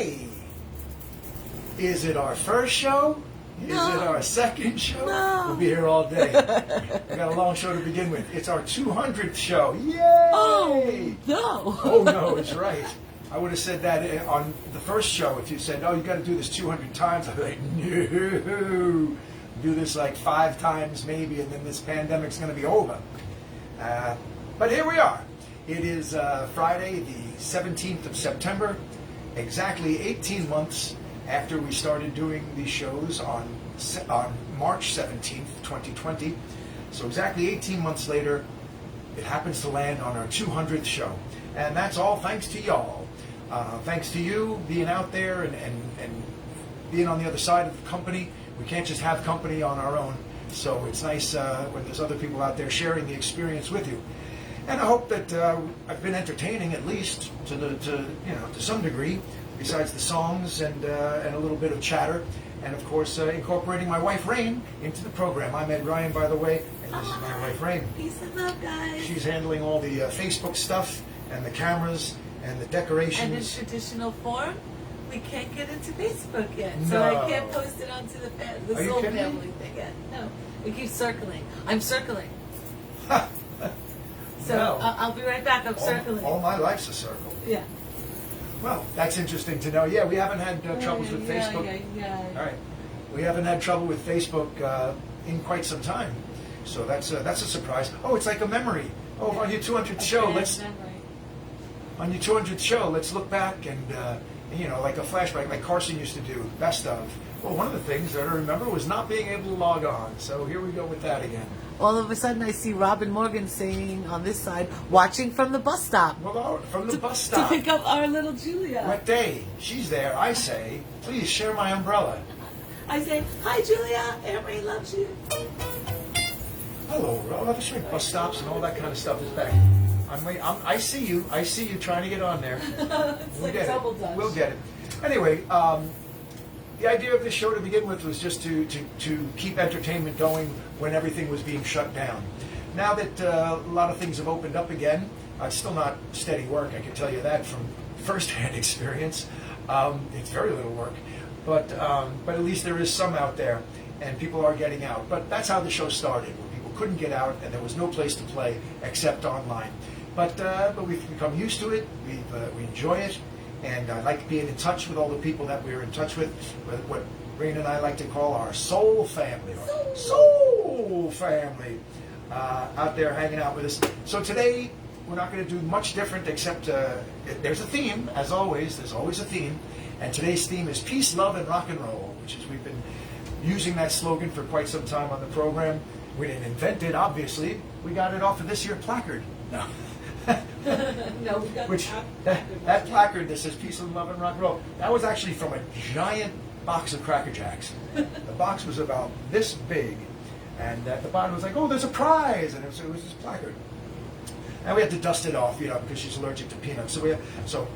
Hey! Is it our first show? Is it our second show? No. We'll be here all day. We got a long show to begin with. It's our 200th show. Yay! Oh, no. Oh, no, it's right. I would have said that on the first show. If you said, oh, you got to do this 200 times, I'd be like, no. Do this like 5 times maybe, and then this pandemic's going to be over. But here we are. It is Friday, the 17th of September, exactly 18 months after we started doing these shows on March 17th, 2020. So exactly 18 months later, it happens to land on our 200th show. And that's all thanks to y'all. Thanks to you being out there and being on the other side of the company. We can't just have company on our own. So it's nice when there's other people out there sharing the experience with you. And I hope that I've been entertaining at least to some degree, besides the songs and a little bit of chatter, and of course incorporating my wife Rain into the program. I'm Ed Ryan, by the way, and this is my wife Rain. Peace and love, guys. She's handling all the Facebook stuff and the cameras and the decorations. And in traditional form, we can't get into Facebook yet, so No. I can't post it onto the Are you Soul kidding Family me? thing yet. No, we keep circling. I'm circling. So No. I'll be right back. I'm circling. All my life's a circle. Yeah. Well, that's interesting to know. Yeah, we haven't had troubles with Facebook. Yeah. All right, we haven't had trouble with Facebook in quite some time, so that's a surprise. Oh, it's like a memory. Oh, on your 200th show, on your 200th show, let's look back and like a flashback, like Carson used to do. Best of. Well, one of the things that I remember was not being able to log on. So here we go with that again. All of a sudden, I see Robin Morgan saying on this side, watching from the bus stop. Well, from the bus stop. To pick up our little Julia. What day? She's there. I say, please share my umbrella. I say, hi, Julia. Emery loves you. Hello, Rob. That's right. Bus stops and all that kind of stuff is back. I see you. I see you trying to get on there. It's We'll like get double it. dutch. We'll get it. Anyway, the idea of this show to begin with was just to keep entertainment going when everything was being shut down. Now that a lot of things have opened up again, it's still not steady work, I can tell you that from first-hand experience. It's very little work, but at least there is some out there, and people are getting out. But that's how the show started, when people couldn't get out and there was no place to play except online. But we've become used to it, we enjoy it, and I like being in touch with all the people that we're in touch with what Rain and I like to call our soul family, soul family, out there hanging out with us. So today, we're not going to do much different except there's a theme, as always. There's always a theme. And today's theme is peace, love, and rock and roll, which is we've been using that slogan for quite some time on the program. We didn't invent it, obviously. We got it off of this year placard. No. No, we got that placard that says peace and love and rock and roll, that was actually from a giant box of Cracker Jacks. The box was about this big, and at the bottom was like, oh, there's a prize, and it was this placard. And we had to dust it off, because she's allergic to peanuts. So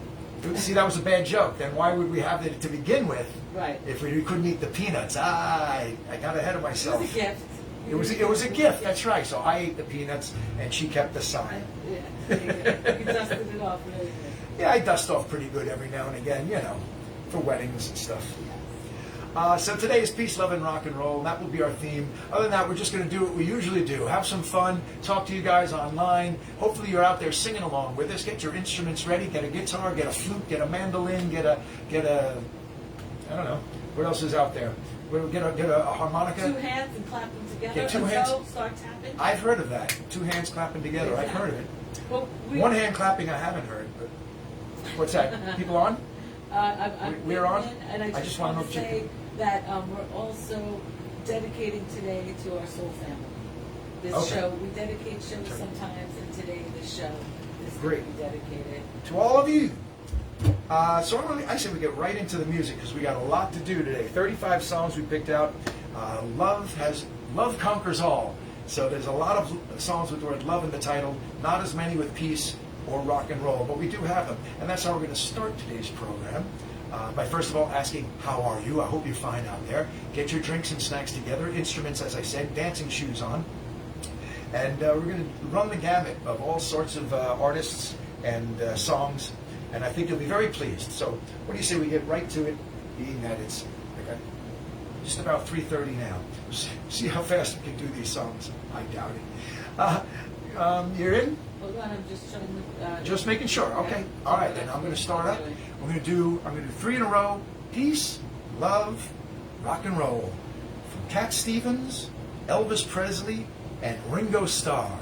see, that was a bad joke. Then why would we have it to begin with? Right. If we couldn't eat the peanuts? I got ahead of myself. It was a gift. It was a gift. That's right. So I ate the peanuts, and she kept the sign. Yeah, you dusted it off really good. Yeah, I dust off pretty good every now and again, for weddings and stuff. So today is peace, love, and rock and roll. And that will be our theme. Other than that, we're just going to do what we usually do. Have some fun. Talk to you guys online. Hopefully you're out there singing along with us. Get your instruments ready. Get a guitar, get a flute, get a mandolin, get a I don't know. What else is out there? We'll get a harmonica. 2 hands and clap them together. Get 2 and hands. So start tapping. I've heard of that. 2 hands clapping together. Exactly. I've heard of it. Well, 1 hand clapping I haven't heard. But what's that? People on? We're on? And I just want want to say that we're also dedicating today to our soul family. This show, we dedicate shows sometimes, and today this show is going to be dedicated to all of you. So I say we get right into the music because we got a lot to do today. 35 songs we picked out. Love conquers all. So there's a lot of songs with the word love in the title. Not as many with peace or rock and roll, but we do have them, and that's how we're going to start today's program. By first of all asking, how are you? I hope you're fine out there. Get your drinks and snacks together, instruments, as I said, dancing shoes on. And we're going to run the gamut of all sorts of artists and songs and I think you'll be very pleased. So what do you say we get right to it, being that it's like just about 3:30 now. See how fast we can do these songs. I doubt it. You're in? Hold on, I'm just trying to... Just making sure. Okay. All right, then I'm going to start up. I'm going to do 3 in a row. Peace, love, rock and roll. From Cat Stevens, Elvis Presley, and Ringo Starr.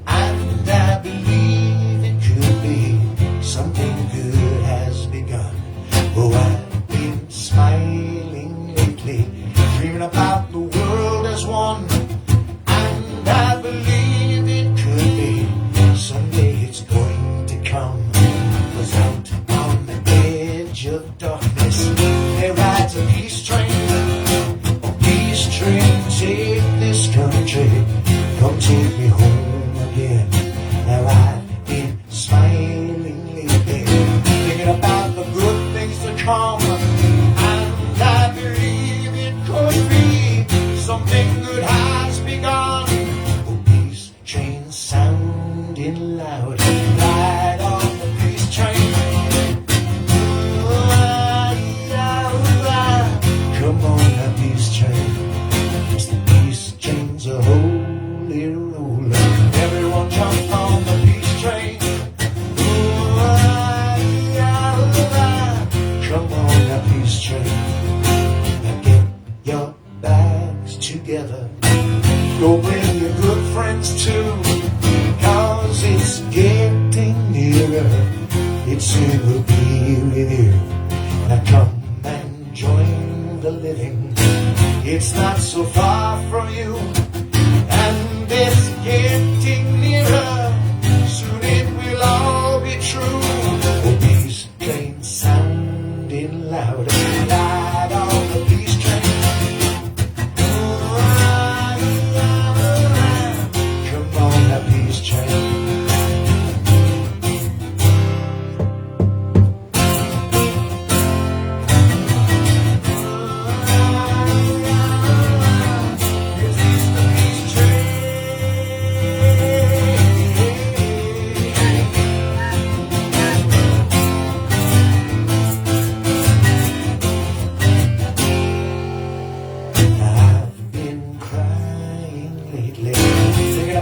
And I believe it could be something good has begun. Oh, I've been smiling lately, dreaming about the world as one. And I believe it could be someday it's going to come. 'Cause out on the edge of darkness there rides a peace train. A peace train, take this country, come take me home again. Now I've been smiling lately, thinking about the good things to come. And I believe it could be something good has begun. Oh, peace train sounding loud, ride on the peace train. Come on, that peace train. It's the peace train's a holy roller. Everyone jump on the peace train. Come on, that peace train. Now get your bags together. Go bring your good friends too. 'Cause it's getting nearer. It soon will be with you. Now come and join the living. It's not so far from you. And it's getting nearer. Soon it will all be true. Oh, peace train sounding loud. Ride on the peace train. Come on, that peace train.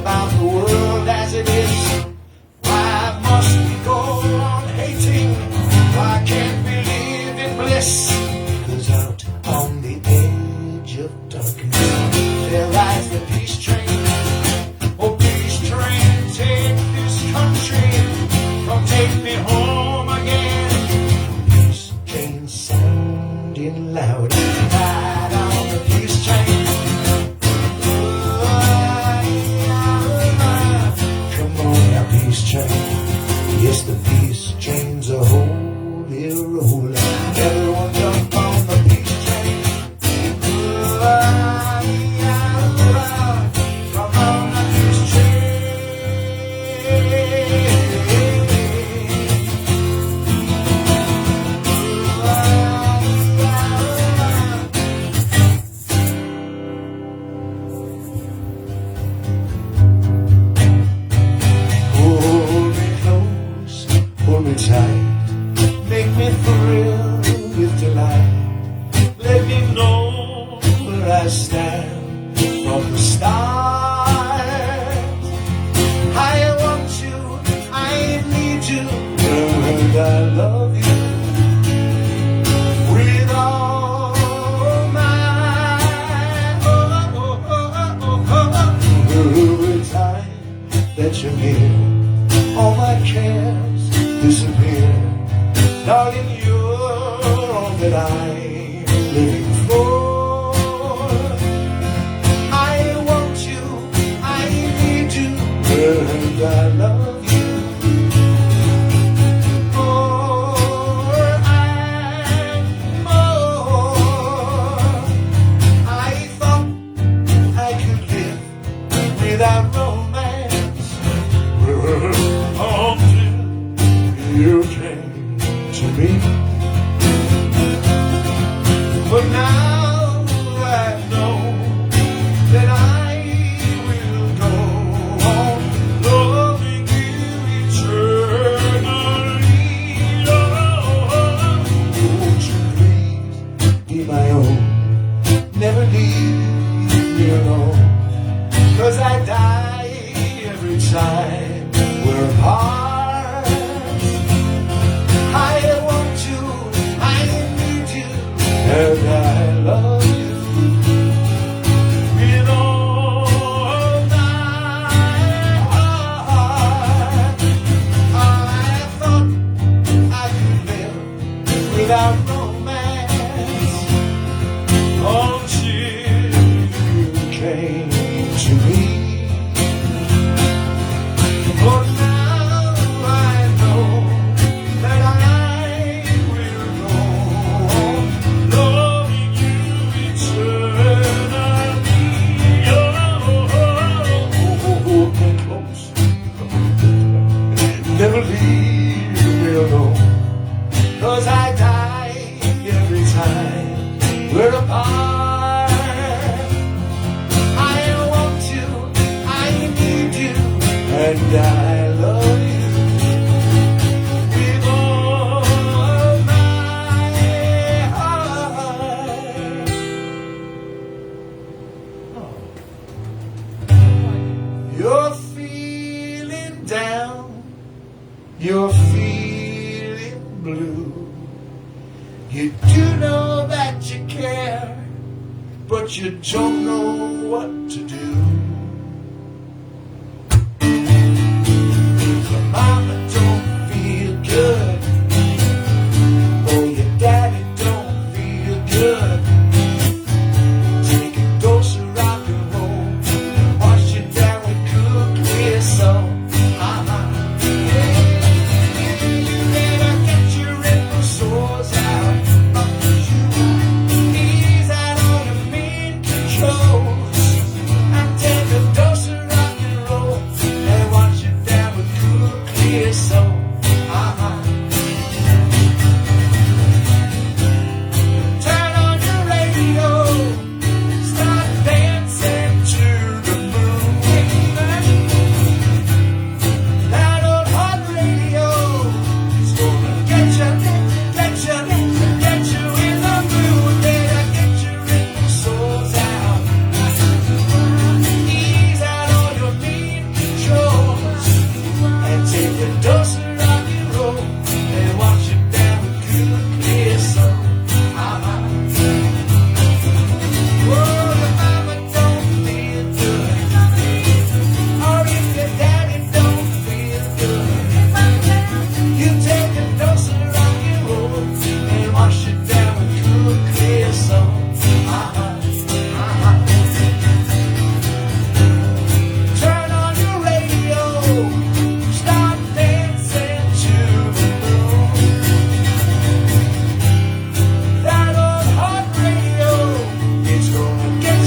About the world as it is. Why must we go on hating? Why can't we live in bliss? 'Cause out on the edge of darkness there rides the peace train. Oh, peace train, take this country, come take me home again. Peace train sounding loud, ride on the peace train. Peace train, yes, the peace train's a holy roller. Everyone jump on the peace train. Come on, the peace hold me tight, make me thrill with delight. Let me know where I stand from the start. I want you, I need you, and I love you with all my every time that you're here, all my cares disappear. Darling, you're all that I'm living for. I want you, I need you, and I love you more and more. I thought I could live without romance. you came to me. But now I know that I will go on loving you eternally. Oh, won't you please be my own? Never leave me alone. 'Cause I die every time we're apart. I want you, I need you, and I love you with all my heart. I thought I could live without romance until you came to me. But now I know that I will go on loving you eternally. Oh, get close. Never leave me alone. 'Cause I die every time we're apart. I want you, I need you, and I love you with all my heart. You're feeling down, you're feeling blue. You do know that you care, but you don't know what to do. Your mama don't feel good, or your daddy don't feel good. Take a dose of rock and roll and wash it down with cool clear soap. You better get your wrinkle sores out. Ease out all your mean controls and take a dose of rock and roll and wash it down with cool clear soap. Turn on your radio, start dancing to the moon. That old hot radio is gonna get you in the mood. Better get your wrinkle sores out. Ease out all your mean controls and take a dose of rock and roll and wash it down with cool clear soap. Oh, your mama don't feel good, or if your daddy don't feel good, you take a dose of rock and roll and wash it down with cool clear soap. Turn on your radio, start dancing to the moon. That old hot radio is gonna get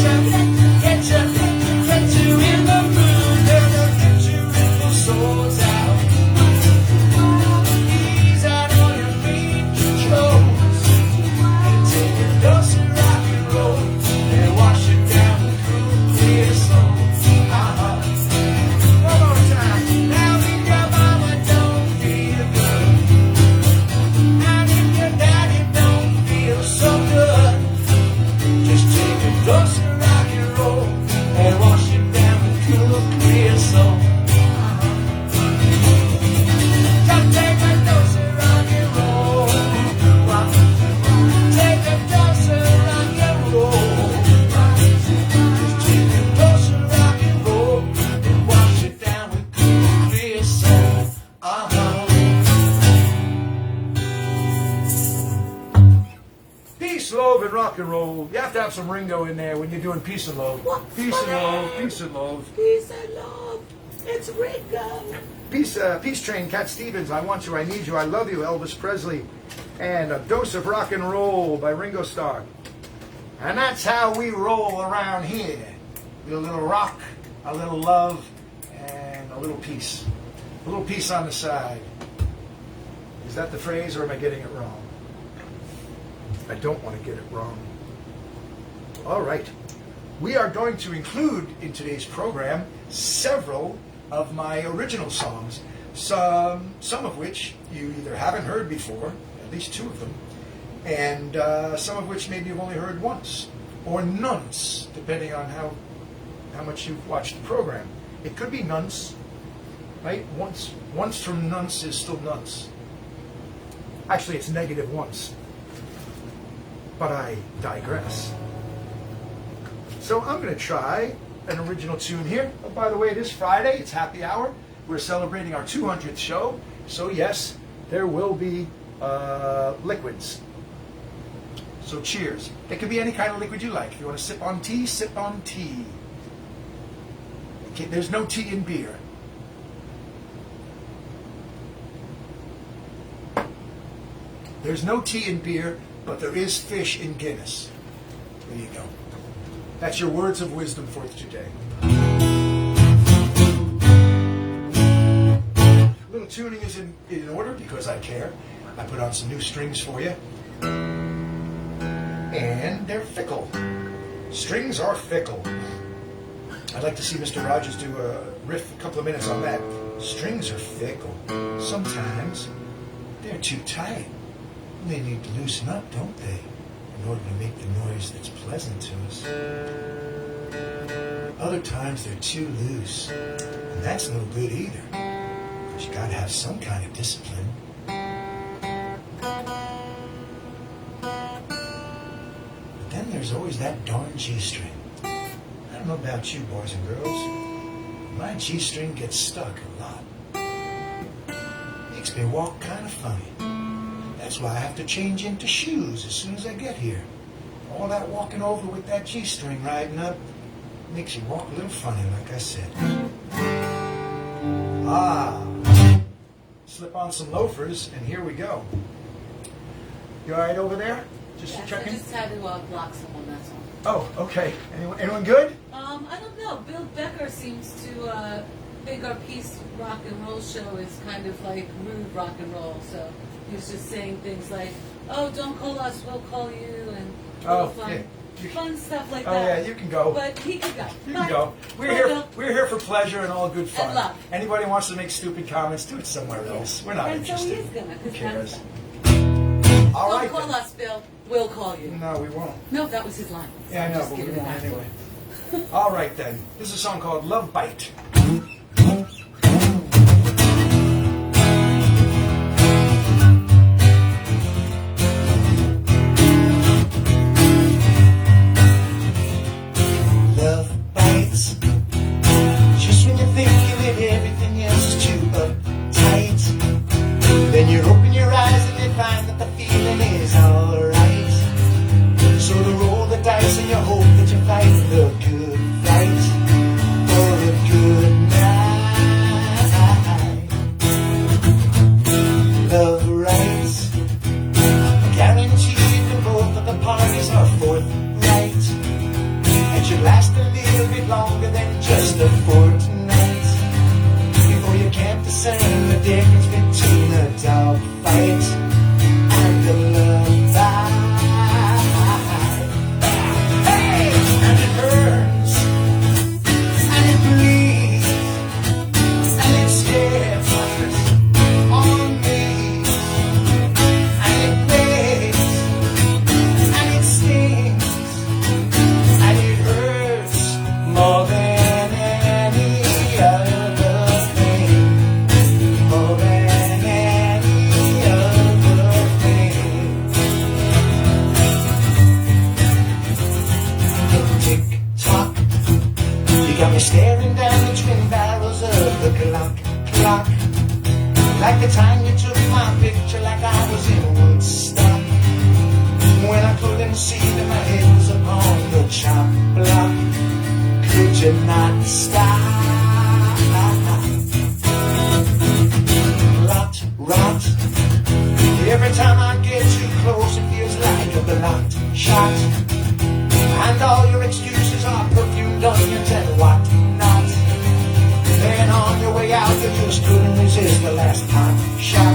you in the mood. Better get your wrinkle sores out. Ease out all your mean controls and take a dose of rock and roll and wash it down with cool clear soap. One more time. Now if your mama don't feel good, and if your daddy don't feel so good, just take a dose of rock and roll and wash it down with cool clear soap. Just take a dose of rock and roll. Take a dose of rock and roll. Just take a dose of rock and roll and wash it down with cool clear soap. Peace, love, and rock and roll. You have to have some Ringo in there when you're doing peace and love. Peace and love, peace and love. Peace and love. It's Ringo. Peace Train, Cat Stevens, I Want You, I Need You, I Love You, Elvis Presley, and A Dose of Rock and Roll by Ringo Starr. And that's how we roll around here. With a little rock, a little love, and a little peace. A little peace on the side. Is that the phrase, or am I getting it wrong? I don't want to get it wrong. All right. We are going to include in today's program several of my original songs, some of which you either haven't heard before, at least 2 of them, and some of which maybe you've only heard once, or nonce, depending on how much you've watched the program. It could be nonce, right? Once from nonce is still nonce. Actually, it's negative once. But I digress. So I'm going to try an original tune here. Oh, by the way, it is Friday. It's happy hour. We're celebrating our 200th show. So yes, there will be liquids. So cheers. It could be any kind of liquid you like. If you want to sip on tea, sip on tea. Okay, there's no tea in beer. There's no tea in beer, but there is fish in Guinness. There you go. That's your words of wisdom for today. Little tuning is in order because I care. I put on some new strings for you. And they're fickle. Strings are fickle. I'd like to see Mr. Rogers do a riff, a couple of minutes on that. Strings are fickle. Sometimes they're too tight. They need to loosen up, don't they? In order to make the noise that's pleasant to us. Other times they're too loose. And that's no good either. Because you gotta have some kind of discipline. But then there's always that darn G-string. I don't know about you boys and girls. My G-string gets stuck a lot. Makes me walk kind of funny. That's why I have to change into shoes as soon as I get here. All that walking over with that G-string riding up makes you walk a little funny, like I said. Slip on some loafers, and here we go. You all right over there? Just checking? I just had to block someone, that's all. Oh, okay. Anyone good? I don't know. Bill Becker seems to think our peace rock and roll show is kind of like rude rock and roll, so he was just saying things like, "Oh, don't call us, we'll call you," and fun stuff like that. Oh yeah, you can go. But he could go. You can go. We're here for pleasure and all good fun. And love. Anybody wants to make stupid comments, do it somewhere else. We're not interested. So he is gonna. Who cares? All right. Don't call us, Bill. We'll call you. No, we won't. No, that was his line. Yeah, I know, but we won't anyway. All right then. This is a song called "Love Bite." Love bites. Just when you're thinking that everything else is too uptight, then you open your eyes and you find that the feeling is alright. So to roll the dice and you hope that you fight the good fight for a good night. Love rights, guaranteed that both of the parties are forthright. And should last a little bit longer than just a fortnight before you can't discern the difference between a dog fight and a love fight. Hey! And it hurts, and it bleeds, and it scares on me, and it makes, and it stings, and it hurts more than any other thing, more than any other thing. Tick tock, you got me staring down the twin barrels of the clock. Like the time you took my picture, like I was in Woodstock, when I couldn't see that my head was upon the chop block. Could you not stop? Rot. Every time I get too close, it feels like a blocked shot. And all your excuses are perfumed onions and whatnot. Then on your way out, you just couldn't resist the last pot shot.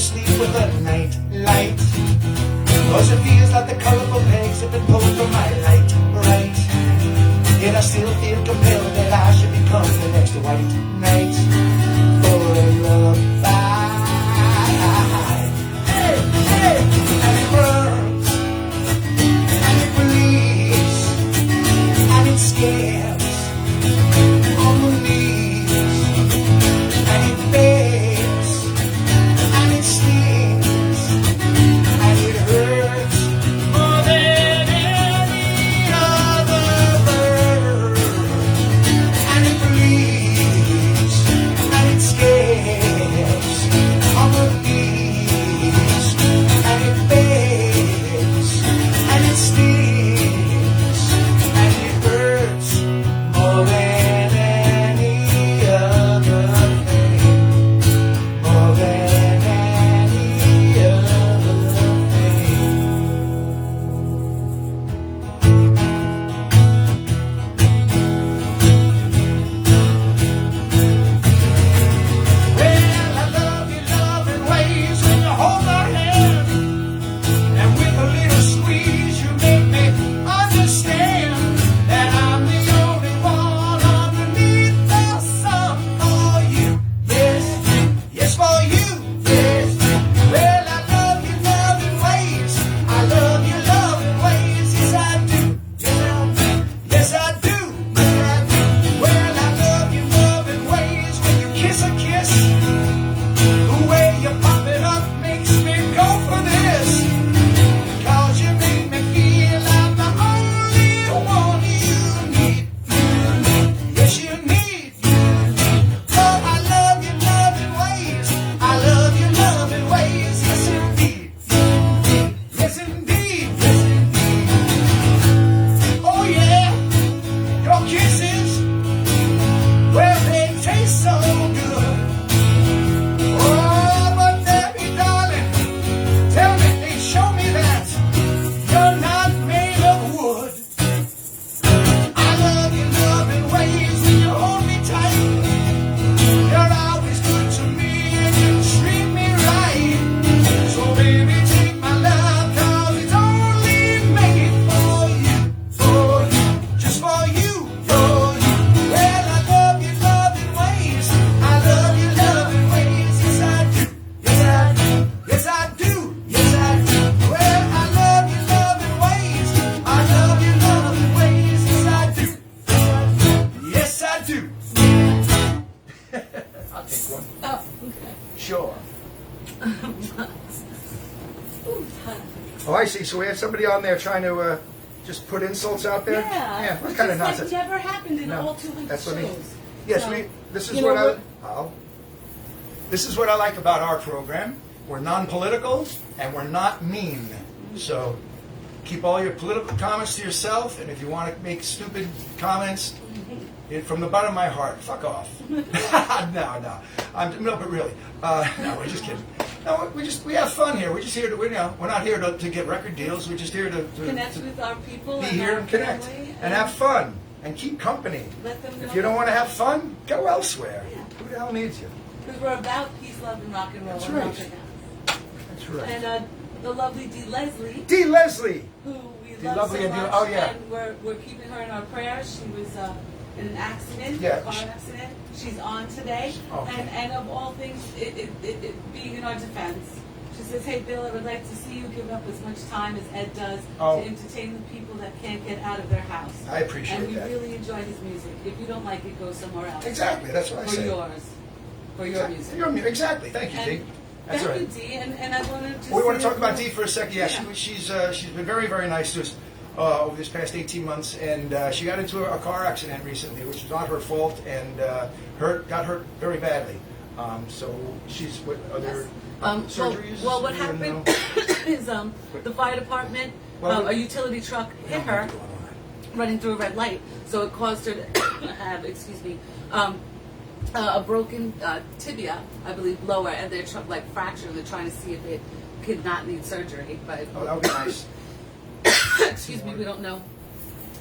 sleep with a night light. Cause it feels like the colorful pegs have been pulled from my light, right? Yet I still feel compelled that I should become the next white knight for a lullaby. Hey, hey, and it burns, and it bleeds, and it scares on the knees, and it begs, and it stings, and it hurts more than any other bird. And it bleeds, and it scares on the knees, and it begs, and it stings, and it hurts more than any other thing, more than any other thing. Well, I love you, loving ways when you hold my hand, and with a little squeeze you make me understand that I'm the only one underneath the sun for you. Yes, yes, for you. Yes. Well, I love you, loving ways. I love you, loving ways. Yes, I do. Yes, I do. Yes, I do. Well, I love you, loving ways when you kiss a kiss. The way you pop it up makes me go for this. Cause you make me feel I'm the only one you need. Yes, you need. Oh, I love you, loving ways. I love you, loving ways. Yes, indeed. Yes, indeed. Yes, indeed. Oh, yeah. Your kisses, well, they taste so good. Oh, but Debbie, darling, tell me, they show me that you're not made of wood. I love you, loving ways when you hold me tight. You're always good to me and you treat me right. So baby, take my love, cause it's only made for you, just for you, for you. Well, I love you, loving ways. I love you, loving ways. Yes, I do. Yes, I do. Yes, I do. Yes, I do. Well, I love you, loving ways. I love you, loving ways. Yes, I do. Yes, I do. I'll take one. Oh, okay. Sure. Ooh, Oh, I see. So we have somebody on there trying to just put insults out there. yeah, that's kind of which is nonsense. like never happened in No, all 200 that's what I shows. mean. Yes, So, this is you what know this is what I like about our program. We're non-political and we're not mean. So keep all your political comments to yourself, and if you want to make stupid comments, from the bottom of my heart, fuck off. No, but really, no, we're just kidding. No, we have fun here. We're just here to, we're not here to get record deals. We're just here to Connect with our people be and here our and connect family and have fun and keep company. Let them know. If you don't want to have fun, go elsewhere. Yeah. Who the hell needs you? Because we're about peace, love, and rock and roll. That's and right. nothing else. That's right. And the lovely Dee Leslie, D. Leslie. who we Dee love Lovely so and Dee- much, oh, yeah. and we're keeping her in our prayers. She was in an accident, Yeah. a car accident. She's on today, Okay. and of all things, it being in our defense. She says, "Hey Bill, I would like to see you give up as much time as Ed does Oh. to entertain the people that can't get out of their house." I appreciate and we that. really enjoy his music. If you don't like it, go somewhere else. Exactly. That's what I For say. yours. For your music. Exactly. Thank you, Dee. And That's thank right. you, Dee. And I wanted to We want to say talk about that- Dee for a second. Yeah, Yeah. she's been very, very nice to us over this past 18 months, and she got into a car accident recently, which was not her fault, and got hurt very badly. So she's are there surgeries? Well, what You don't happened know? is the fire department, Well, a utility truck hit her running through a red light, so it caused her to have, a broken tibia, I believe, lower, and they're fractured. They're trying to see if it could not need surgery, but Oh, that would be nice. excuse me, we don't know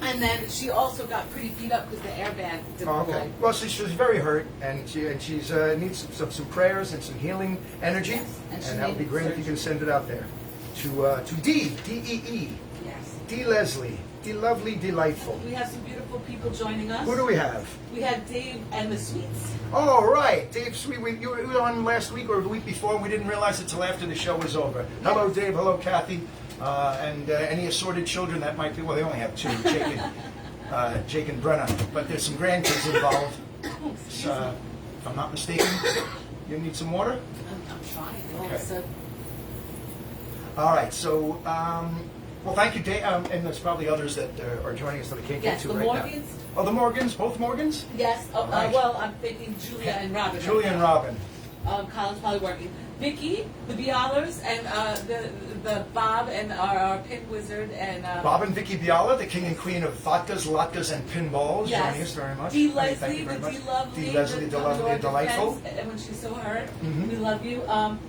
And then she also got pretty beat up because the airbag deployed. Oh, okay. Well, she's very hurt, and she's needs some prayers and some healing energy, Yes, and that would be great if you can send it out there to D-E-E, Yes. D Leslie, D Lovely, Delightful. We have some beautiful people joining us. Who do we have? We had Dave and the Sweets. Oh, right, Dave Sweet. You were on last week or the week before, and we didn't realize it till after the show was over. Hello, Dave. Hello, Kathy. And any assorted children that might be, well, they only have two, Jake and Brenna, but there's some grandkids involved. So, if I'm not mistaken, you need some water? I'm trying. All of a Okay. sudden. All right, so, well, thank you, Dave, and there's probably others that are joining us that I can't get Yes, to the right Morgans. now. Oh, the Morgans, both Morgans? Yes. Oh, Right. well, I'm thinking Julia and Robin. Julia and Robin. Colin's probably working. Vicky, the Bialers, and the Bob and our pin wizard and Bob and Vicky Biala, the king and queen of vodkas, latkes, and pinballs, yes. joining us very much. D. Thank Leslie, you very the much. D. Lovely, D. Leslie, the lovely, and delightful. defense, and when she's so hurt, Mhm. we love you.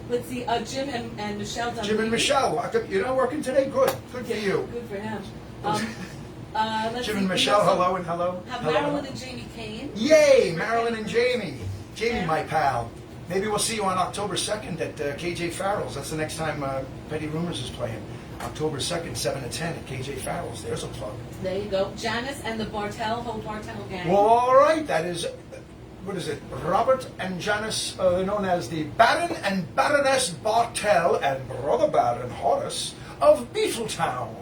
Let's see, Jim and Michelle. Jim and Michelle, you're not working today? Good for you. Good for him. Let's Jim see, and we Michelle, also hello and hello. Have Hello, Marilyn hello. and Jamie Kane. Yay, Marilyn and Jamie. Jamie, my pal. Maybe we'll see you on October 2nd at KJ Farrell's. That's the next time Petty Rumors is playing. October 2nd, 7 to 10 at KJ Farrell's. There's a plug. There you go. Janice and the whole Bartel gang. Well, all right. That is, what is it? Robert and Janice, known as the Baron and Baroness Bartel and Brother Baron Horace of Beetletown.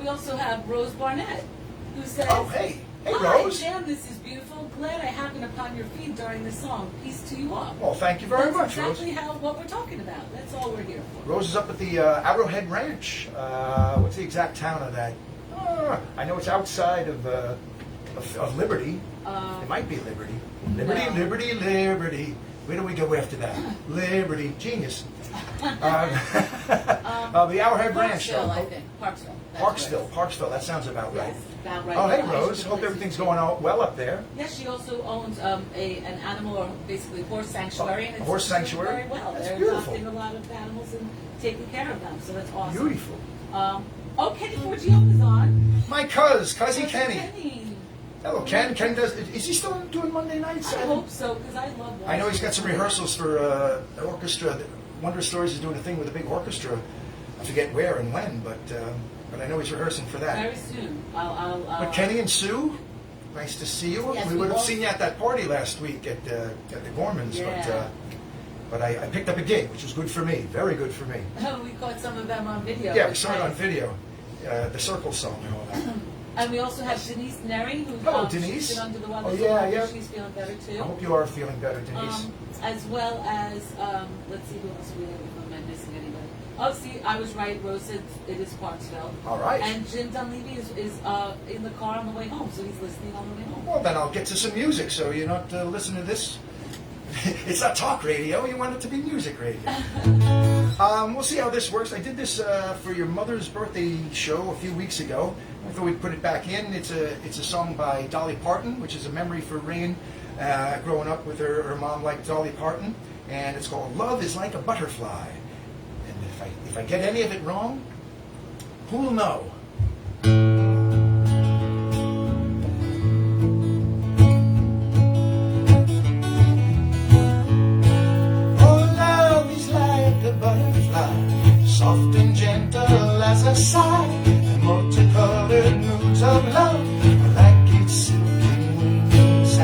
We also have Rose Barnett, who says, Oh, hey. Hey, "Hi, Rose. Jam, this is beautiful. Glad I happened upon your feed during the song. Peace to you all." Well, thank you very That's much, exactly Rose. what we're talking about. That's all we're here for. Rose is up at the Arrowhead Ranch. What's the exact town of that? I know it's outside of Liberty. It might be Liberty. Liberty, No. Liberty, Liberty. Where do we go after that? Liberty. Genius. The Arrowhead Ranch. Parksville, I think. Parksville. That's Parksville. right. Parksville. That sounds about right. Yes, about right. Oh, hey, I should Rose. have Hope listened everything's to going it. on well up there. Yes, she also owns an animal, or basically horse sanctuary. And A it's horse doing sanctuary? Very well. That's They're beautiful. adopting a lot of animals and taking care of them, so that's awesome. Beautiful. Kenny Forgione is on. My Cuzzy Kenny. Kenny. Hello, Ken. Ken does. Is he still doing Monday nights? I hope so, because I love I know he's got some rehearsals for an orchestra. Wonder Stories is doing a thing with a big orchestra. I forget where and when, but I know he's rehearsing for that. Very soon. I'll But Kenny and Sue, nice to see you. Yes, we we would have both- seen you at that party last week at the Gormans, Yeah. but I picked up a gig, which was good for me. Very good for me. we caught some of them on video. Yeah, we It's saw it on nice. video. The Circle song and all that. And we also have Denise Neri, who Hello, Denise. she's been under the weather. Oh, so yeah, hopefully yeah. She's feeling better I too. hope you are feeling better, Denise. As well as let's see who else we have. If I'm missing anybody. Oh, see, I was right. Rose said it is Parksville. All right. And Jim Dunleavy is in the car on the way home, so he's listening on the way home. Well, then I'll get to some music, so you're not listening to this. It's not talk radio. You want it to be music radio. We'll see how this works. I did this for your mother's birthday show a few weeks ago. I thought we'd put it back in. It's a song by Dolly Parton, which is a memory for Rain growing up with her mom liked Dolly Parton, and it's called "Love Is Like a Butterfly." And if I get any of it wrong, who'll know? Soft and gentle as a sigh, and multicolored moods of love are like its silken wings.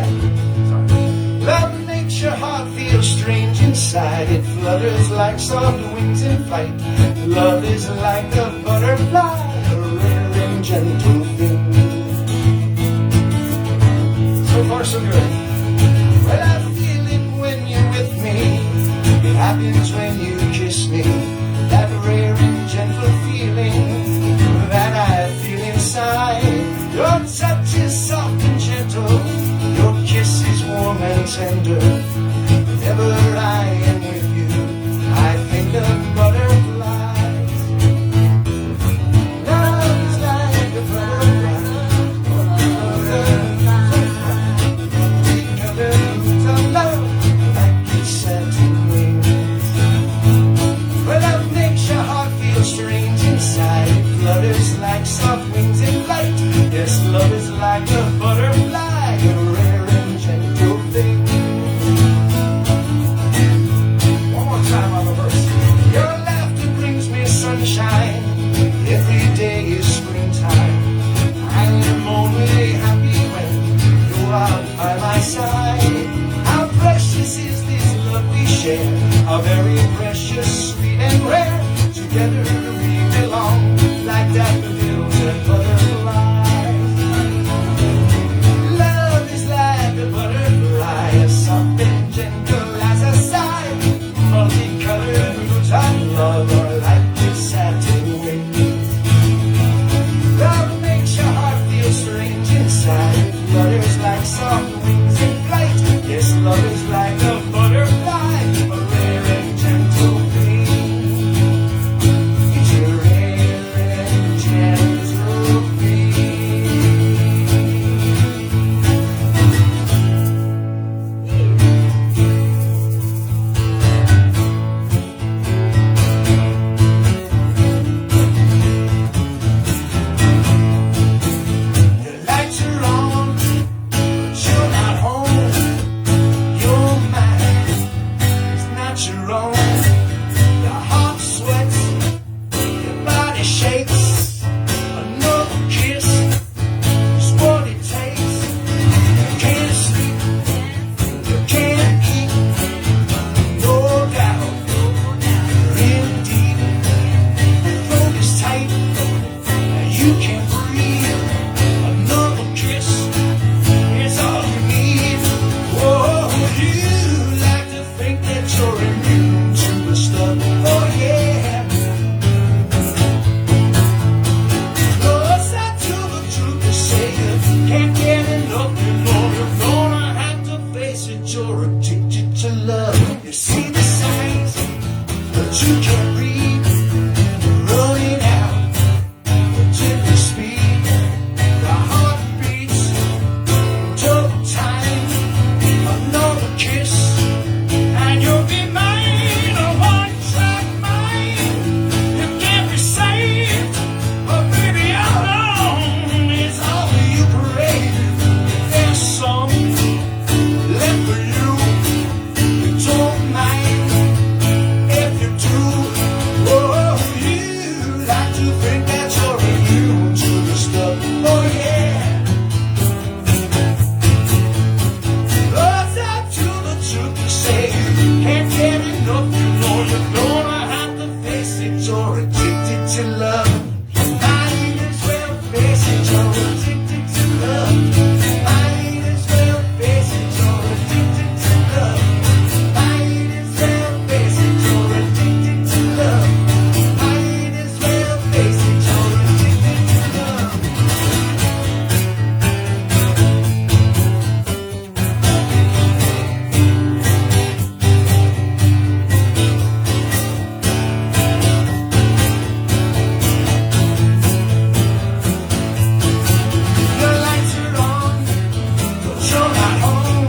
Love makes your heart feel strange inside. It flutters like soft wings in flight. Love is like a butterfly, a rare and gentle thing. So far, so good. Well, I feel it when you're with me. It happens when you kiss me. That rare and gentle feeling that I feel inside. Your touch is soft and gentle. Your kiss is warm and tender. Whenever I am with you, I think of butterflies. Love is like a butterfly. Strange inside, it flutters like soft wings Yes, love is like a butterfly, a rare and gentle thing. One more time on the verse. Your laughter brings me sunshine. Every day is springtime. I am only happy when you are by my side. How precious is this love we share? How very precious, sweet and rare. Together we belong, like daffodils and butterflies. Love is like a butterfly, as soft and gentle as a sigh. Multicolored roots of love are like the satin wings. Love makes your heart feel strange inside. Flutters like soft wings in flight. Yes, love is like a butterfly, a rare and gentle thing. It's a rare and gentle thing. The lights are on, but you're not home. Your mind is not your own. Your heart sweats, your body shakes. Another kiss is what it takes. You can't sleep, you can't eat. No doubt, you're in deep. Your throat is tight, you can't breathe. Another kiss is all you need. Whoa, you like to think that you're immune to the stuff. Oh yeah. Closer to the truth to say you can't get enough. You know you're gonna have to face it. You're addicted to love. You see the signs, but you can't read. You're running out at tipping speed. The heart beats double time. Another kiss, and you'll be mine. A one-track mind. You can't be saved, but baby, alone is all you crave. There's some left for you. You don't mind if you do. Oh, you like to think that you're immune to the stuff. Oh yeah. Close up to the truth to say you can't get enough. You know you're gonna have to face it. You're addicted to love. Might as well face it. You're addicted to love. Might as well face it. You're addicted to love. Might as well face it. You're addicted to love. Might as well face it. You're addicted to love. Your lights are on, but you're not home.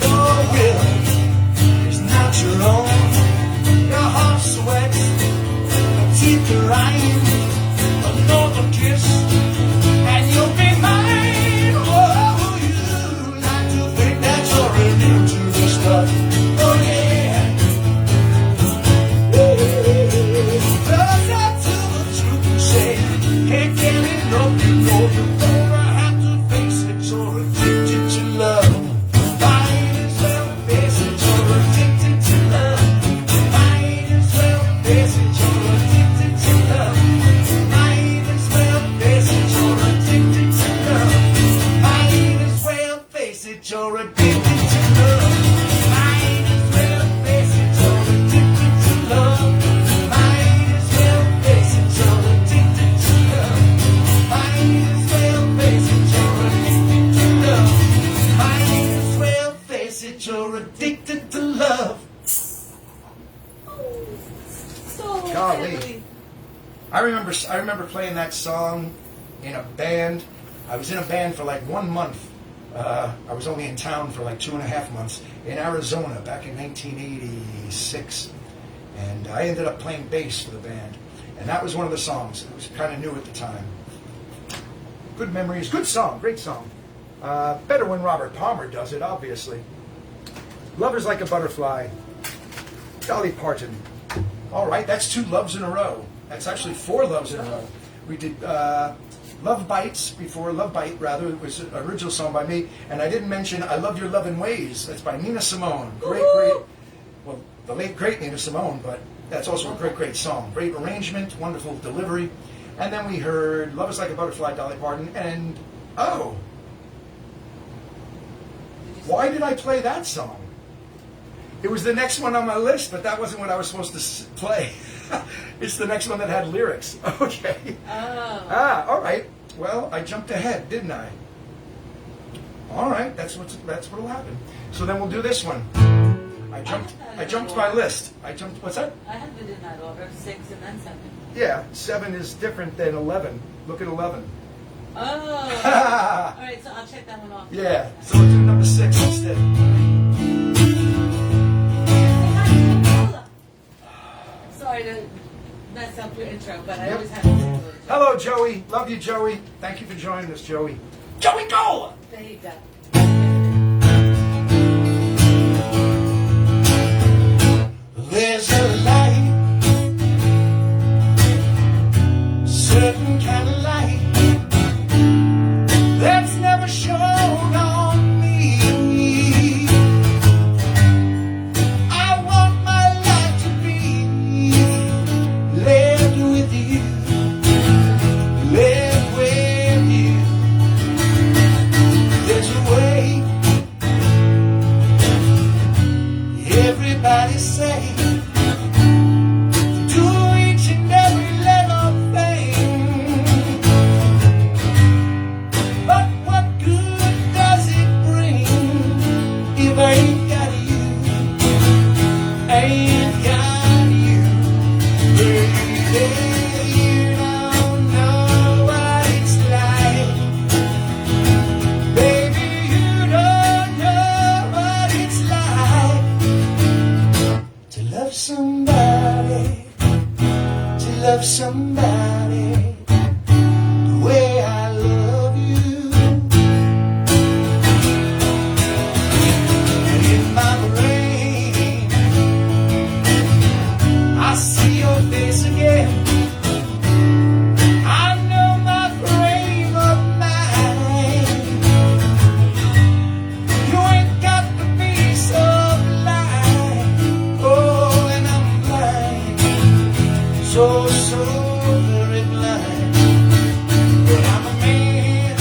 Your will is not your own. Your heart sweats, your teeth are iron. Another kiss, and you'll be mine. Oh, you like to think that you're immune to the stuff. Oh yeah. Close up to the truth and say can't get enough. You know you're gonna have to face it. You're addicted to love. Might as well face it. You're addicted to love. Might as well face it. You're addicted to love. Might as well face it. You're addicted to love. Might as well face it. You're addicted to love. Might as well face it. You're addicted to love. Might as well face it. You're addicted to love. Might as well face it. You're addicted to love. Might as well face it. You're addicted to love. So Golly. heavily. I remember playing that song in a band. I was in a band for like 1 month. I was only in town for like 2.5 months in Arizona back in 1986. And I ended up playing bass for the band. And that was one of the songs. It was kind of new at the time. Good memories. Good song. Great song. Better when Robert Palmer does it, obviously. Love is Like a Butterfly. Dolly Parton. All right, that's 2 loves in a row. That's actually 4 loves in a row. We did Love Bites before, Love Bite rather. It was an original song by me. And I didn't mention I Love Your Lovin' Ways. That's by Nina Simone. Great, well, the late great Nina Simone, but that's also a great song. Great arrangement, wonderful delivery. And then we heard Love is Like a Butterfly, Dolly Parton. And, oh, why did I play that song? It was the next one on my list, but that wasn't what I was supposed to play. It's the next one that had lyrics. Okay. Oh. All right. Well, I jumped ahead, didn't I? All right. That's what'll happen. So then we'll do this one. I jumped my list. What's that? I have it in that order, 6 and then 7. Yeah, 7 is different than 11. Look at 11. Oh. All right, so I'll check that one off. Yeah. So we'll do number 6 instead. Sorry to mess up your intro, but I Yep. always have to do it. Hello, Joey. Love you, Joey. Thank you for joining us, Joey. Joey, go! There you go. There's a light, certain kind of light that's never shone on me. I want my life to be lived with you, lived with you. There's a way, everybody say, do each and every little thing. But what good does it bring if I ain't got you? Ain't got you, baby. You don't know what it's like, baby. You don't know what it's like to love somebody, to love somebody the way I love you. And in my brain, I see your face again. I know my frame of mind. You ain't got the piece of light. Oh, and I'm blind, so very blind. But I'm a man.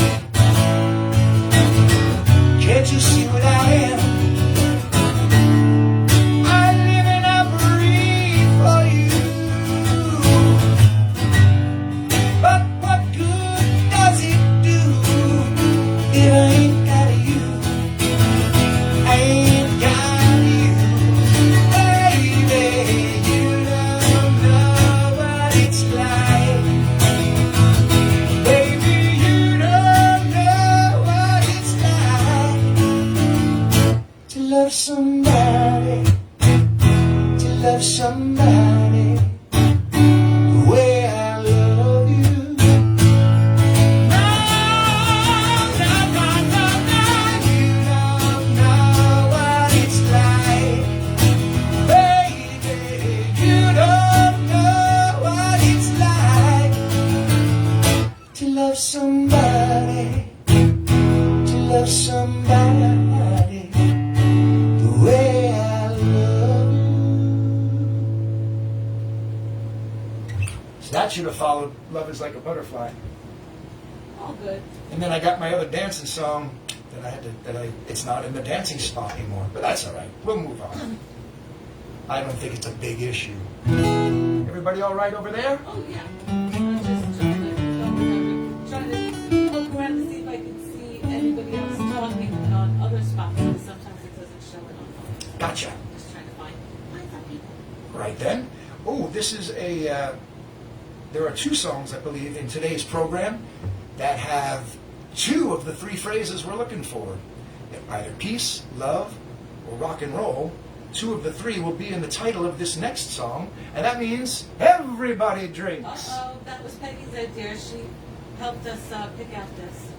Can't you see what I am? I live and I breathe for you. But what good does it do if I ain't got you? I ain't got you, baby. You don't know what it's like, baby. You don't know what it's like to love somebody, to love somebody the way I love you. No, no, no, no, no. You don't know what it's like, baby. You don't know what it's like to love somebody, to love somebody the way I love you. So that should have followed Love is Like a Butterfly. All good. And then I got my other dancing song it's not in the dancing spot anymore. But that's all right. We'll move on. I don't think it's a big issue. Everybody all right over there? Oh, yeah. I'm just trying to look around to see if I can see anybody else talking on other spots, because sometimes it doesn't show it on. Gotcha. Just trying to find some people. Right then. Oh, this is there are 2 songs, I believe, in today's program that have 2 of the 3 phrases we're looking for. Either peace, love, or rock and roll. 2 of the 3 will be in the title of this next song, and that means everybody drinks. Uh-oh, that was Peggy's idea. She helped us pick out this.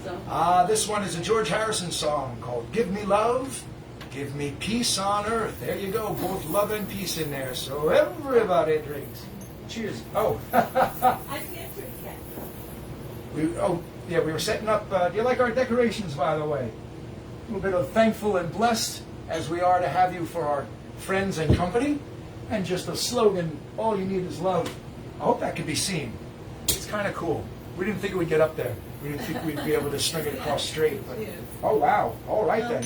So This one is a George Harrison song called Give Me Love, Give Me Peace on Earth. There you go, both love and peace in there. So everybody drinks. Cheers. Oh. I can't drink yet. We were setting up. Do you like our decorations, by the way? A little bit of thankful and blessed as we are to have you for our friends and company. And just a slogan, all you need is love. I hope that can be seen. It's kind of cool. We didn't think it would get up there. We didn't think we'd be able to string it across straight. But, oh, wow. All right, then.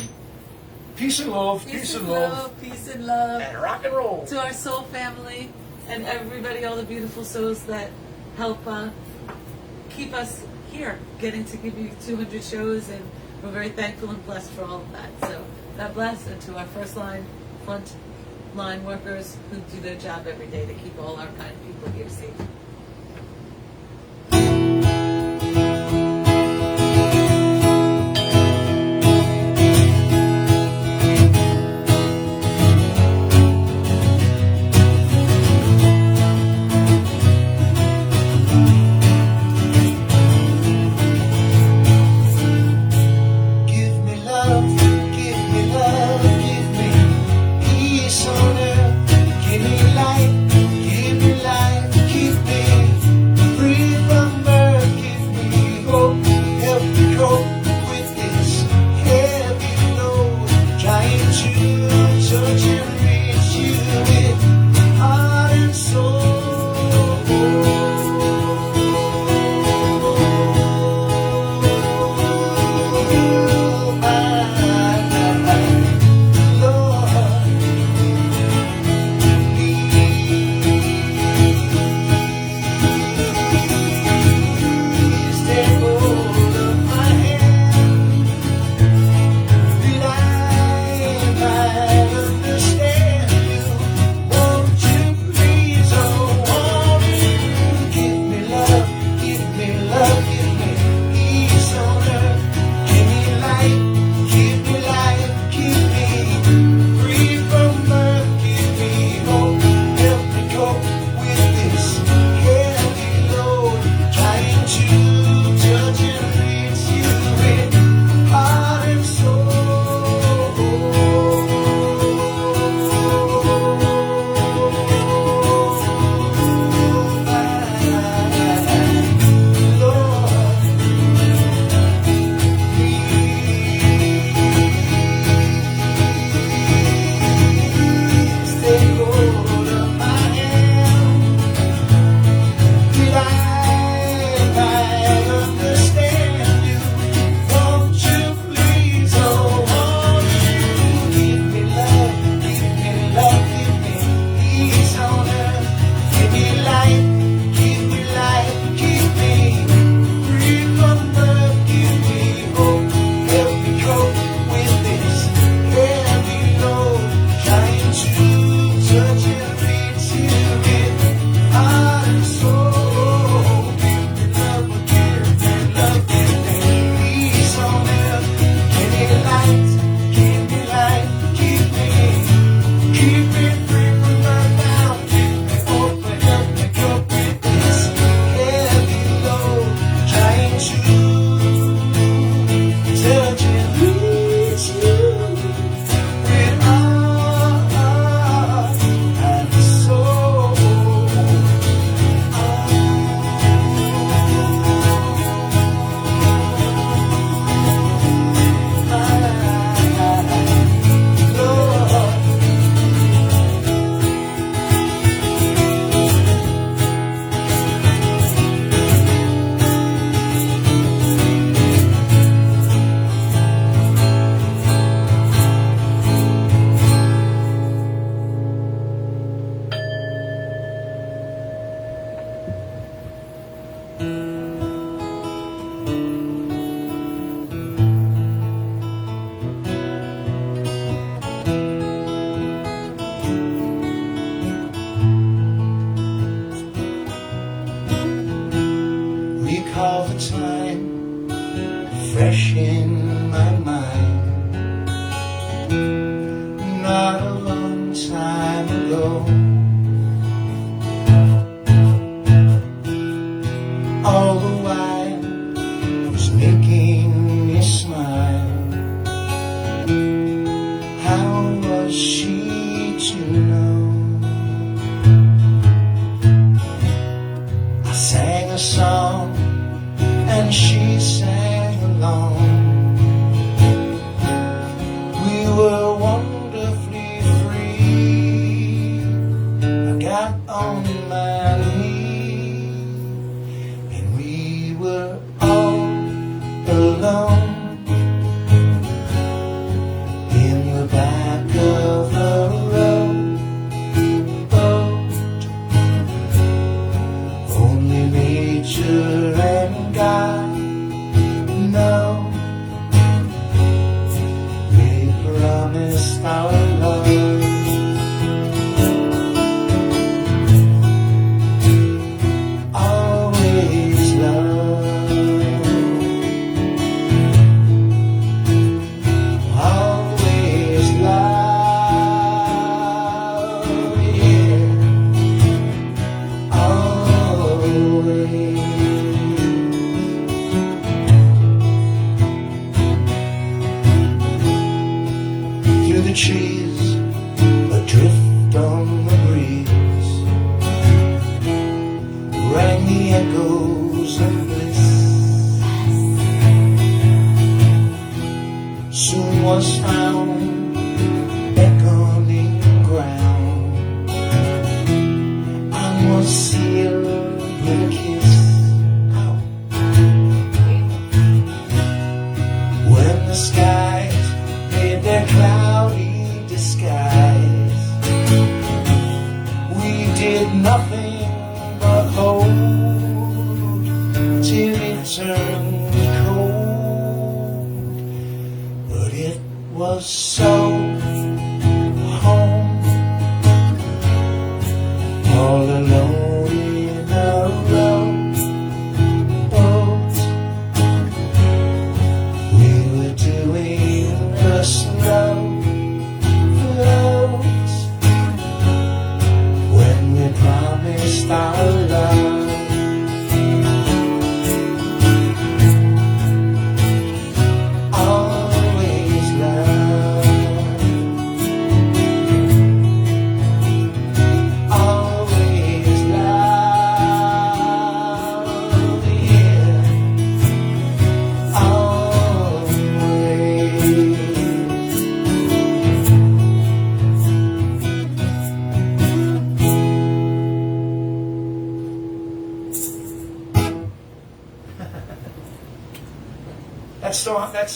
Peace and love. Peace and love. Peace and love. And rock and roll. To our soul family and everybody, all the beautiful souls that help keep us here, getting to give you 200 shows, and we're very thankful and blessed for all of that. So God bless, and to our front line workers who do their job every day to keep all our kind people here safe. fresh in my mind. Not a long time ago, all the while out on my knee, and we were all alone in the back of a rowboat. Only nature and God know. We promised our love. Always love. Always love. Yeah. Always. Through the trees, adrift on the breeze, rang the echoes of bliss. Soon was found beckoning ground, and was sealed with a kiss. Ow. When the skies made their cloudy disguise, we did nothing but hold till it turned cold. But it was so home, all alone in a rowboat. We were doing the slow float when we promised our love. Always love. Always love. Yeah. Always.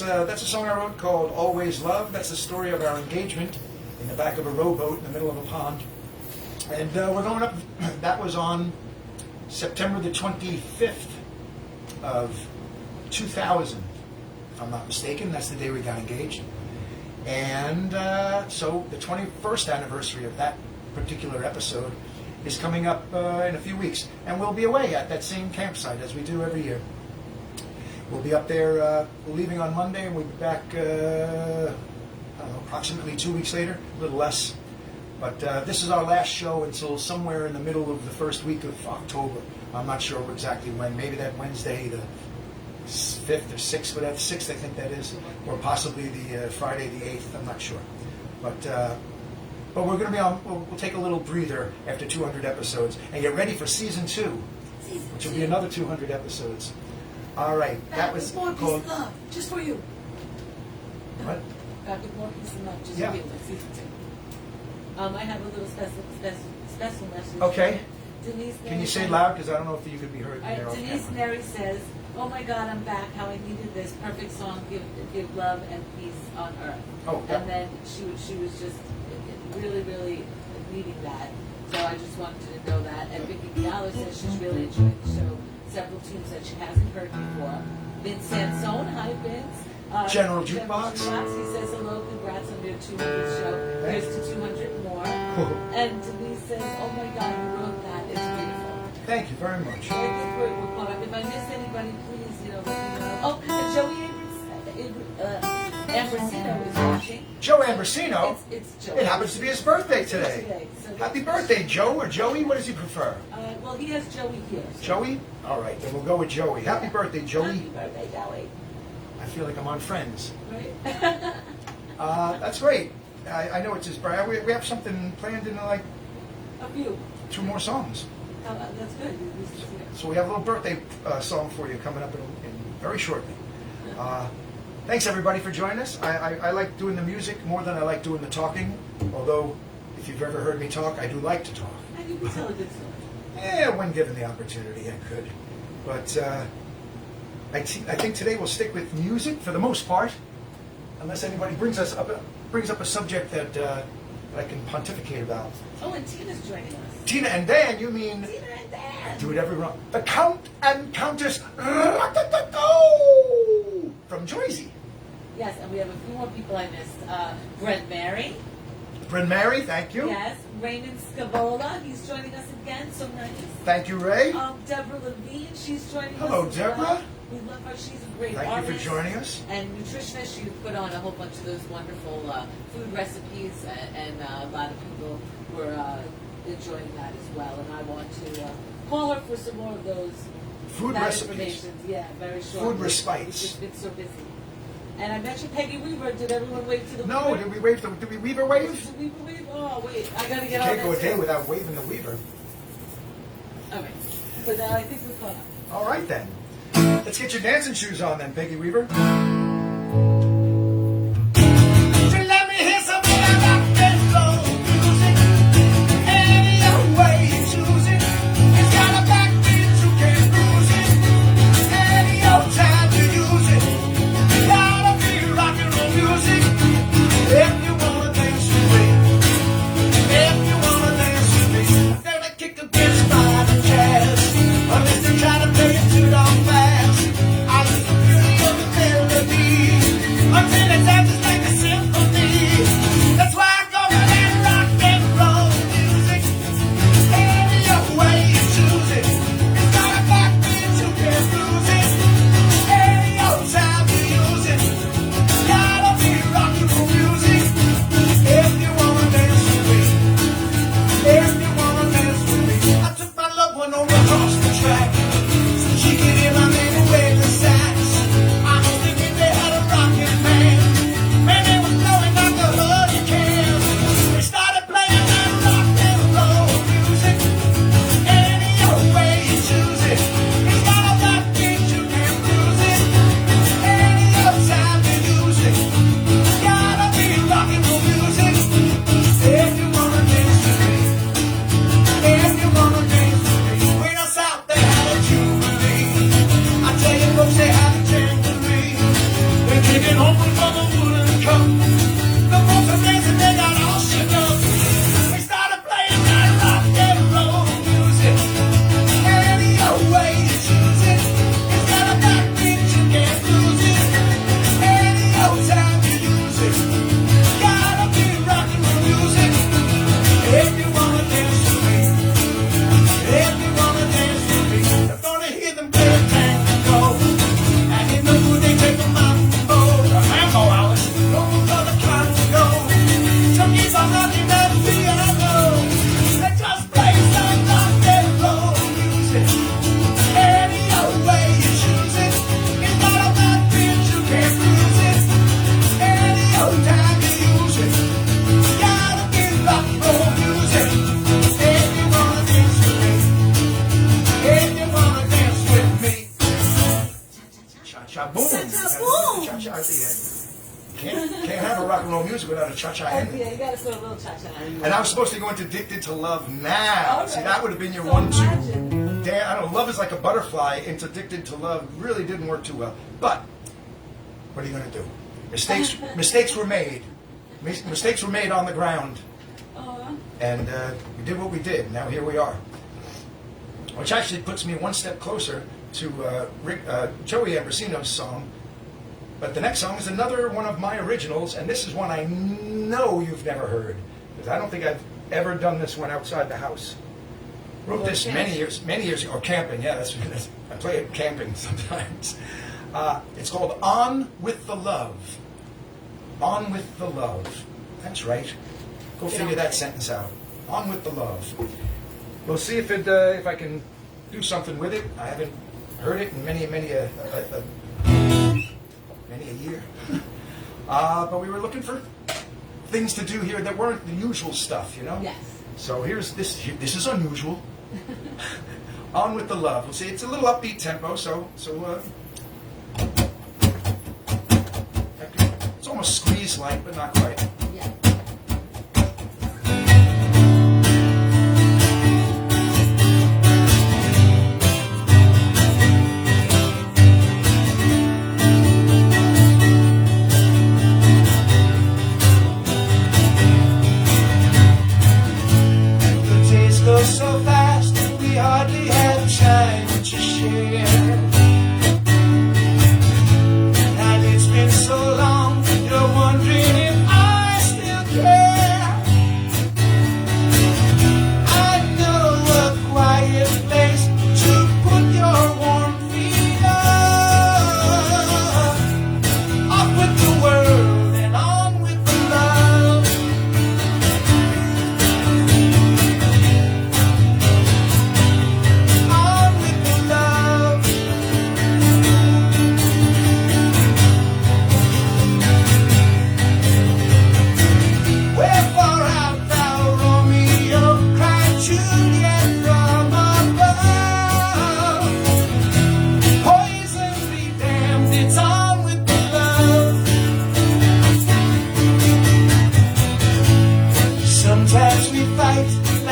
That's a song I wrote called "Always Love." That's the story of our engagement in the back of a rowboat in the middle of a pond, and we're going up. That was on September the 25th of 2000, if I'm not mistaken. That's the day we got engaged, and so the 21st anniversary of that particular episode is coming up in a few weeks, and we'll be away at that same campsite as we do every year. We'll be up there, we're leaving on Monday, and we'll be back, I don't know, approximately 2 weeks later, a little less. But this is our last show until somewhere in the middle of the first week of October. I'm not sure exactly when, maybe that Wednesday, the 5th or 6th, but that's 6th I think that is, or possibly the Friday the 8th, I'm not sure. But we're going to be on, we'll take a little breather after 200 episodes, and get ready for season 2, which will be another 200 episodes. All right, that was more peace called. and love, just for you. What? Back with more peace and love, just Yeah. for you, like season 2. I have a little special message. Okay. Denise. Can you say loud? Because I don't know if you could be heard there off Denise camera. Neri says, "Oh my God, I'm back! How I needed this perfect song. Give love and peace on earth." Oh, yeah. And then she was just really needing that. So I just wanted you to know that. And Vicky Gallo says she's really enjoying the show. Several tunes that she hasn't heard before. Vince Sansone, hi Vince. General Jukebox. He says hello, congrats on your 200th show. Here's to 200 more. And Denise says, "Oh my God, you wrote that. It's beautiful." Thank you very much. I think we're caught up. If I miss anybody, please, let me know. Oh, and Joey Ambrosino is watching. Joe Ambrosino? It's Joey. It happens to be his birthday today. So Happy birthday, Joe or Joey? What does he prefer? well, he has Joey here. So. Joey? All right, then we'll go with Joey. Happy birthday, Joey. Happy birthday, Joey. I feel like I'm on Friends. Right? That's great. I know it's his birthday. We have something planned in like A few. 2 more songs. That's good. So we have a little birthday song for you coming up in very shortly. Thanks everybody for joining us. I like doing the music more than I like doing the talking, although If you've ever heard me talk, I do like to talk. And you can tell a good story. When given the opportunity, I could. But I think today we'll stick with music for the most part, unless anybody brings up a subject that I can pontificate about. Oh, and Tina's joining us. Tina and Dan, you mean? Tina and Dan. Do it every wrong. The Count and Countess from Jersey. Yes, and we have a few more people I missed. Brent Mary. Bryn Mary, thank you. Yes. Raymond Scavola. He's joining us again. So nice. Thank you, Ray. Deborah Levine. She's joining Hello, us. Deborah. We love her. She's a great Thank artist. you for joining us. And nutritionist. She put on a whole bunch of those wonderful food recipes, and a lot of people were enjoying that as well. And I want to call her for some more of those Food that recipes. information. Yeah, very short. Food respites. We've just been so busy. And I mentioned Peggy Weaver. Did everyone wave to the No, Weaver? did we wave? Did we Weaver wave? Did we wave? Oh, wait. I got to You get on can't that go a day too. without waving the Weaver. All right. So now I think we're caught up. All right then. Let's get your dancing shoes on then, Peggy Weaver. Let me hear some of that rock and roll music. Any old way you choose it. It's got a backbeat, you can't lose it. Any old time you use it. Gotta be rock and roll music. If you wanna dance with me. If you wanna dance with me. Gonna kick a bitch by the jazz. Unless they try to play it too darn fast. I lose the beauty of the melody. Until it sounds just like a symphony. That's why I go with that rock and roll music. Any old way you choose it. It's got a backbeat, you can't lose it. Any old time you use it. Gotta be rock and roll music. If you wanna dance with me. If you wanna dance with me. I took my loved one over across the track. So she could hear my name away the sax. I was thinking they had a rockin' band. Man, they was blowing like a hurricane. They started playing that rock and roll music. Any old way you choose it. It's got a backbeat, you can't lose it. Any old time you use it. Gotta be rock and roll music. If you wanna dance with me. If you wanna dance with me. Way down south they had a jubilee. I tell you folks they had a jamboree. They're taking home from the wooden cup. The folks are dancing, they got all shook up. We started playing that rock and roll music. Any old way you choose it. It's got a backbeat, you can't lose it. Any old time you use it. Gotta be rock and roll music. If you wanna dance with me. If you wanna dance with me. You're gonna hear them play tango. And in the mood they take a mambo. The mambo, Alice. No for the Congo. Some keep on rocking that piano. They just play some rock and roll music. Any old way you choose it. It's got a backbeat, you can't lose it. Any old time you use it. Gotta be rock and roll music. If you wanna dance with me. If you wanna dance with me. Cha-cha boom. Cha-cha boom. Cha-cha at the end. Can't have a rock and roll music without a cha-cha Oh, ending. yeah, you got to put a little cha-cha in. And I was supposed to go into Addicted to Love now. All See, right. that would have been your So 1-2. imagine. Dan, I don't know, Love is like a butterfly. Into Addicted to Love really didn't work too well. But what are you going to do? Mistakes were made. Mistakes were made on the ground. And we did what we did. Now here we are. Which actually puts me one step closer to Joey Ambrosino's song. But the next song is another one of my originals, and this is one I know you've never heard. Because I don't think I've ever done this one outside the house. Wrote this many years ago. Or camping, yeah, that's I play it camping sometimes. It's called On With the Love. On With the Love. That's right. Go figure that sentence out. On With the Love. We'll see if I can do something with it. I haven't heard it in many a year. But we were looking for things to do here that weren't the usual stuff, you know? Yes. So here's this. This is unusual. On With the Love. We'll see. It's a little upbeat tempo, so it's almost squeeze-like, but not quite. Yeah.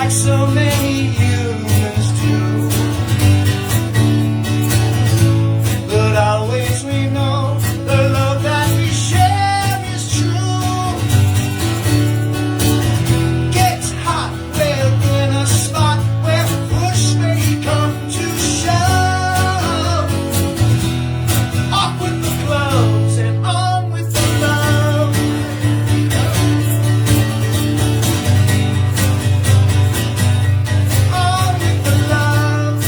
like so many humans do. But always we know the love that we share is true. Gets hot, we're in a spot where push may come to shove. Off with the gloves and on with the love. On with the love.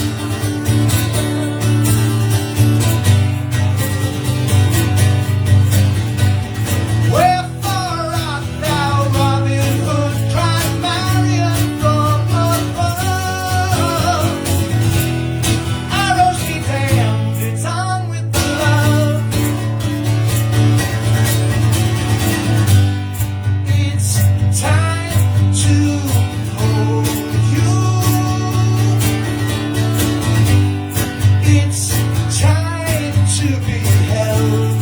Wherefore art thou, Robin Hood, cried Marian from above. Arrows be damned, it's on with the love. It's time to hold you. It's time to be held.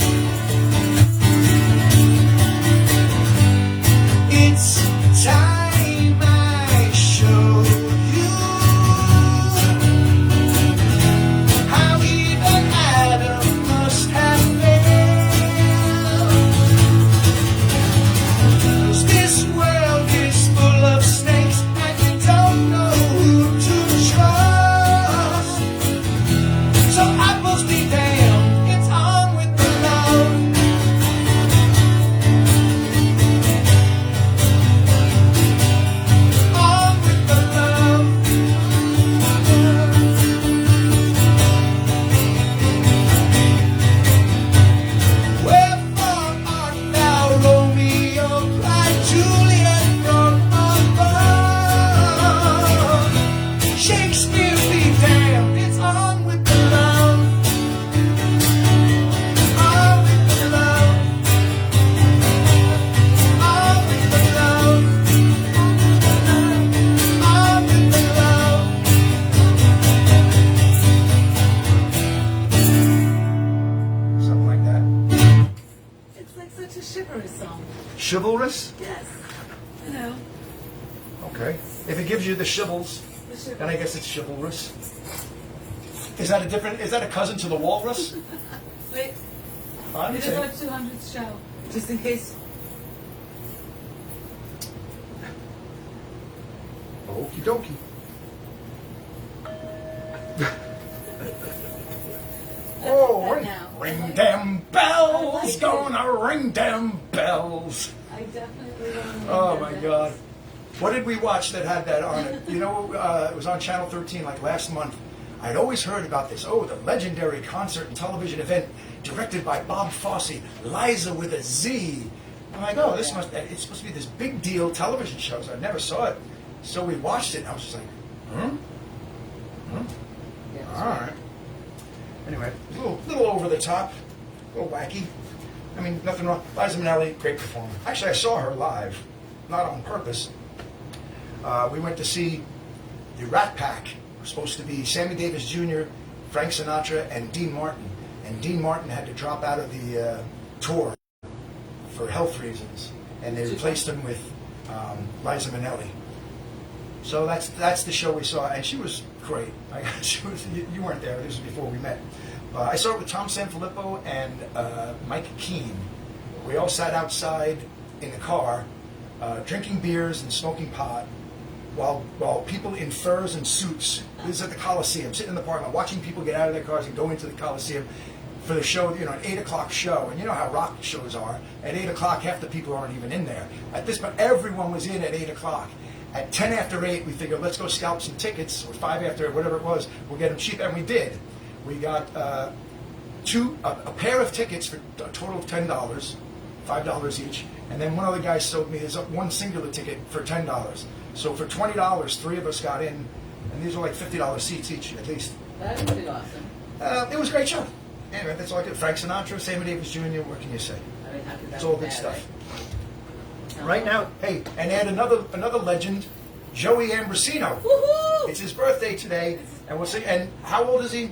It's time I show you how even Adam must have failed. 'Cause this world is full of snakes and you don't know who to trust. So apples be damned, it's on with the love. On with the love. Wherefore art thou, Romeo, cried Juliet from above. Shakespeare be damned, it's on with the love. On with the love. On with the love. On with the love. Something like that. It's like such a chivalrous song. Chivalrous? Yes. You know, Okay. If it gives you the shivels, the chivalry. then I guess it's chivalrous. Is that a cousin to the walrus? Wait, I it didn't is say. our 200th show. Just in case. Okie dokie. Oh, that ring, now. ring them I bells, like it. gonna ring them bells. I definitely don't know. Oh my God. What did we watch that had that on it? You know, it was on Channel 13 like last month. I'd always heard about this. Oh, the legendary concert and television event directed by Bob Fosse, Liza with a Z. I'm like, oh, it's supposed to be this big deal television show. So I never saw it. So we watched it and I was just like, all right. Anyway, a little over the top, a little wacky. I mean, nothing wrong. Liza Minnelli, great performer. Actually, I saw her live, not on purpose. We went to see the Rat Pack. It was supposed to be Sammy Davis Jr., Frank Sinatra, and Dean Martin. And Dean Martin had to drop out of the tour for health reasons, and they replaced him with Liza Minnelli. So that's the show we saw, and she was great. You weren't there. This was before we met. I saw it with Tom Sanfilippo and Mike Keane. We all sat outside in the car, drinking beers and smoking pot, while people in furs and suits. This is at the Coliseum, sitting in the parking lot, watching people get out of their cars and go into the Coliseum for the show. You know, an 8 o'clock show, and you know how rock shows are. At 8 o'clock, half the people aren't even in there. At this point, everyone was in at 8 o'clock. At 10 after 8, we figured, let's go scalp some tickets, or 5 after, whatever it was, we'll get them cheap, and we did. We got a pair of tickets for a total of $10, $5 each, and then one other guy sold me his one singular ticket for $10. So for $20, 3 of us got in, and these were like $50 seats each, at least. That's pretty awesome. It was a great show. Anyway, that's all I did. Frank Sinatra, Sammy Davis Jr., what can you say? I mean, how could that It's all be good bad, stuff. right? Right now, hey, and add another legend, Joey Ambrosino. Woohoo! It's his birthday today, and we'll see. And how old is he?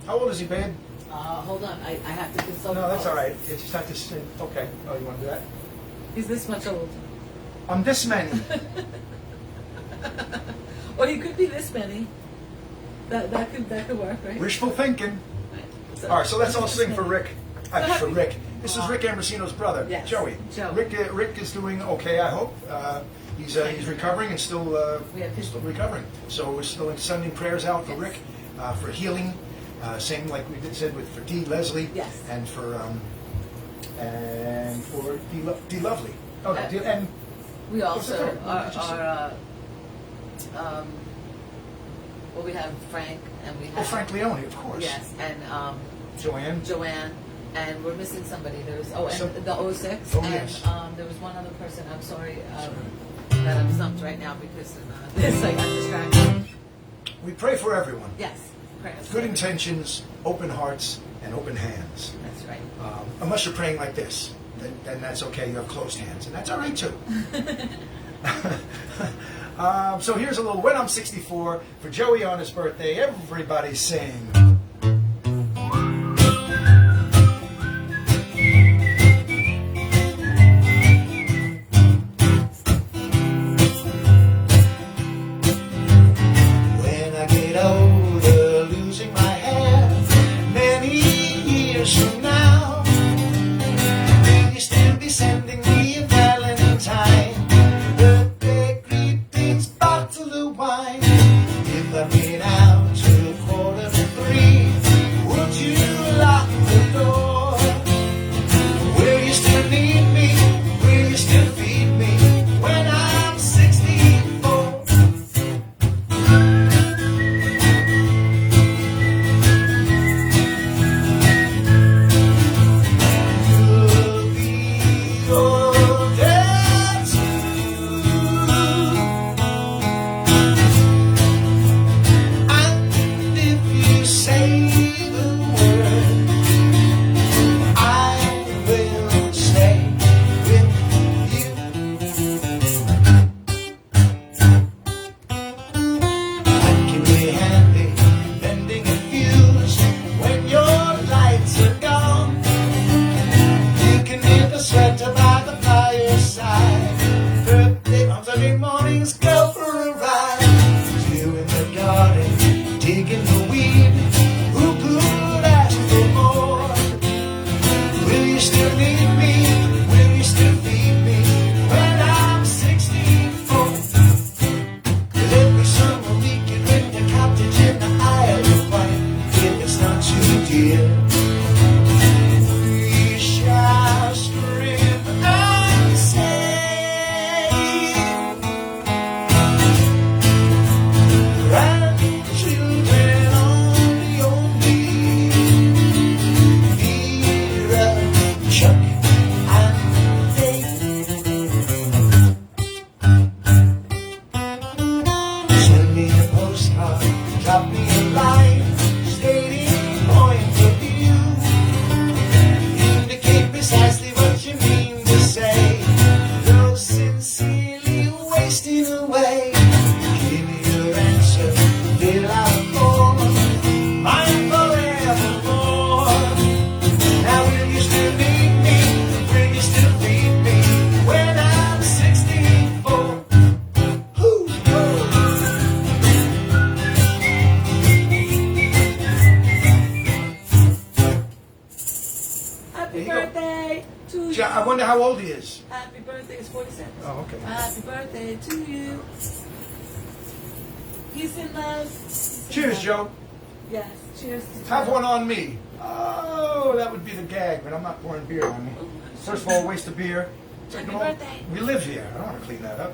How old is he, babe? Hold on, I have to consult. No, the that's pulse. all right. You just have to say, okay. Oh, you want to do that? He's this much old. I'm this many. Or he could be this many. That could work, right? Wishful thinking. Right. So, All right, so let's all sing for Rick. For Rick. This is Aw. Rick Ambrosino's brother, Yes. Joey. Joe. Rick is doing okay, I hope. He's recovering and still he's still recovering. So we're still sending prayers out for Yes. Rick for healing. Same like we said for D. Leslie. Yes. And for D. Lovely. Oh, no, D, and We What's the also third? What did you say? well, we have Frank, and we have Frank Leone, of course. Yes, and Joanne. and we're missing somebody. There's the 06, Oh, and yes. there was one other person. I'm sorry that I'm stumped right now because this I'm distracted. We pray for everyone. Yes, prayers. Good intentions, open hearts, and open hands. That's right. Unless you're praying like this, then that's okay. You have closed hands, and that's all right too. So here's a little "When I'm 64" for Joey on his birthday. Everybody sing. When I get older, losing my hair, many years from now, will you still be sending me a Valentine? Birthday greetings, bottle of wine. If I've been out till 2:45, would you lock the door? Will you still need me? Will you still feed me when I'm 64? You'll be older too. And if you say the word, I will stay with you. I can be handy, mending a fuse when your lights are gone. You can knit a sweater by the fireside. Birthday on Sunday mornings, go for a ride. You in the garden, digging the weed. Who could ask for more? Will you still need me? Will you still feed me when I'm 64? Will every summer we can rent a cottage in the Isle of Wight if it's not too dear? We shall scream and say, grandchildren only, Vera, Chuck, and Dave. Send me a postcard, drop me a line, stating point of view. Indicate precisely what you mean to say. Though sincerely wasting away. Give me your answer, fill out a form. Mine forevermore. Now will you still need me? Will you still feed me when I'm 64? Who's Happy There you go. birthday to you. I wonder how old he is. Happy birthday is 47. Oh, okay. Happy birthday to you. Peace and love. Peace and Cheers, love. Joe. Yes. Cheers to Have Joe. one on me. Oh, that would be the gag, but I'm not pouring beer on me. First of all, waste of beer. Second of all, birthday. we live here. I don't want to clean that up.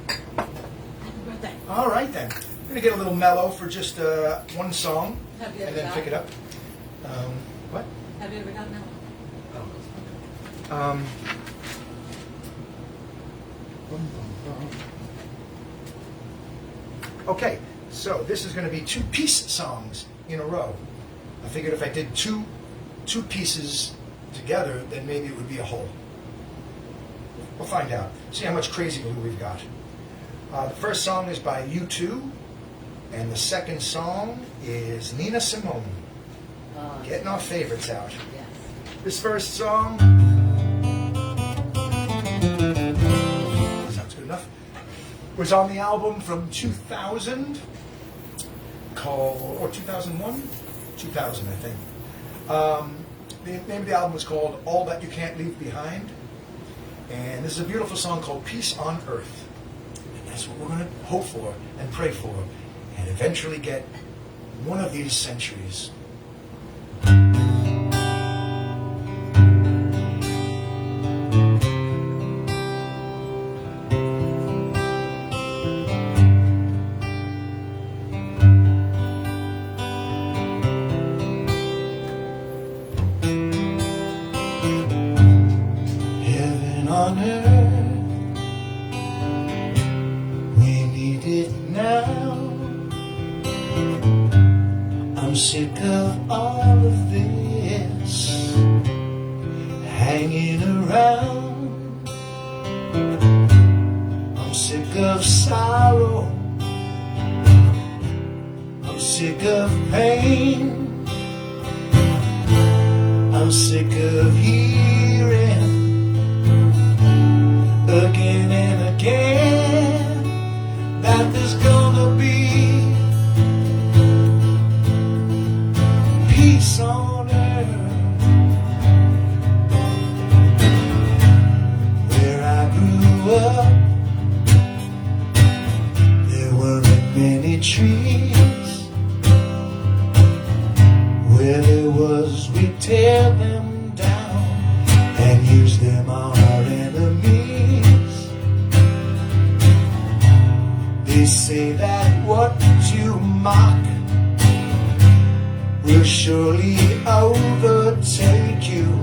Happy birthday. All right, then. We're going to get a little mellow for just one song Have you and ever then pick it up. What? Have you ever gotten that? Okay, so this is going to be two-piece songs in a row. I figured if I did two pieces together, then maybe it would be a whole. We'll find out. See how much crazy glue we've got. The first song is by U2, and the second song is Nina Simone. Getting our favorites out. Yes. This first song. was on the album from 2000, or 2001? 2000, I think. The name of the album was called All That You Can't Leave Behind. And this is a beautiful song called Peace on Earth. And that's what we're going to hope for and pray for and eventually get one of these centuries. Heaven on earth, we need it now. I'm sick of all of this hanging around. I'm sick of sorrow, I'm sick of pain, I'm sick of hearing again and again that there's gonna be peace on earth. Where I grew up, there weren't many trees. Where there was, we'd tear them down and use them on our enemies. They say that what you mock will surely overtake you,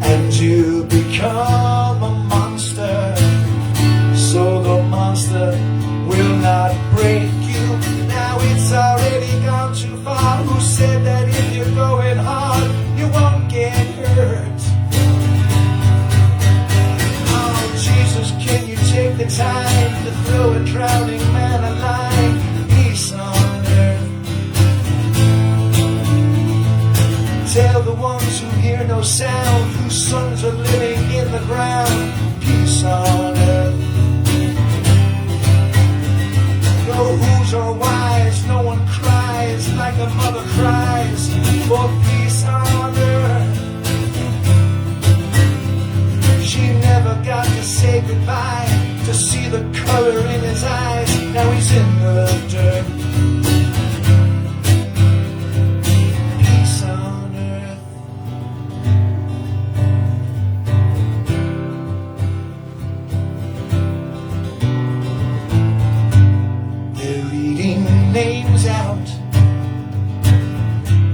and you become a monster, so the monster will not break you. Now it's already gone too far. Who said that if you're going hard, you won't get hurt? Oh, Jesus, can you take the time to throw a drowning man a line? Peace on earth. Tell the ones who hear no sound, whose sons are living in the ground, peace on earth. No who's or whys, no one cries like a mother cries for peace on earth. She never got to say goodbye, to see the color in his eyes. Now he's in the dirt. Peace on earth. They're reading names out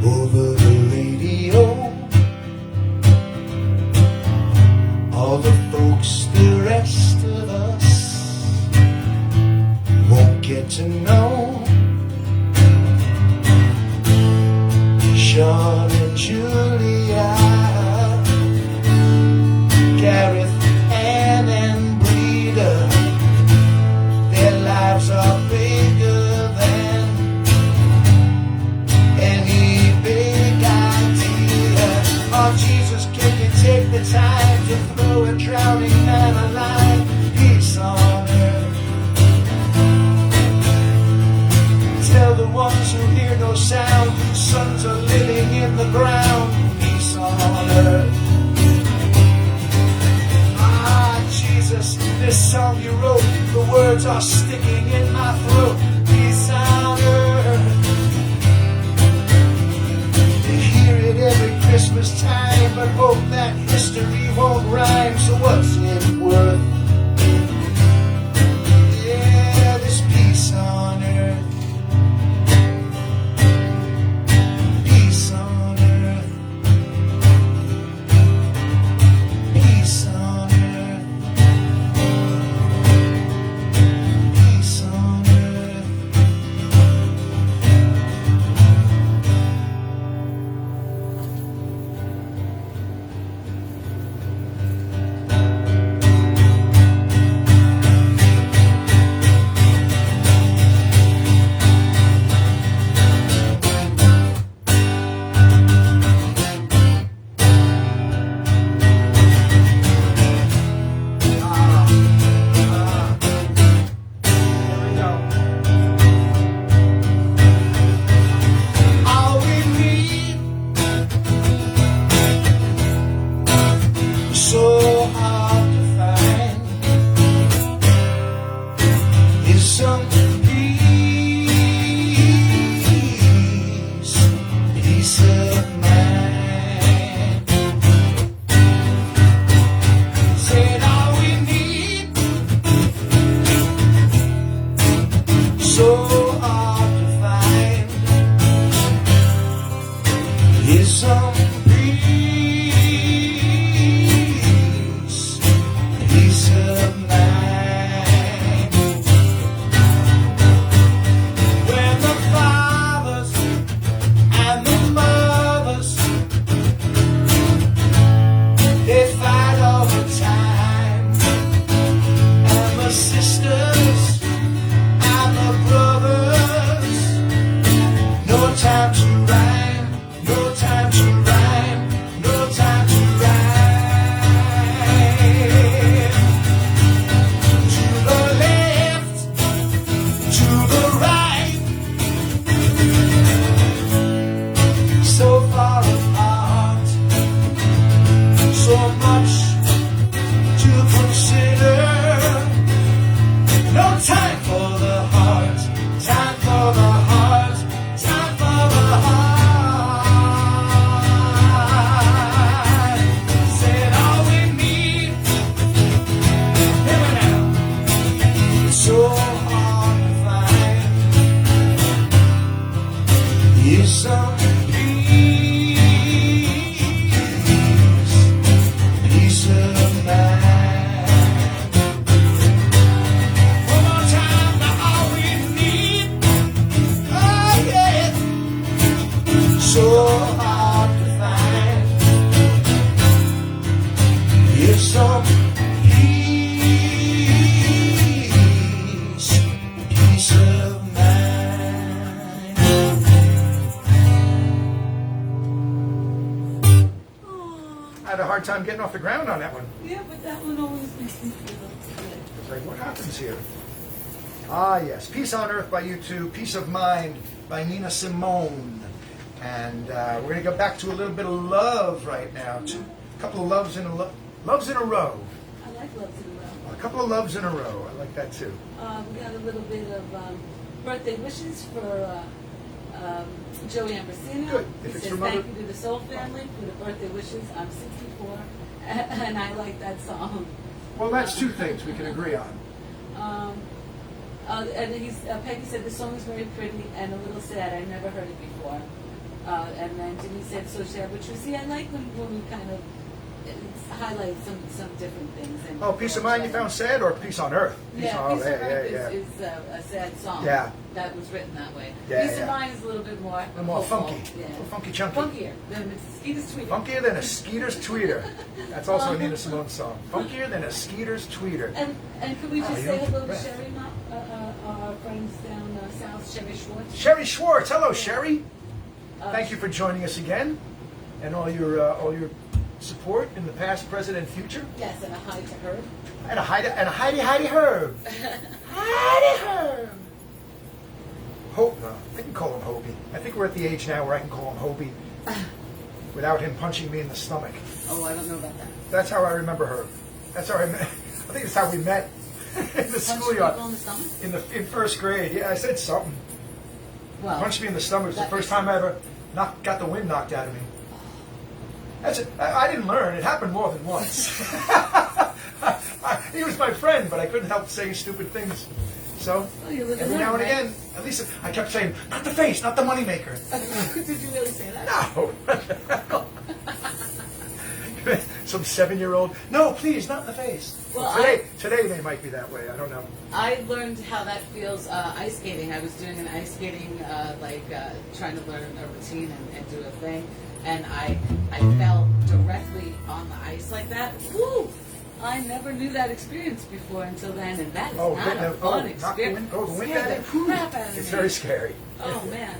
over the radio. All the folks the rest of us won't get to know. Sean and Julia, Gareth, Ann and Breeder, their lives are bigger than any big idea. Oh Jesus, can you take the time to throw a drowning man a line? Peace on earth. Tell the ones who hear no sound, whose sons are living in the ground, peace on earth. Ah, Jesus, this song you wrote, the words are sticking in my throat. Peace on earth. You hear it every Christmas time, but hope that history won't rhyme. So what's it worth? Yeah, this peace on earth. Peace on earth. Peace on earth. Peace on earth. so hard to find. Is some peace of mind. One more time, now all we need, oh yeah, so hard to find. Is some peace of mind. I had a hard time getting off the ground on that one. Yeah, but that one always makes me feel good. It's like, what happens here? Ah, yes. Peace on Earth by U2. Peace of Mind by Nina Simone. And we're going to go back to a little bit of love right now. A couple of loves in a row. I like Loves in a Row. A couple of loves in a row. I like that too. We got a little bit of birthday wishes for Joey Ambrosino. Good. He If it's says from thank other- you to the Soul Family for the birthday wishes. I'm 64, and I like that song. Well, that's two things we can agree on. And Peggy said the song is very pretty and a little sad. I never heard it before. And then Denise said so sad, which was, I like when we kind of highlight some different things. And Oh, Peace of Mind you found sad, or Peace on Earth? Yeah, Oh, Peace of Earth yeah. is a sad song. Yeah. That was written that way. Yeah, Peace yeah. of Mind is a little bit more A little more hopeful. funky. Yeah. A little funky chunky. Funkier than Skeeter's Tweeter. Funkier than a Skeeter's tweeter. That's also a Nina Simone song. Funkier than a Skeeter's tweeter. And could we just you say don't hello do to that. Sherry, our friends down south, Sherry Schwartz? Sherry Schwartz. Hello, Sherry. Thank you for joining us again, and all your support in the past, present, and future. Yes, and a hi to her. And a Heidi Herb. Heidi Herb. Hope. I can call him Hobie. I think we're at the age now where I can call him Hobie without him punching me in the stomach. Oh, I don't know about that. That's how I remember her. That's how I met. I think that's how we met in the Punch schoolyard. people in the stomach? In first grade. Yeah, I said something. Well, Punched me in the stomach. It was the that first makes time I ever got the wind knocked out of me. That's it. I didn't learn. It happened more than once. He was my friend, but I couldn't help saying stupid things. So Oh, you live and every now and learn, right? again, at least I kept saying, "Not the face, not the moneymaker." Did you really say that? No. Some 7-year-old. No, please, not in the face. Well, today they might be that way. I don't know. I learned how that feels ice skating. I was doing an ice skating, trying to learn a routine and do a thing, and I fell directly on the ice like that. Woo! I never knew that experience before until then, and that is not a fun experience. The wind Scared at the it. crap out of me. It's very scary. Oh man!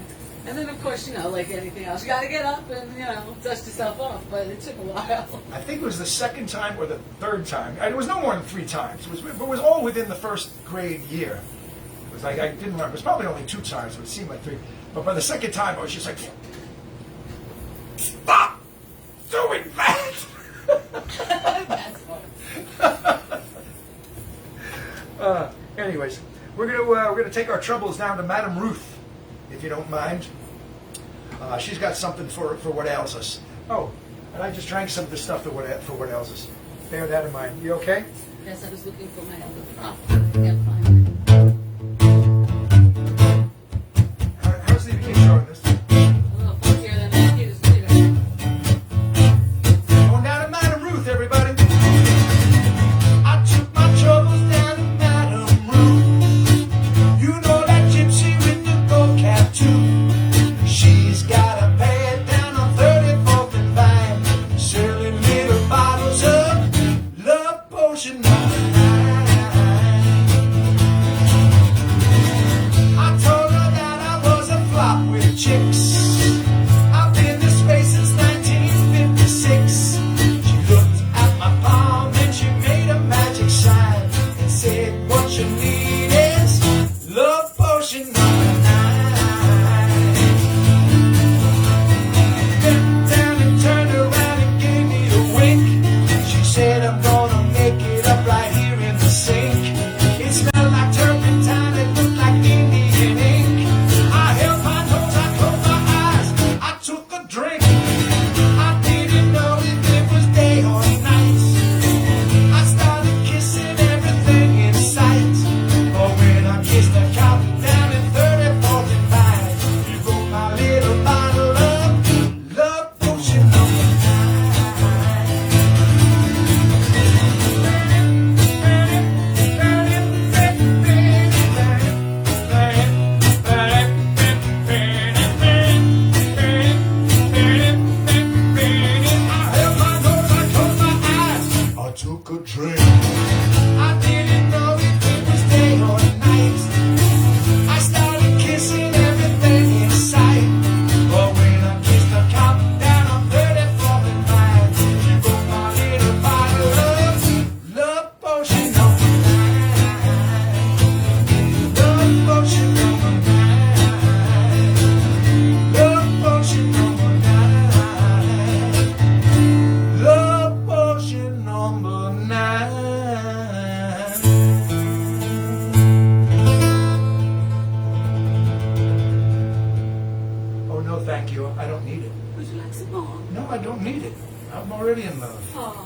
And then of course, like anything else, you got to get up and dust yourself off. But it took a while. I think it was the second time or the third time. And it was no more than 3 times. It was all within the first grade year. It was like I didn't learn. It was probably only 2 times. It would seem like 3. But by the second time, I was just like, "Stop doing that!" That's fun. Anyways, we're gonna take our troubles down to Madame Ruth, if you don't mind. She's got something for what ails us. Oh, and I just drank some of the stuff for what ails us. Bear that in mind. You okay? Yes, I was looking for my. Oh, I can't find it. How's the keep showing this? A little funkier than the Skeeter's Tweeter. Going down to Madame Ruth, everybody. I took my troubles down to Madame Ruth. You know that gypsy with the gold cap too. She's got a pad down on 34th and Vine, selling little bottles of love potion 9. song. No, I don't need it. I'm already in love. Aw.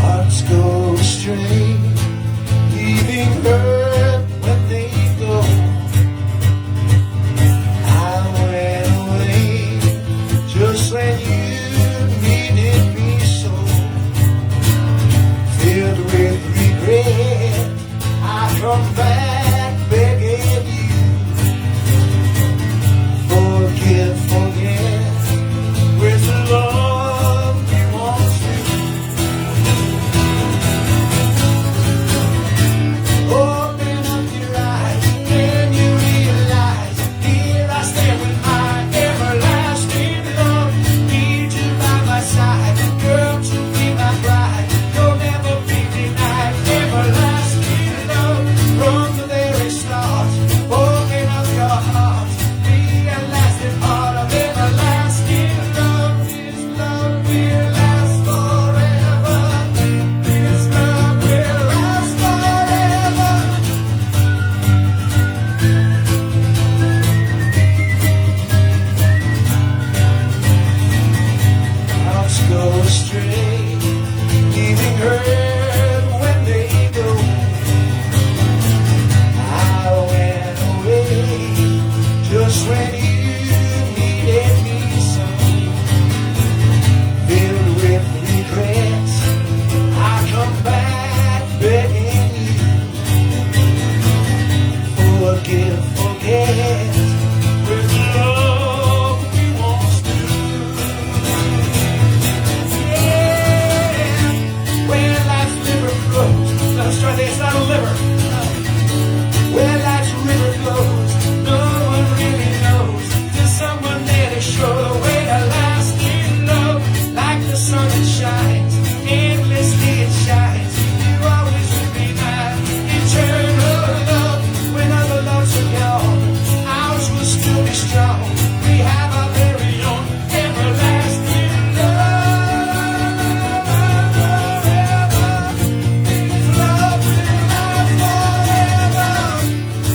Hearts go astray, leaving her when they go. I went away just when you needed me so. Filled with regret, I come back begging you. Forgive, forget, with the love we once knew. Open up your eyes, then you realize, here I stand with my everlasting love. Need you by my side, girl, to be my bride. You'll never be denied, everlasting love. From the very start, open up your heart, realize the part of everlasting love. This love will last forever. This love will last forever. Hearts go astray, leaving hurt when they go. I went away just when you needed me so. Filled with regrets, I come back begging you. Forgive, forget, with love we once knew. Yeah, when life's river flows, let's try this out of liver. When life's river flows, no one really knows. Till someone there to show the way to lasting love. Like the sun that shines, endlessly it shines. You always will be mine, eternal love. When other loves are gone, ours will still be strong. We have our very own everlasting love. This love will last forever.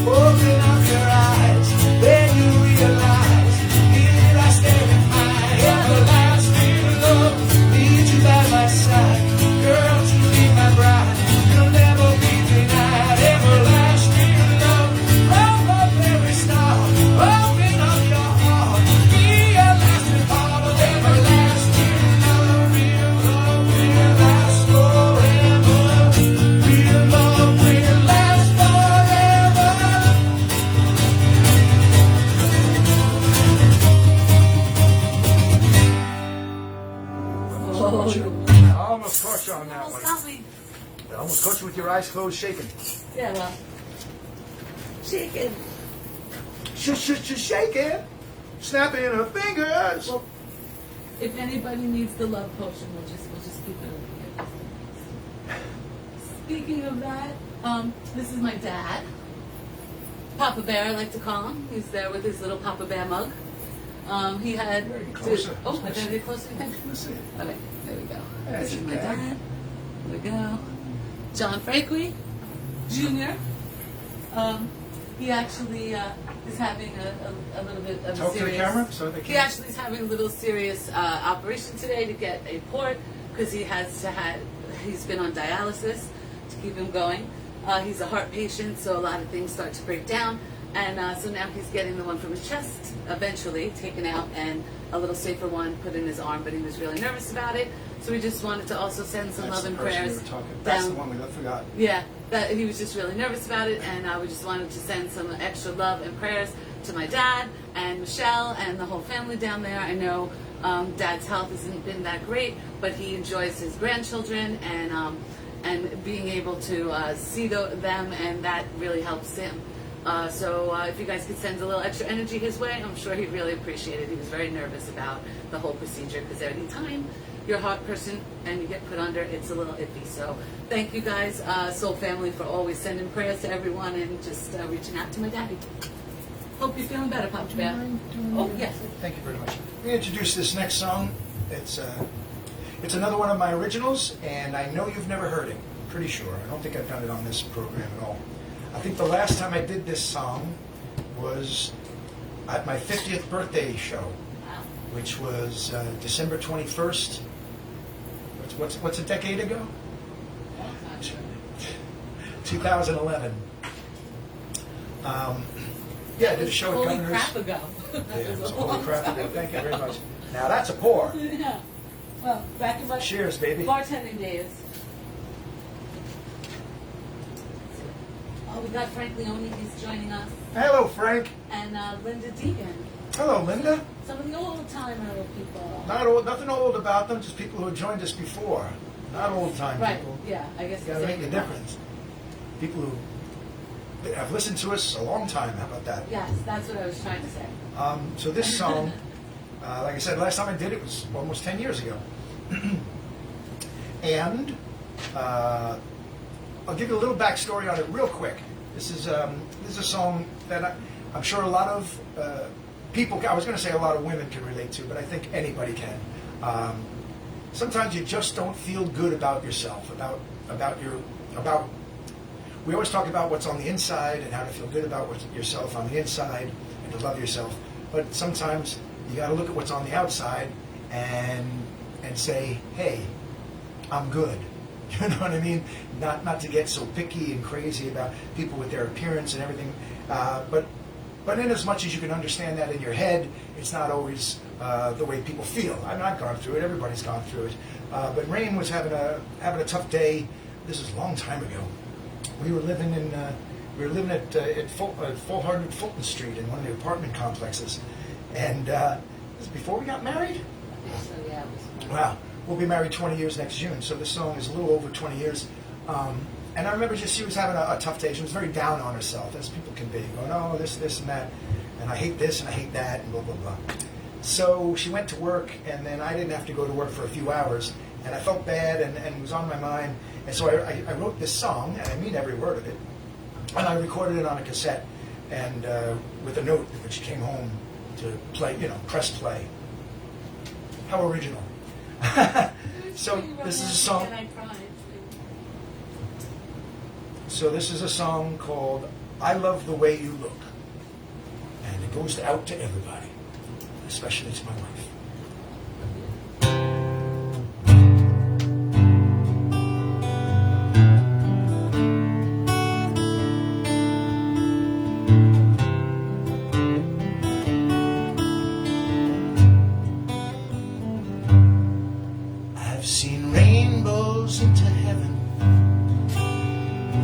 Open up your eyes, then you realize, here I stand with my everlasting love. Need you by my side, girl, to be my bride. You'll never be denied, everlasting love. From the very start, open up your heart, realize the part of everlasting love. Real love will last forever. Real love will last forever. I almost caught you on that Almost one. got me. I almost caught you with your eyes closed, shaking. Yeah, well, shaking. Shaking, snapping her fingers. Well, if anybody needs the love potion, we'll just keep it over here. Speaking of that, this is my dad, Papa Bear, I like to call him. He's there with his little Papa Bear mug. He had. There, get closer. Oh, I gotta get closer. Let's see. Okay, there we go. There's This is your my dad. dad. There we go. John Franqui, Jr. He actually is having a little bit of Talk a to the serious. camera so they He can. actually is having a little serious operation today to get a port because he's been on dialysis to keep him going. He's a heart patient, so a lot of things start to break down. And so now he's getting the one from his chest eventually taken out and a little safer one put in his arm, but he was really nervous about it. So we just wanted to also send some That's love the and person we prayers were talking. That's the down. one we forgot. Yeah, that he was just really nervous about it, and we just wanted to send some extra love and prayers to my dad and Michelle and the whole family down there. I know Dad's health hasn't been that great, but he enjoys his grandchildren and being able to see them, and that really helps him. So if you guys could send a little extra energy his way, I'm sure he'd really appreciate it. He was very nervous about the whole procedure because any time you're a heart person and you get put under, it's a little iffy. So thank you guys, Soul Family, for always sending prayers to everyone and just reaching out to my daddy. Hope you're feeling better, Papa Bear. Oh, yes. Thank you very much. We introduce this next song. It's another one of my originals, and I know you've never heard it. Pretty sure. I don't think I've done it on this program at all. I think the last time I did this song was at my 50th birthday show, Wow. which was December 21st. What's a decade ago? Long time ago. 2011. Yeah, I did a show at Holy Governor's. crap ago. Yeah, it was holy crap ago. Thank you very much. Now that's a pour. Yeah. Well, back in my Cheers, baby. bartending days. Oh, we got Frank Leone. He's joining us, Hello, Frank. and Linda Deegan. Hello, Linda. Some of the old-timer people. Not old, nothing old about them, just people who have joined us before. Not old-time Right. people. Yeah. I guess. Got to make a difference. People who have listened to us a long time. How about that? Yes, that's what I was trying to say. So this song, like I said, last time I did it was almost 10 years ago. And I'll give you a little backstory on it real quick. This is a song that I'm sure a lot of people, I was going to say a lot of women can relate to, but I think anybody can. Sometimes you just don't feel good about yourself, about we always talk about what's on the inside and how to feel good about yourself on the inside and to love yourself. But sometimes you got to look at what's on the outside and say, hey, I'm good. You know what I mean? Not to get so picky and crazy about people with their appearance and everything. But in as much as you can understand that in your head, it's not always the way people feel. I mean, I've gone through it. Everybody's gone through it. But Rain was having a tough day. This is a long time ago. We were living at Full Hardwood Fulton Street in one of the apartment complexes, and this is before we got married. So yeah, it was fun. Wow, we'll be married 20 years next June, so this song is a little over 20 years. And I remember she was having a tough day. She was very down on herself, as people can be, going, oh, this, and that, and I hate this and I hate that, and blah, blah, blah. So she went to work, and then I didn't have to go to work for a few hours, and I felt bad, and it was on my mind. And so I wrote this song, and I mean every word of it, and I recorded it on a cassette, and with a note that she came home to play, press play. How original. So this is a song. And I cried. So this is a song called "I Love the Way You Look," and it goes out to everybody, especially to my wife. I've seen rainbows into heaven,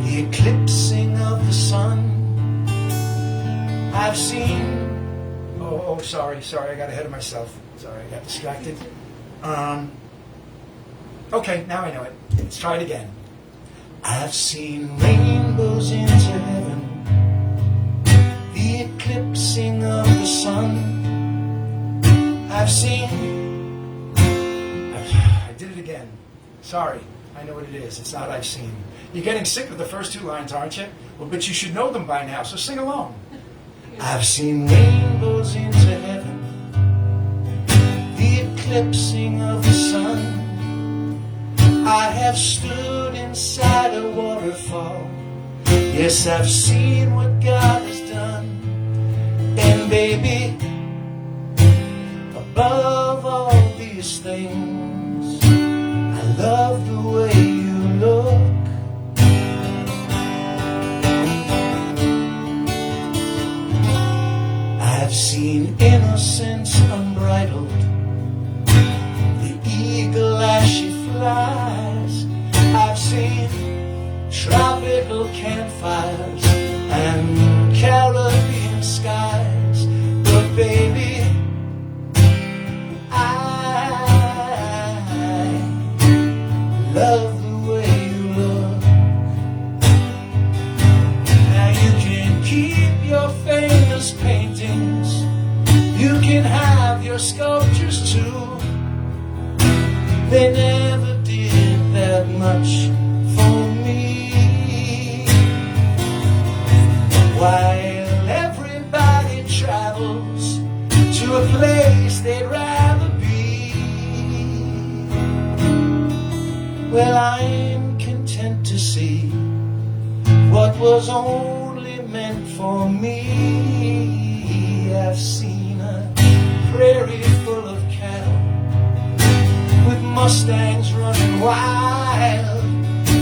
the eclipsing of the sun. I've seen... Oh, sorry, I got ahead of myself. Sorry, I got distracted. Okay, now I know it. Let's try it again. I've seen rainbows into heaven, the eclipsing of the sun. I've seen... I did it again. Sorry, I know what it is. It's not I've seen. You're getting sick with the first two lines, aren't you? Well, but you should know them by now, so sing along. I've seen rainbows into heaven, the eclipsing of the sun. I have stood inside a waterfall. Yes, I've seen what God has done. And baby, above all these things, I love the way you look. I've seen innocence unbridled, the eagle as she flies. I've seen tropical campfires and Caribbean skies. But baby, I love the way you look. Now you can keep your famous paintings, you can have your sculptures too. They never did that much for me. While everybody travels to a place they'd rather be, well, I'm content to see what was only meant for me. I've seen a prairie full of cattle with mustangs running wild.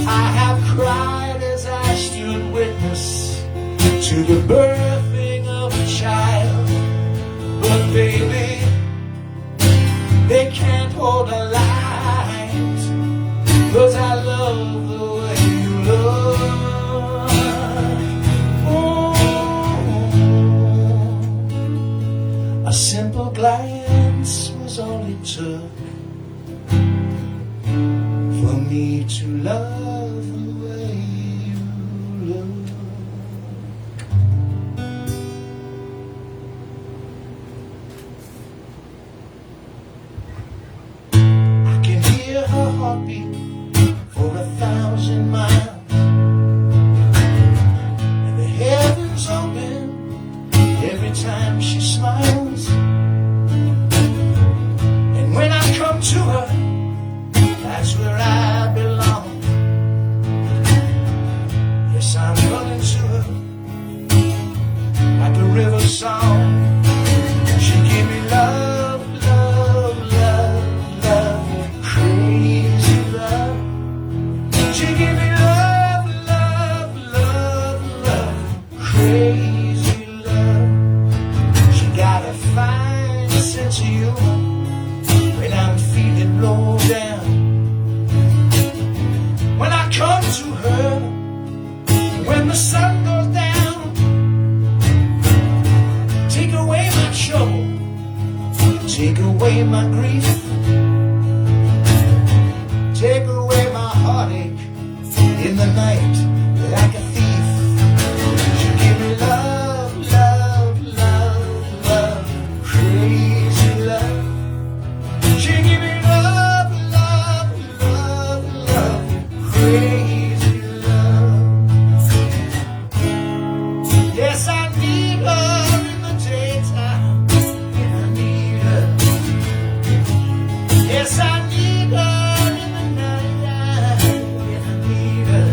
I have cried as I stood witness to the birthing of a child. But baby, they can't hold a light, 'cause I love the way you look. A simple glance was all it took for me to love the way you look. I can hear her heartbeat for 1,000 miles, and the heavens open every time she smiles. And when I come to her, that's where I belong. Yes, I'm running to her like a river song. She give me love, love, love, love, crazy love. She give me love, love, love, love, crazy love. She got a fine sense of humor when I'm feeling low down. When I come to her, when the sun goes down, take away my trouble, take away my grief, take away my heartache in the night like a thief. She give me love, love, love, love, crazy love. She give me love, love, love, love, crazy love. Yes, I need her in the daytime, and I need her. Yes, I need her in the night, and I need her.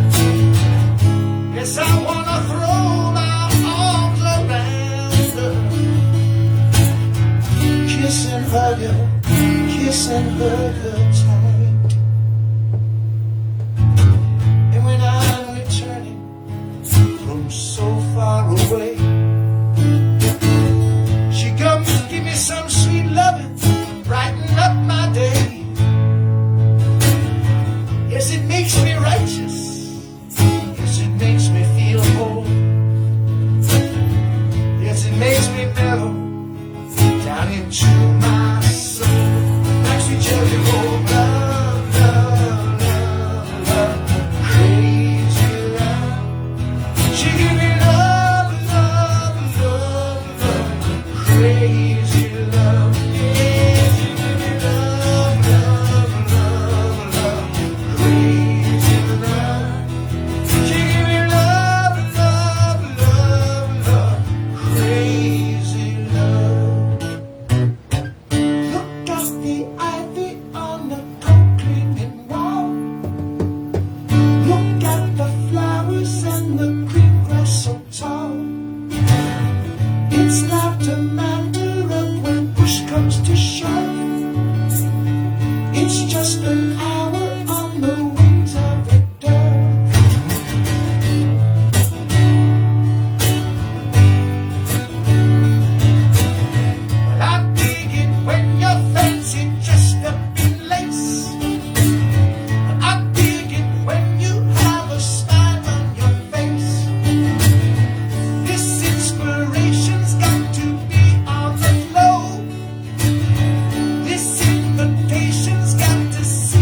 Yes, I wanna throw my arms around her, kiss and hug her, kiss and hug her tight. And when I'm returning from so far away, she comes to give me some sweet loving, brighten up my day. Yes, it makes me righteous. Yes, it makes me feel whole. Yes, it makes me mellow down into my soul. Makes me tell you, oh, love, love, love, love, crazy love. She give me love, love, love, love, crazy love. Yeah, she give me love, love, love, love, crazy love. She give me love, love, love, love, crazy love. Look at the ivy on the concrete wall. Look at the flowers and the green grass so tall. It's not a matter of when push comes to shove. It's just an hour on the wings of a dove. Well, I dig it when you're fancy dressed up in lace. I dig it when you have a smile on your face. This inspiration's got to be on the low. This invitation's got to see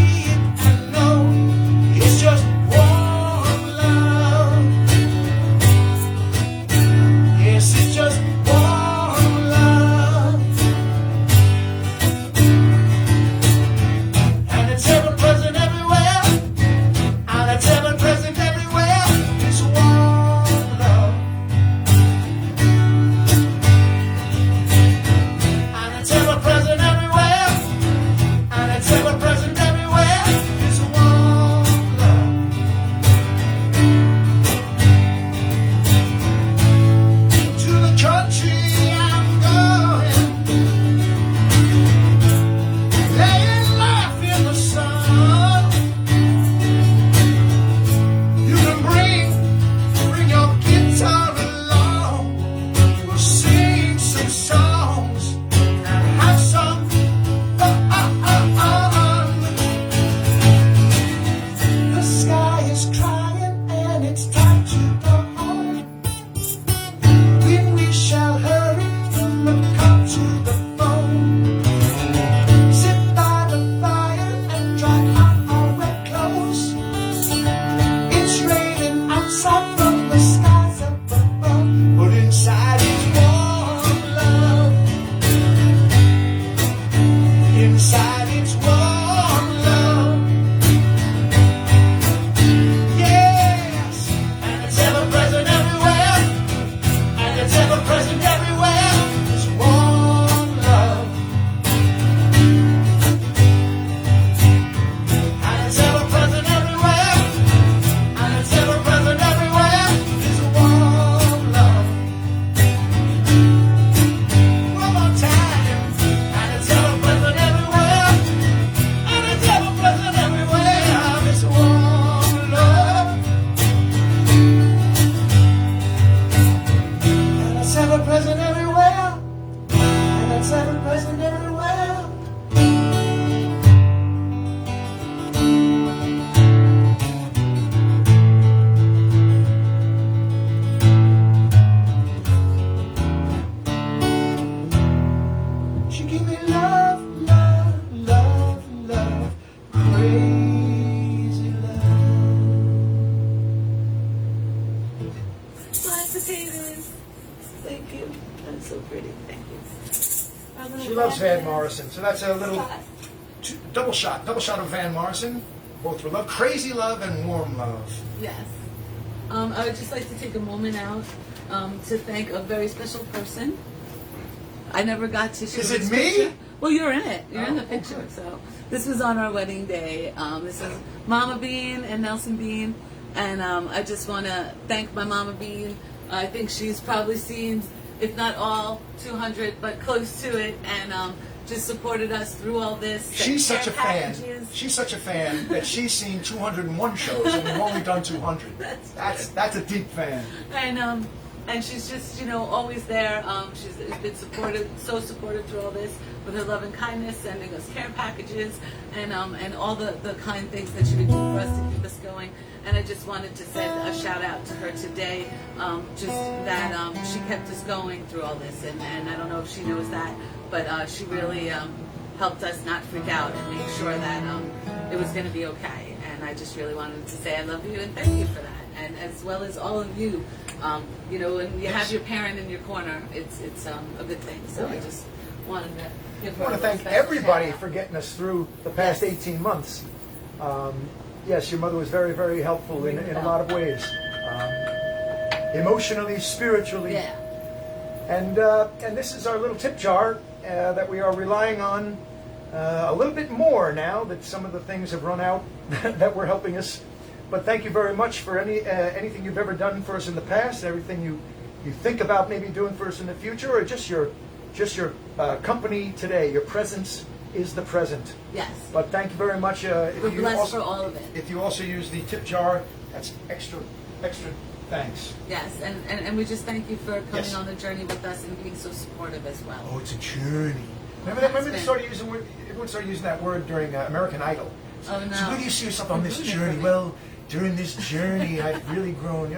Van Morrison. So that's a little double shot of Van Morrison, both for love, crazy love and warm love. Yes. I would just like to take a moment out to thank a very special person. I never got to show Is it this me? picture. Well, you're in it. You're in the Oh, picture. okay. So this was on our wedding day. This is Mama Bean and Nelson Bean. And I just want to thank my Mama Bean. I think she's probably seen, if not all, 200, but close to it. And just supported us through all this. She's Sent such a care fan. packages. She's such a fan that she's seen 201 shows and we've only done 200. That's a deep fan. And she's just, always there. She's been so supportive through all this with her love and kindness, sending us care packages and all the kind things that she would do for us to keep us going. And I just wanted to send a shout out to her today, just that she kept us going through all this. And I don't know if she knows that, but she really helped us not freak out and make sure that it was going to be okay. And I just really wanted to say I love you and thank you for that. And as well as all of you, when you have your parent in your corner, it's a good thing. So I just wanted to give her I want to a thank special everybody shout out. for getting us through the past 18 months. Yes, your mother was very, very helpful in a lot of ways. Emotionally, spiritually. Yeah. And this is our little tip jar that we are relying on a little bit more now that some of the things have run out that were helping us. But thank you very much for anything you've ever done for us in the past, everything you think about maybe doing for us in the future, or just your company today. Your presence is the present. Yes. But thank you very much. We're blessed for all of it. If you also use the tip jar, that's extra thanks. Yes, and we just thank you for coming Yes. on the journey with us and being so supportive as well. Oh, it's a journey. Remember they started using everyone started using that word during American Idol. Oh, no. So where do you see yourself on this journey? Well, during this journey, I've really grown.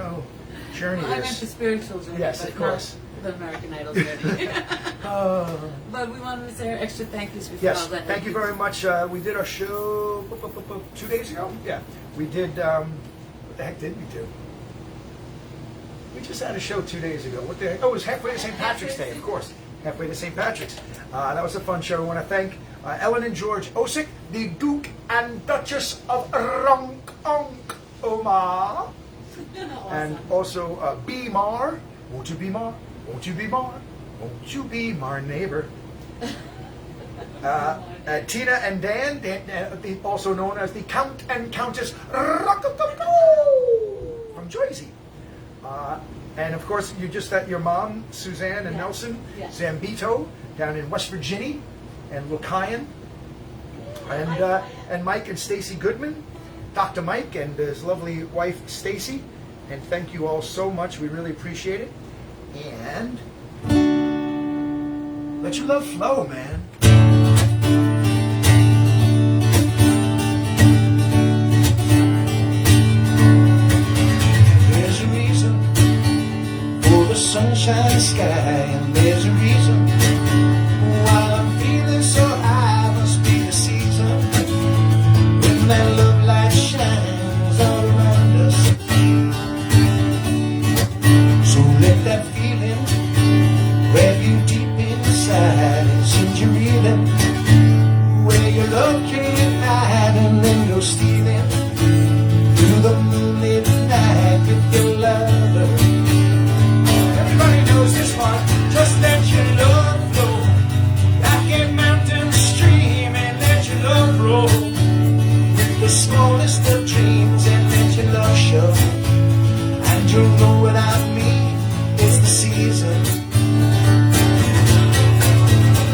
Journey I meant the is. spiritual journey, Yes, but of course. not the American Idol journey. But we wanted to say our extra thank yous before Yes, all that. thank you very much. We did our show 2 days ago. Yeah, we did. What the heck did we do? We just had a show 2 days ago. What the heck? Oh, it was halfway to St. Patrick's Day, of course. Halfway to St. Patrick's. That was a fun show. I want to thank Ellen and George Osick, the Duke and Duchess of Ronk Omar, and also B Mar. Won't you be Mar? Won't you be Mar? Won't you be my neighbor? Tina and Dan, also known as the Count and Countess from Jersey. And of course, you just met your mom, Suzanne and Nelson Zambito, down in West Virginia, and Lucayan, and Mike and Stacy Goodman, Dr. Mike and his lovely wife Stacy. And thank you all so much. We really appreciate it. And let your love flow, man. There's a reason for the sunshine sky, and there's a reason why I'm feeling so high. Must be the season when that love light shines all around us. So let that feeling grab you deep inside and send you reeling where your love can't hide, and then go stealing through the moonlit night with your lover. Everybody knows this one. Just let your love flow like a mountain stream, and let your love roll with the smallest of dreams, and let your love show. And you'll know what I mean. It's the season.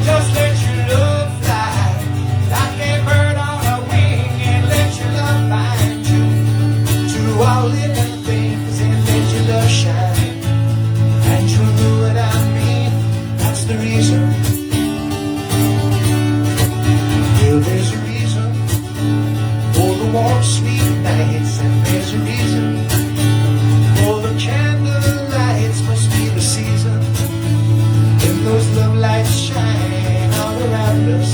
Just let your love fly like a bird on a wing, and let your love find you to all living things, and let your love shine. And you know what I mean. That's the reason. Well, there's a reason for the warm, sweet nights, and there's a reason for the candle lights. Must be the season when those love lights shine all around us.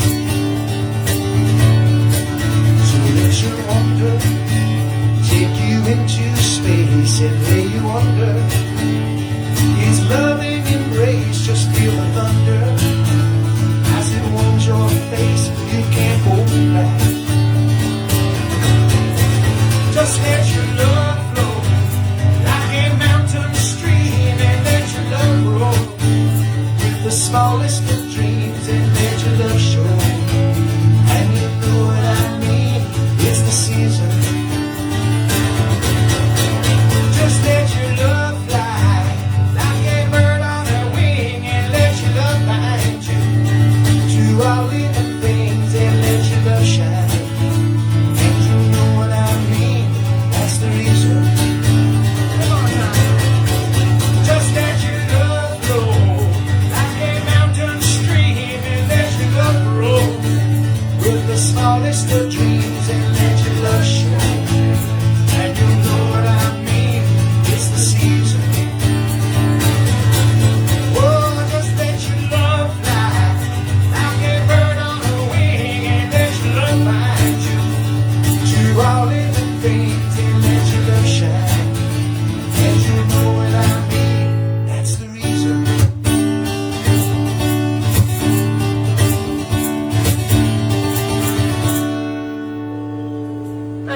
So let your wonder take you into space and lay you under His loving embrace. Just feel the thunder as it won't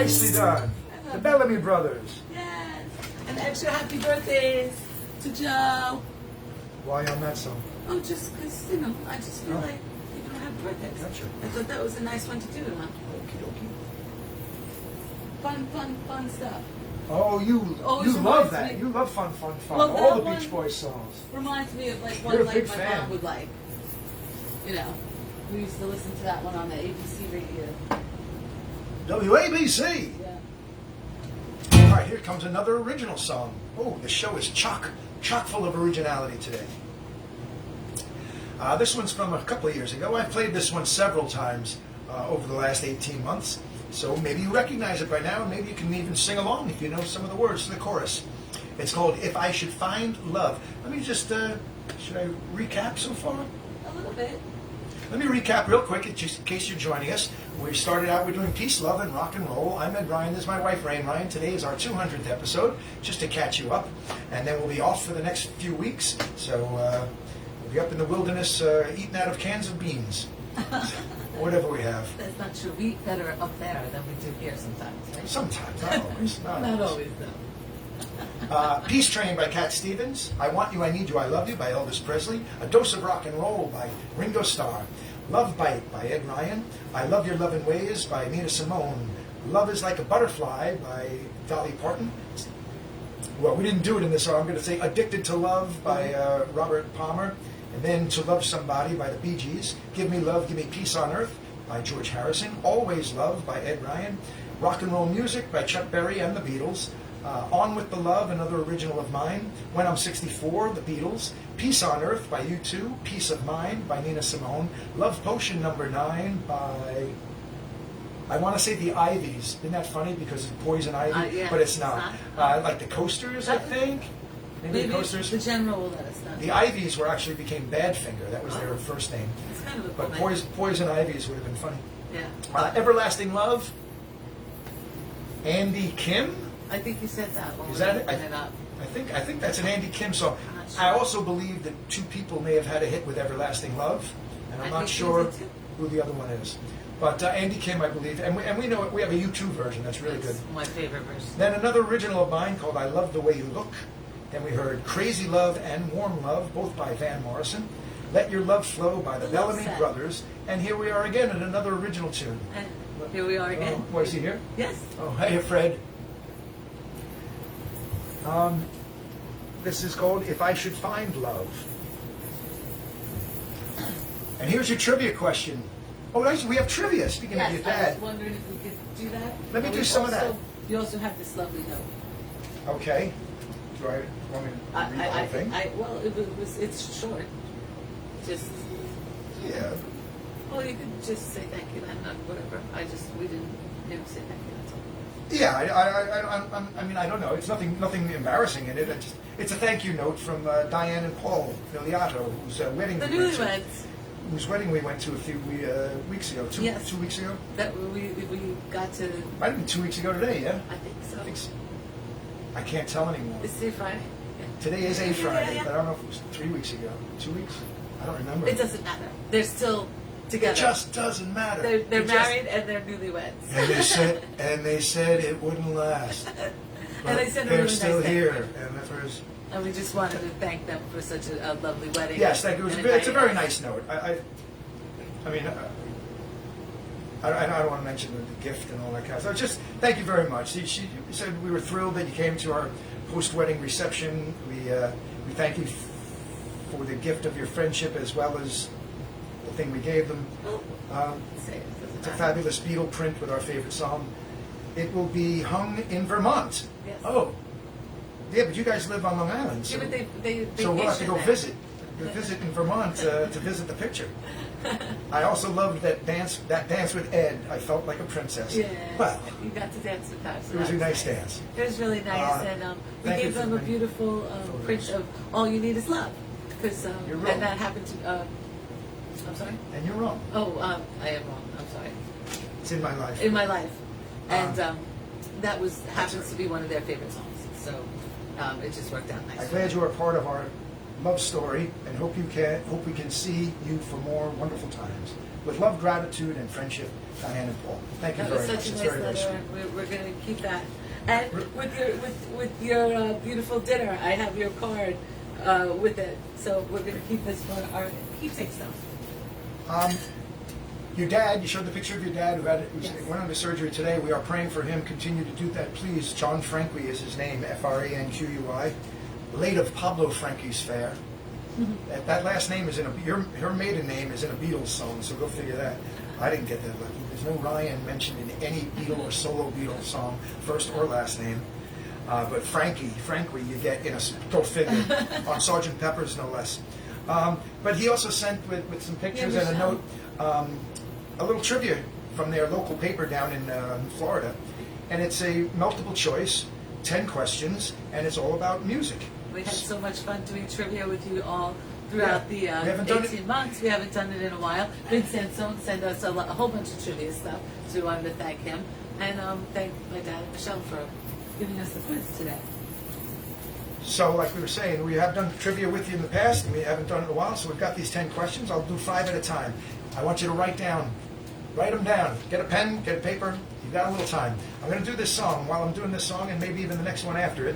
Nicely done. The Bellamy Brothers. Yes. And extra happy birthdays to Joe. Why on that song? Oh, just because, you know, I just feel like you don't have birthdays. Gotcha. I thought that was a nice one to do, huh? Okie dokie. Fun stuff. Oh, you Always love reminds that. me- You love fun. Well, All the that Beach one- Boys songs. Reminds me of like You're one a like big my fan. mom would like. You know, we used to listen to that one on the ABC radio. WABC. Yeah. All right, here comes another original song. Oh, the show is chock full of originality today. This one's from a couple of years ago. I've played this one several times over the last 18 months. So maybe you recognize it by now, and maybe you can even sing along if you know some of the words to the chorus. It's called If I Should Find Love. Let me just, should I recap so far? A little bit. Let me recap real quick, just in case you're joining us. We started out, we're doing peace, love, and rock and roll. I'm Ed Ryan, this is my wife, Rain Ryan. Today is our 200th episode, just to catch you up. And then we'll be off for the next few weeks. So we'll be up in the wilderness eating out of cans of beans. Whatever we have. That's not true. We eat better up there than we do here sometimes, right? Sometimes, not always. Not always, though. Peace Train by Cat Stevens. I Want You, I Need You, I Love You by Elvis Presley. A Dose of Rock and Roll by Ringo Starr. Love Bite by Ed Ryan. I Love Your Lovin' Ways by Nina Simone. Love Is Like a Butterfly by Dolly Parton. Well, we didn't do it in this song. I'm going to say Addicted to Love by Robert Palmer. And then To Love Somebody by the Bee Gees. Give Me Love, Give Me Peace on Earth by George Harrison. Always Love by Ed Ryan. Rock and Roll Music by Chuck Berry and the Beatles. On With the Love, another original of mine. When I'm 64, the Beatles. Peace on Earth by U2. Peace of Mind by Nina Simone. Love Potion number 9 by, I want to say the Ivies. Isn't that funny because it's Poison Ivy? Yeah, but it's not. not. Like the Coasters, I think. Maybe the Coasters. The general will let us know. The Ivies were actually became Badfinger. That was their first name. It's kind of a But cool name. Poison Ivies would have been funny. Yeah. Everlasting Love. Andy Kim. I think you said that when Is we that were it? looking it up. I think that's an Andy Kim song. I'm not sure. I also believe that two people may have had a hit with Everlasting Love, and I'm I not think sure so, too. who the other one is. But Andy Kim, I believe, and we know we have a U2 version that's really That's good. my favorite version. Then another original of mine called I Love the Way You Look. Then we heard Crazy Love and Warm Love, both by Van Morrison. Let Your Love Flow by the The Love Bellamy Set. Brothers. And here we are again at another original tune. And here we are again. Oh, was he here? Yes. Oh, hey, Fred. This is called If I Should Find Love. And here's your trivia question. Oh, nice, we have trivia, speaking of your Yes, I dad. was wondering if we could do that. Let me And do we some of also- that. You also have this lovely note. Okay. Do I want me to read the whole thing? Well, it's short. Just, Yeah. well, you could just say thank you and whatever. We didn't never say thank you. That's all. Yeah, I mean, I don't know. It's nothing embarrassing in it. It's a thank you note from Diane and Paul Filiato, whose wedding The we went to. newlyweds. Whose wedding we went to a few weeks ago. Yes. 2 weeks ago? That we got to. Might have been 2 weeks ago today, yeah? I think so. I think so. I can't tell anymore. It's today Friday. Today is a Friday, Yeah. but I don't know if it was 3 weeks ago. 2 weeks? I don't remember. It doesn't matter. They're still together. It just doesn't matter. They're It just- married and they're newlyweds. And they said it wouldn't last. But And they said a they're really still nice thing. here. And that was, And we just wanted to thank them for such a lovely wedding. yes, thank you. And It's a very inviting nice us. note. I mean, I don't want to mention the gift and all that kind of stuff. Just thank you very much. She said we were thrilled that you came to our post-wedding reception. We thank you for the gift of your friendship as well as the thing we gave them. Say it, doesn't It's a matter. fabulous Beatle print with our favorite song. It will be hung in Vermont. Yes. Oh, yeah, but you guys live on Long Island, so, Yeah, but they so we'll have to go vacation visit. We'll visit in Vermont to visit the picture. I also loved that dance with Ed. I felt like a princess. Yes. Well, You got to dance with her. So it was that a nice dance. It was really nice, and we thank you gave for them a bringing beautiful photos. print of "All You Need Is Love," because You're wrong. and that happened to. I'm sorry. And you're wrong. Oh, I am wrong. I'm sorry. It's in my life. In my life, and that right. happens to be one of their favorite songs. So it just worked out I'm nicely. glad you were a part of love story, and hope we can see you for more wonderful times. With love, gratitude, and friendship, Diane and Paul. Thank you That was very much. such a It's nice very, very letter. sweet. We're going to keep that. And with your beautiful dinner, I have your card with it. So we're going to keep this for our keepsake stuff. Your dad, you showed the picture of your dad who Yes. went under surgery today. We are praying for him. Continue to do that, please. John Franqui is his name, Franqui. Late of Pablo Franqui's fair. That last name is her maiden name is in a Beatles song, so go figure that. I didn't get that lucky. There's no Ryan mentioned in any Beatle or solo Beatles song, first or last name. But Frankie, you get in a go figure on Sgt. Pepper's, no less. But he also sent with some pictures and a note, a little trivia from their local paper down in Florida, and it's a multiple choice, 10 questions, and it's all about music. We had so much fun doing trivia with you all throughout the 18 months. We haven't done it in a while. Vince Sansone sent us a whole bunch of trivia stuff, so we wanted to thank him. And thank my dad and Michelle for giving us the quiz today. So, like we were saying, we have done trivia with you in the past, and we haven't done it in a while, so we've got these 10 questions. I'll do 5 at a time. I want you to write them down. Get a pen, get a paper. You've got a little time. I'm going to do this song. While I'm doing this song, and maybe even the next one after it,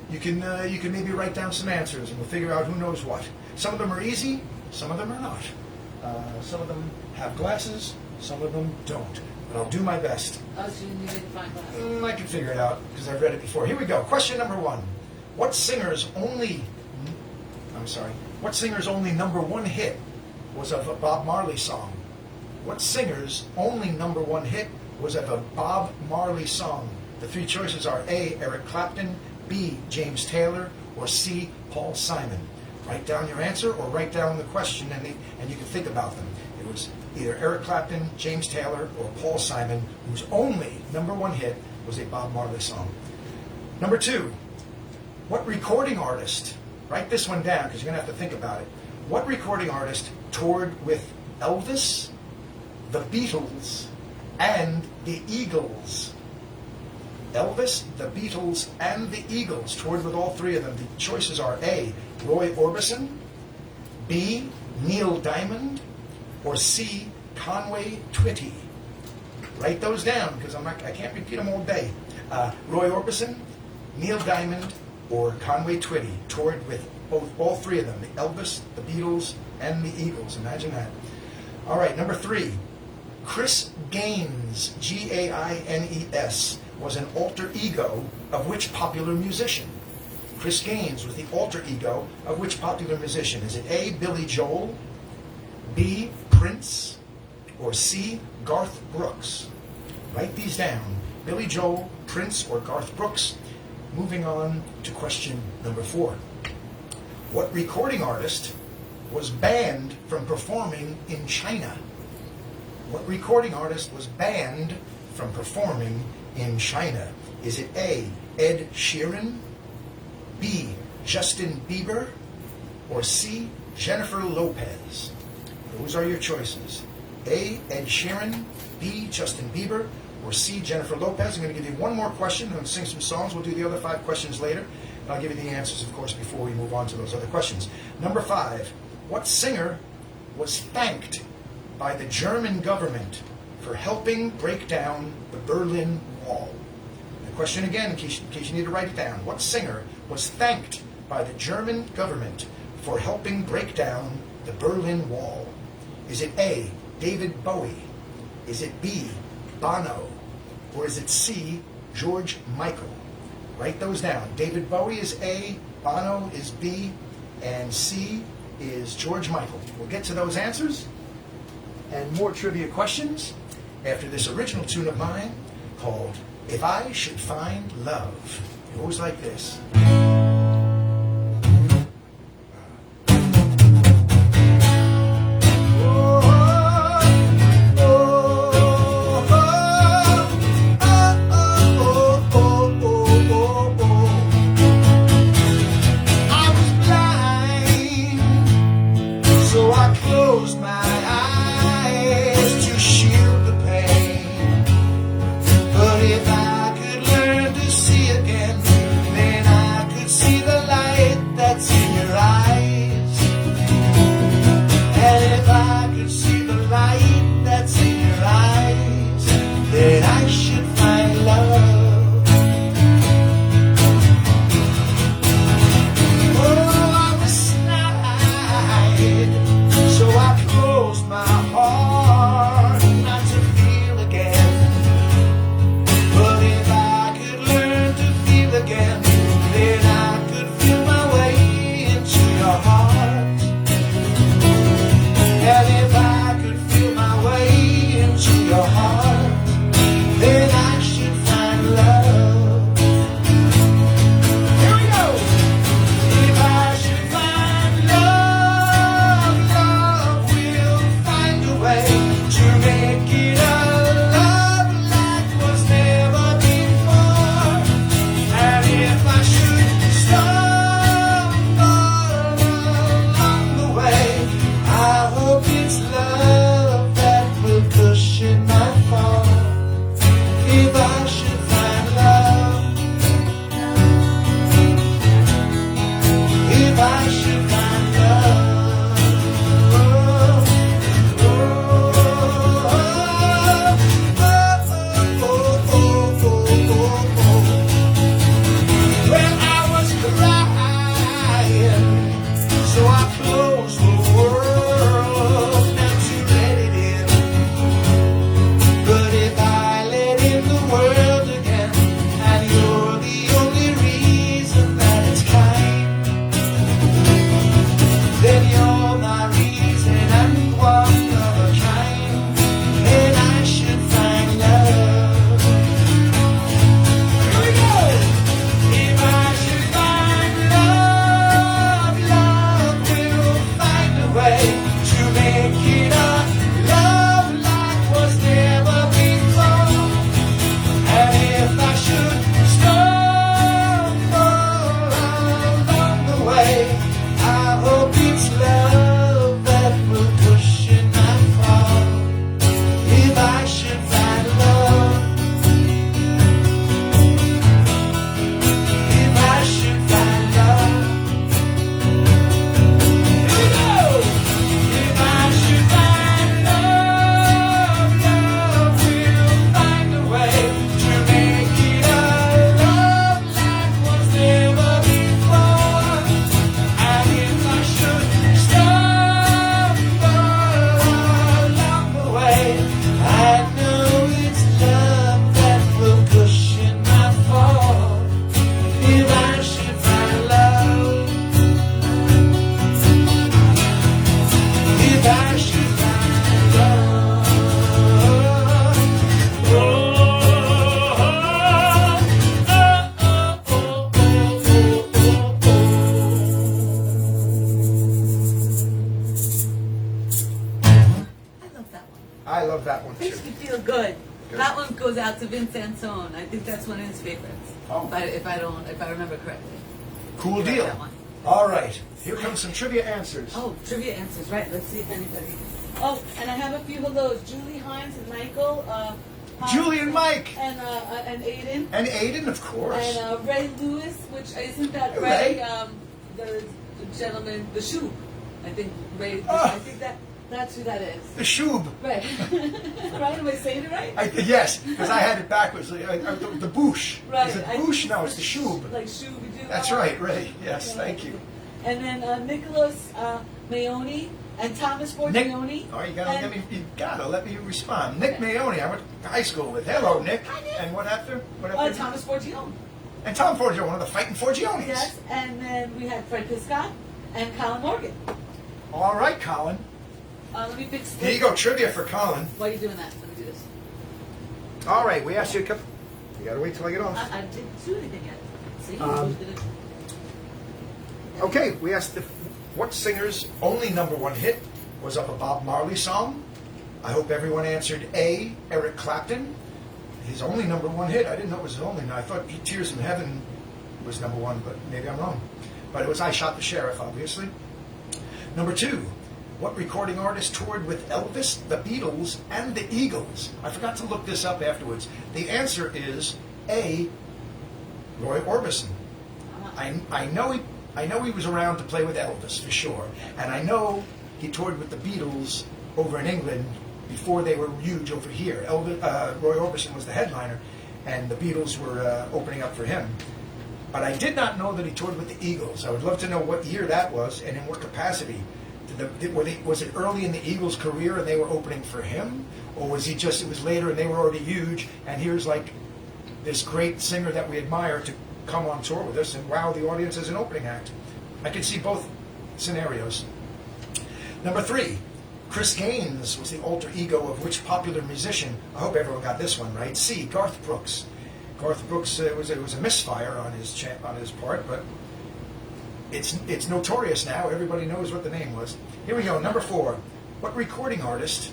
you can maybe write down some answers, and we'll figure out who knows what. Some of them are easy, some of them are not. Some of them have glasses, some of them don't. But I'll do my best. Oh, so you didn't find glasses. I can figure it out because I've read it before. Here we go. Question number 1. What singer's only number 1 hit was of a Bob Marley song? What singer's only number 1 hit was of a Bob Marley song? The 3 choices are A, Eric Clapton, B, James Taylor, or C, Paul Simon. Write down your answer or write down the question and you can think about them. It was either Eric Clapton, James Taylor, or Paul Simon, whose only number 1 hit was a Bob Marley song. Number 2, what recording artist, write this one down because you're going to have to think about it. What recording artist toured with Elvis, the Beatles, and the Eagles? Elvis, the Beatles, and the Eagles toured with all 3 of them. The choices are A, Roy Orbison, B, Neil Diamond, or C, Conway Twitty. Write those down because I can't repeat them all day. Roy Orbison, Neil Diamond, or Conway Twitty toured with all 3 of them, the Elvis, the Beatles, and the Eagles. Imagine that. All right, number 3. Chris Gaines, Gaines, was an alter ego of which popular musician? Chris Gaines was the alter ego of which popular musician? Is it A, Billy Joel, B, Prince, or C, Garth Brooks? Write these down. Billy Joel, Prince, or Garth Brooks. Moving on to question number 4. What recording artist was banned from performing in China? What recording artist was banned from performing in China? Is it A, Ed Sheeran, B, Justin Bieber, or C, Jennifer Lopez? Those are your choices. A, Ed Sheeran, B, Justin Bieber, or C, Jennifer Lopez. I'm going to give you one more question. I'm going to sing some songs. We'll do the other 5 questions later. And I'll give you the answers, of course, before we move on to those other questions. Number 5, what singer was thanked by the German government for helping break down the Berlin Wall? The question again, in case you need to write it down. What singer was thanked by the German government for helping break down the Berlin Wall? Is it A, David Bowie? Is it B, Bono? Or is it C, George Michael? Write those down. David Bowie is A, Bono is B, and C is George Michael. We'll get to those answers and more trivia questions after this original tune of mine called If I Should Find Love. It goes like this. But if I could learn to see again, then I could Good. That one goes out to Vince Antone. I think that's one of his favorites. Oh. If I remember correctly. Cool You like deal. that one. All right. Here comes some trivia answers. Oh, trivia answers, right? Let's see if anybody. Oh, and I have a few hellos. Julie, Hines, and Michael. Julie and Mike. And Aiden. And Aiden, of course. And Ray Lewis, which isn't that Ray? Ray? The gentleman, the Shoob. I think Ray. Oh. I think that's who that is. The Shoob. Right. Right? Am I saying it right? Yes, because I had it backwards. The Boosh. Right. Is it I Boosh? think No, it's the Shoob. Like Shooby-Doo. That's right, Ray. Yes, thank you. And then Nicholas Maoni and Thomas Forgione. Oh, you gotta let me respond. Nick Maoni, I went to high school with. Hello, Nick. Hi, Nick. And what after? What after? Thomas Forgione. And Tom Forgione, one of the fighting Forgiones. Yes, and then we had Fred Piscott and Colin Morgan. All right, Colin. Let me fix this. Here you go, trivia for Colin. While you're doing that, let me do this. All right, we asked you a couple. You gotta wait till I get off. I didn't do anything yet. See? Okay, we asked what singer's only #1 hit was of a Bob Marley song. I hope everyone answered A, Eric Clapton. His only #1 hit. I didn't know it was his only. I thought Tears in Heaven was #1, but maybe I'm wrong. But it was I Shot the Sheriff, obviously. #2, what recording artist toured with Elvis, the Beatles, and the Eagles? I forgot to look this up afterwards. The answer is A, Roy Orbison. I know he was around to play with Elvis for sure, and I know he toured with the Beatles over in England before they were huge over here. Roy Orbison was the headliner, and the Beatles were opening up for him. But I did not know that he toured with the Eagles. I would love to know what year that was and in what capacity. Was it early in the Eagles' career and they were opening for him, or was it was later and they were already huge? And here's like this great singer that we admire to come on tour with us and wow the audience as an opening act. I can see both scenarios. #3, Chris Gaines was the alter ego of which popular musician? I hope everyone got this one right. C, Garth Brooks. Garth Brooks it was a misfire on his part, but it's notorious now. Everybody knows what the name was. Here we go. #4, what recording artist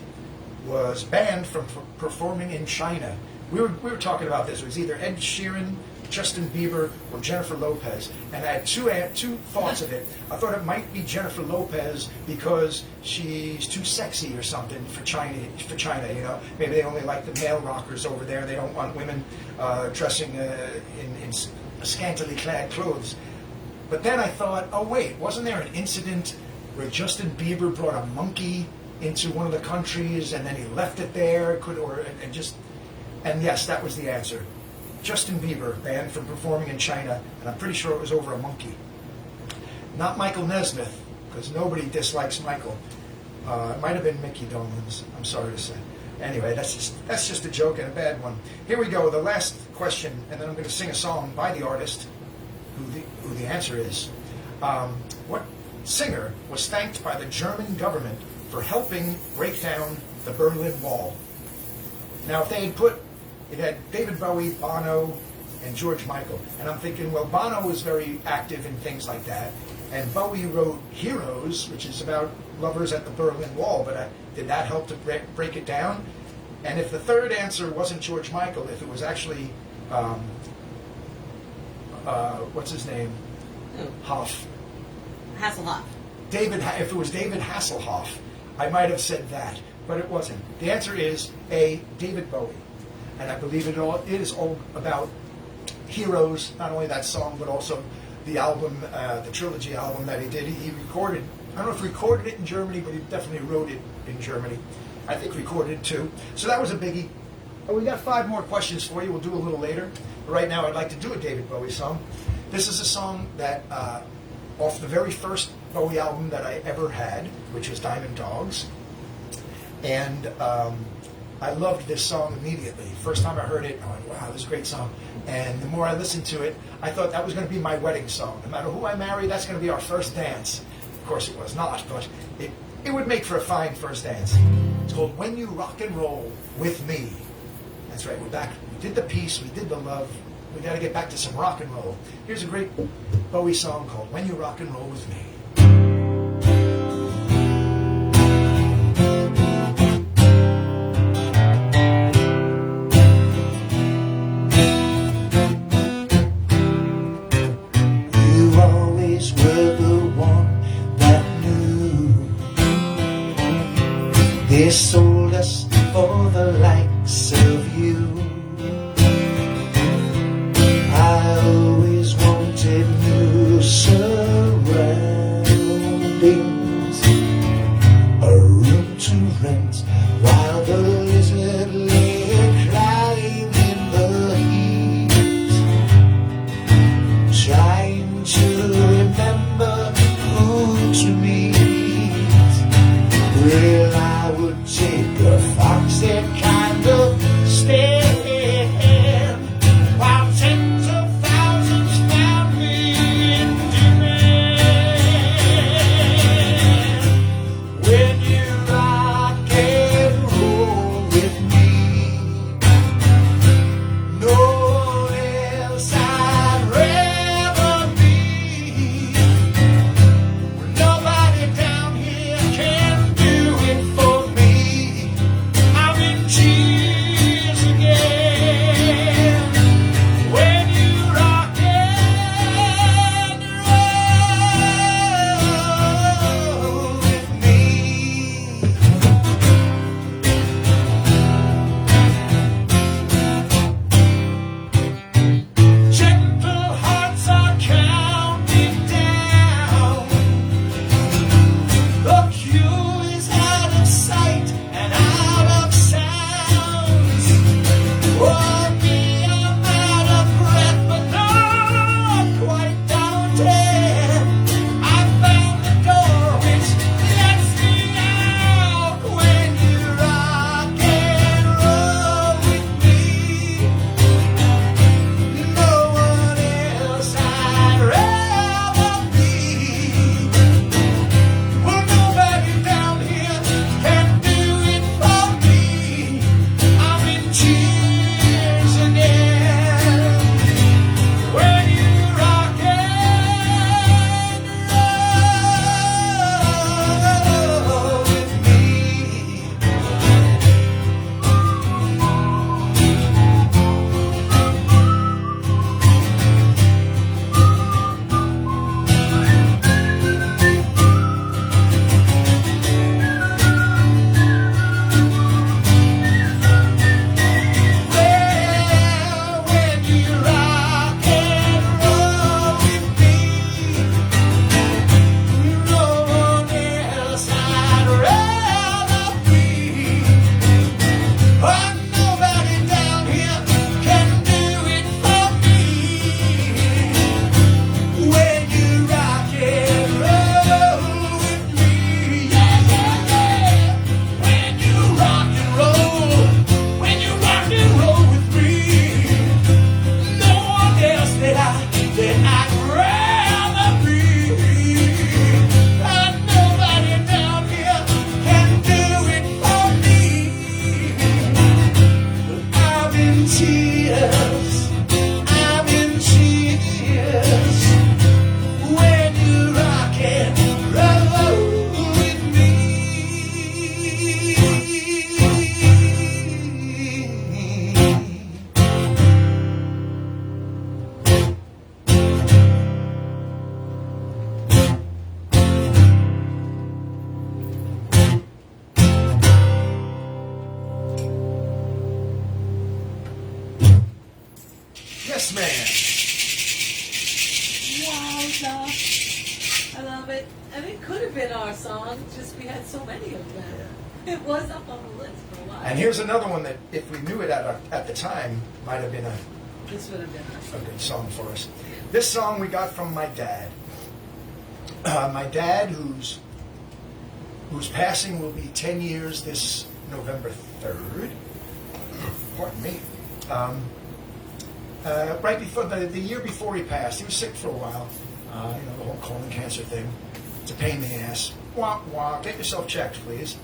was banned from performing in China? We were talking about this. It was either Ed Sheeran, Justin Bieber, or Jennifer Lopez, and I had two thoughts of it. I thought it might be Jennifer Lopez because she's too sexy or something for China. You know, maybe they only like the male rockers over there. They don't want women dressing in scantily clad clothes. But then I thought, oh wait, wasn't there an incident where Justin Bieber brought a monkey into one of the countries and then he left it there? And yes, that was the answer. Justin Bieber banned from performing in China, and I'm pretty sure it was over a monkey. Not Michael Nesmith, because nobody dislikes Michael. It might have been Mickey Dolenz, I'm sorry to say. Anyway, that's just a joke and a bad one. Here we go, the last question, and then I'm going to sing a song by the artist, who the answer is. What singer was thanked by the German government for helping break down the Berlin Wall? Now, if they had it had David Bowie, Bono, and George Michael. And I'm thinking, well, Bono was very active in things like that. And Bowie wrote Heroes, which is about lovers at the Berlin Wall. But did that help to break it down? And if the third answer wasn't George Michael, if it was actually, what's his name? Hoff. Hasselhoff. If it was David Hasselhoff, I might have said that. But it wasn't. The answer is A, David Bowie. And I believe it is all about Heroes, not only that song, but also the album, the trilogy album that he did. He recorded, I don't know if he recorded it in Germany, but he definitely wrote it in Germany. I think recorded it too. So that was a biggie. Oh, we got 5 more questions for you. We'll do a little later. But right now I'd like to do a David Bowie song. This is a song that, off the very first Bowie album that I ever had, which was Diamond Dogs. And I loved this song immediately. First time I heard it, I went, wow, this is a great song. And the more I listened to it, I thought that was going to be my wedding song. No matter who I marry, that's going to be our first dance. Of course it was not, but it would make for a fine first dance. It's called When You Rock and Roll With Me. That's right, we're back. We did the peace, we did the love. We got to get back to some rock and roll. Here's a great Bowie song called When You Rock and Roll With Me. Yes Man. Wow, I love it. And it could have been our song, just we had so many of them. It was up on the list for a while. And here's another one that, if we knew it at the time, might have been This would have been a good song for us. This song we got from my dad. My dad, whose passing will be 10 years this November 3rd. Pardon me. Right before the year before he passed, he was sick for a while. The whole colon cancer thing. It's a pain in the ass. Wah wah. Get yourself checked, please.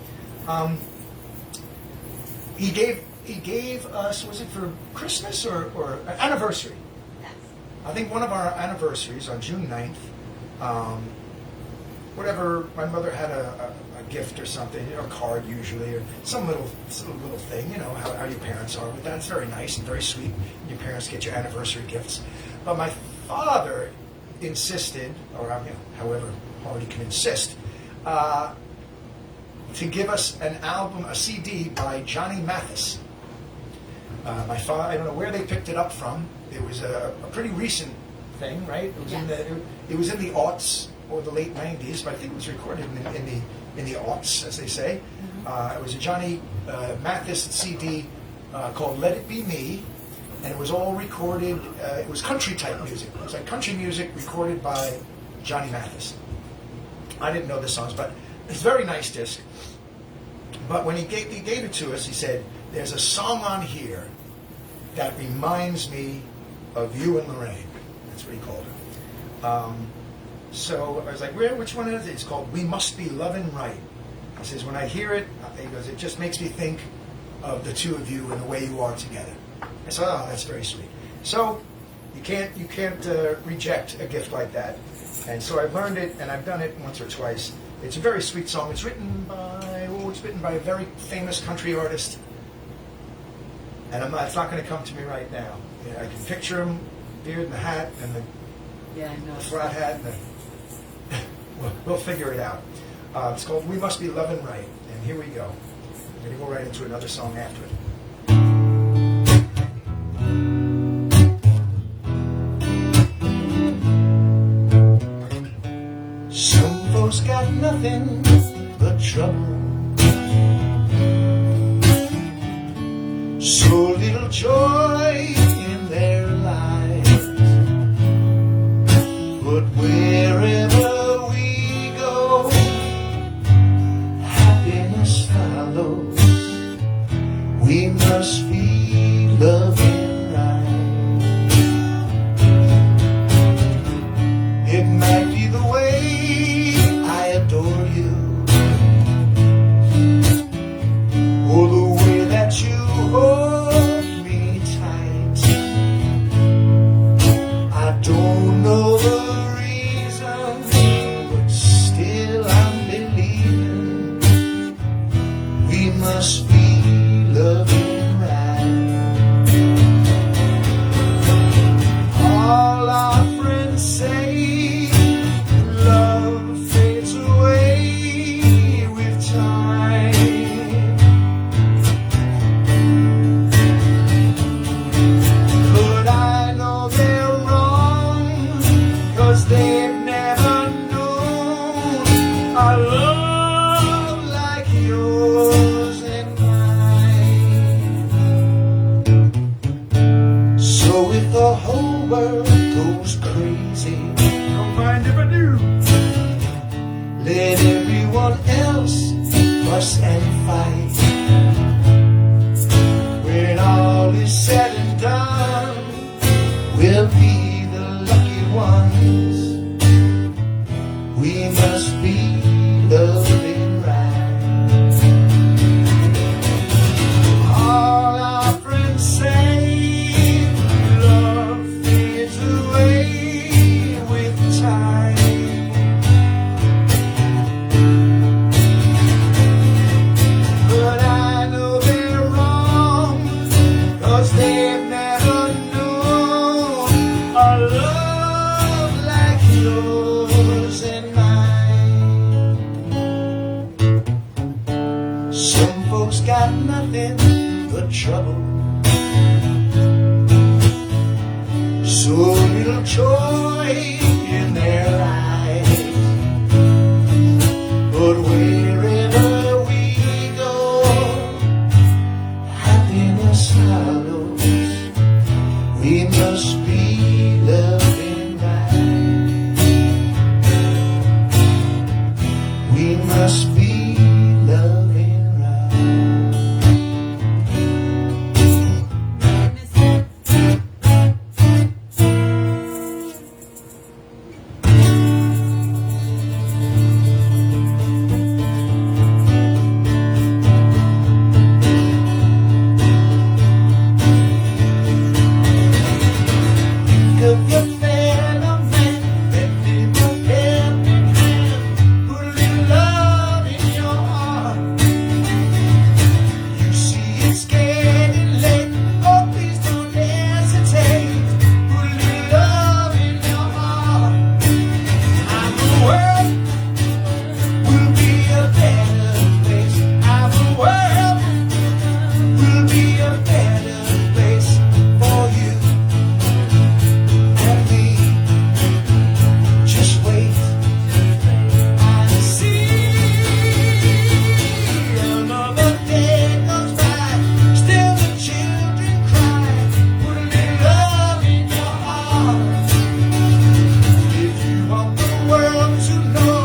He gave us, was it for Christmas or anniversary? Yes. I think one of our anniversaries on June 9th, whatever, my mother had a gift or something, a card usually, or some little thing, how your parents are with that. It's very nice and very sweet when your parents get your anniversary gifts. But my father insisted, or however hard he can insist, to give us an album, a CD by Johnny Mathis. My father, I don't know where they picked it up from. It was a pretty recent thing, right? It was it was in the aughts or the late 90s, but I think it was recorded in the aughts, as they say. Mm-hmm. It was a Johnny Mathis CD called "Let It Be Me," and it was all recorded. It was country type music. It was like country music recorded by Johnny Mathis. I didn't know the songs, but it's a very nice disc. But when he gave it to us, he said, "There's a song on here that reminds me of you and Lorraine." That's what he called it. So I was like, which one is it? It's called "We Must Be Lovin' Right." He says, when I hear it, he goes, it just makes me think of the two of you and the way you are together. I said, oh, that's very sweet. So you can't reject a gift like that. And so I've learned it, and I've done it once or twice. It's a very sweet song. It's written by a very famous country artist. And it's not going to come to me right now. I can picture him, beard and the hat, and the flat hat, and we'll figure it out. It's called "We Must Be Lovin' Right," and here we go. I'm going to go right into another song after it. Some folks got nothing but trouble, so little joy in their lives. But wherever we go, happiness follows. We must be loving right. It might be the way I adore you, or the way that you hold me tight. I don't know the reason, but still I'm believing we must be loving right. All our friends say love fades away with time. But I know they're wrong, 'cause they've never known a love like yours and mine. So if the whole world goes crazy, Don't mind if I do. let everyone else fuss and fight. When all is said and done, we'll be the lucky ones. We must be loving right. All our friends say love fades away with time. But I know they're wrong, 'cause they've never known a love like yours and mine. Some folks got nothing but trouble, of joy in their eyes. But wherever we go, happiness follows. We must be loving right. We must be loving right. Of your fellow man, lend him a helping hand, put a little love in your heart. You see it's getting late, oh please don't hesitate, put a little love in your heart. And the world will be a better place. And the world will be a better place for you. Just wait and see. Another day goes by, still the children cry. Put a little love in your heart. If you want the world to know,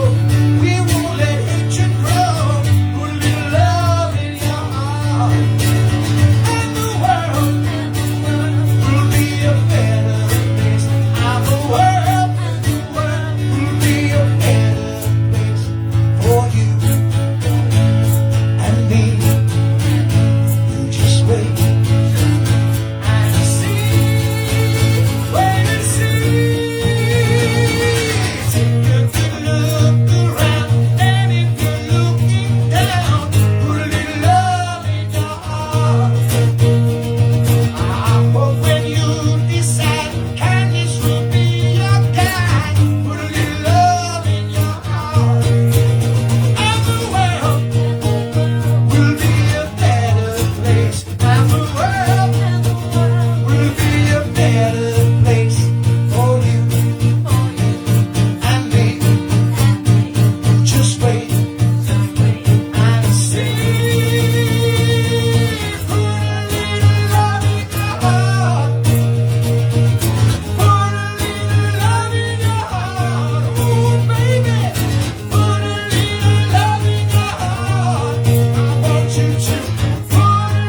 we won't let hatred grow. Put a little love in your heart. And the world will be a better place. And the world will be a better place for you and me. You just wait and see, wait and see. Take a good look around, and if you're looking down, put a little love in your heart. But when you decide kindness will be your guide, put a little love in your heart. And the world will be a better place. And the world will be a better place for you and me. Just wait and see. Put a little love in your heart. Put a little love in your heart. Ooh, baby. Put a little love in your heart. I want you to put a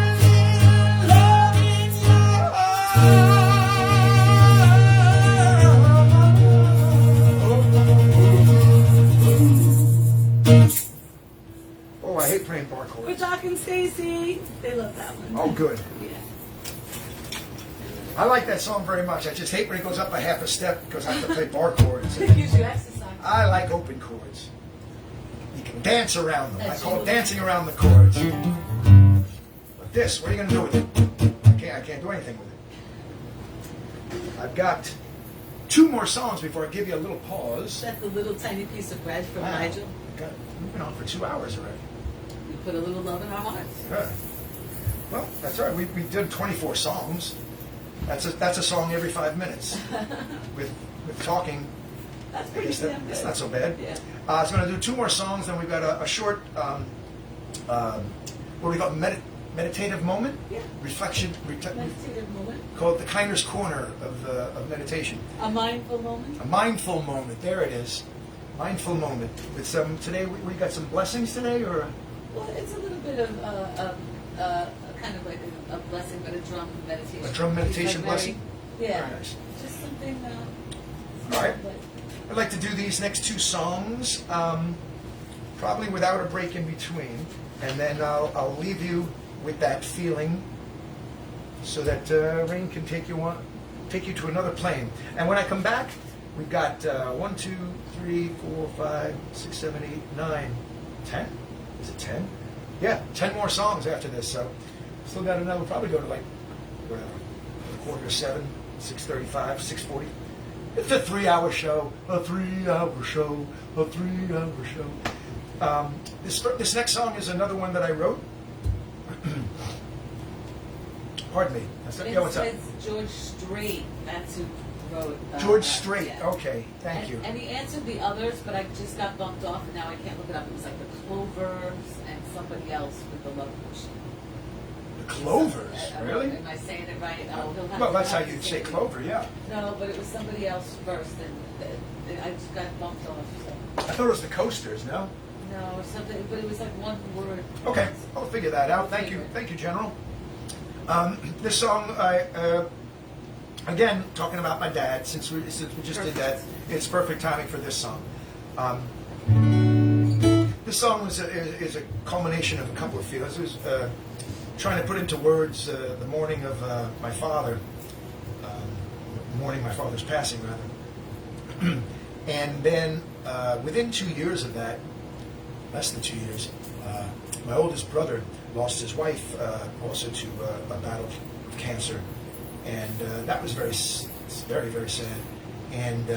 little love in your heart. Oh, I hate playing bar chords. We're talking Stacy. They love that one. Oh, good. Yeah. I like that song very much. I just hate when it goes up a half a step because I have to play bar chords. It gives you exercise. I like open chords. You can dance around them. I That's call it you. dancing around the chords. But this, what are you going to do with it? I can't do anything with it. I've got 2 more songs before I give you a little pause. That's the little tiny piece of bread from Wow. Nigel. We've been on for 2 hours already. We put a little love in our hearts. Yeah. Well, that's all right. We did 24 songs. That's a song every 5 minutes. with talking, That's I pretty guess damn that's good. not so bad. Yeah. I was going to do 2 more songs, then we've got a short, what we got, meditative moment? Yeah. Reflection, Meditative moment. called the Kinder's Corner of meditation. A mindful moment. A mindful moment, there it is. Mindful moment. With some, today, we got some blessings today, or? Well, it's a little bit of kind of like a blessing, but a drum meditation. A drum meditation It's like blessing? Yeah. Very nice. Just something. All right. But I'd like to do these next 2 songs, probably without a break in between, and then I'll leave you with that feeling, so that Rain can take you to another plane. And when I come back, we've got 1, 2, 3, 4, 5, 6, 7, 8, 9, 10. Is it 10? Yeah, 10 more songs after this. So still got another. We'll probably go to like whatever, 6:45, 6:35, 6:40. It's a 3-hour show. A 3-hour show. A 3-hour show. This next song is another one that I wrote. Pardon me. Yeah, what's up? It's George Strait. That's who wrote. George that, Strait. yeah. Okay, thank And- you. And he answered the others, but I just got bumped off, and now I can't look it up. It was like the Clovers and somebody else with the love potion. The Clovers, really? Am I saying it right? Oh, he'll have Well, to- that's how have to you'd say it. Clover, yeah. No, but it was somebody else first, and I just got bumped off. So. I thought it was the Coasters, no? No, or something, but it was like one word. Okay, I'll figure that out. Thank you, General. This song, again, talking about my dad, since we just did that, it's perfect timing for this song. This song is a culmination of a couple of feelings. It was trying to put into words the morning of my father, morning my father's passing, rather. And then within 2 years of that, less than 2 years, my oldest brother lost his wife also to a battle of cancer, and that was very, very sad. And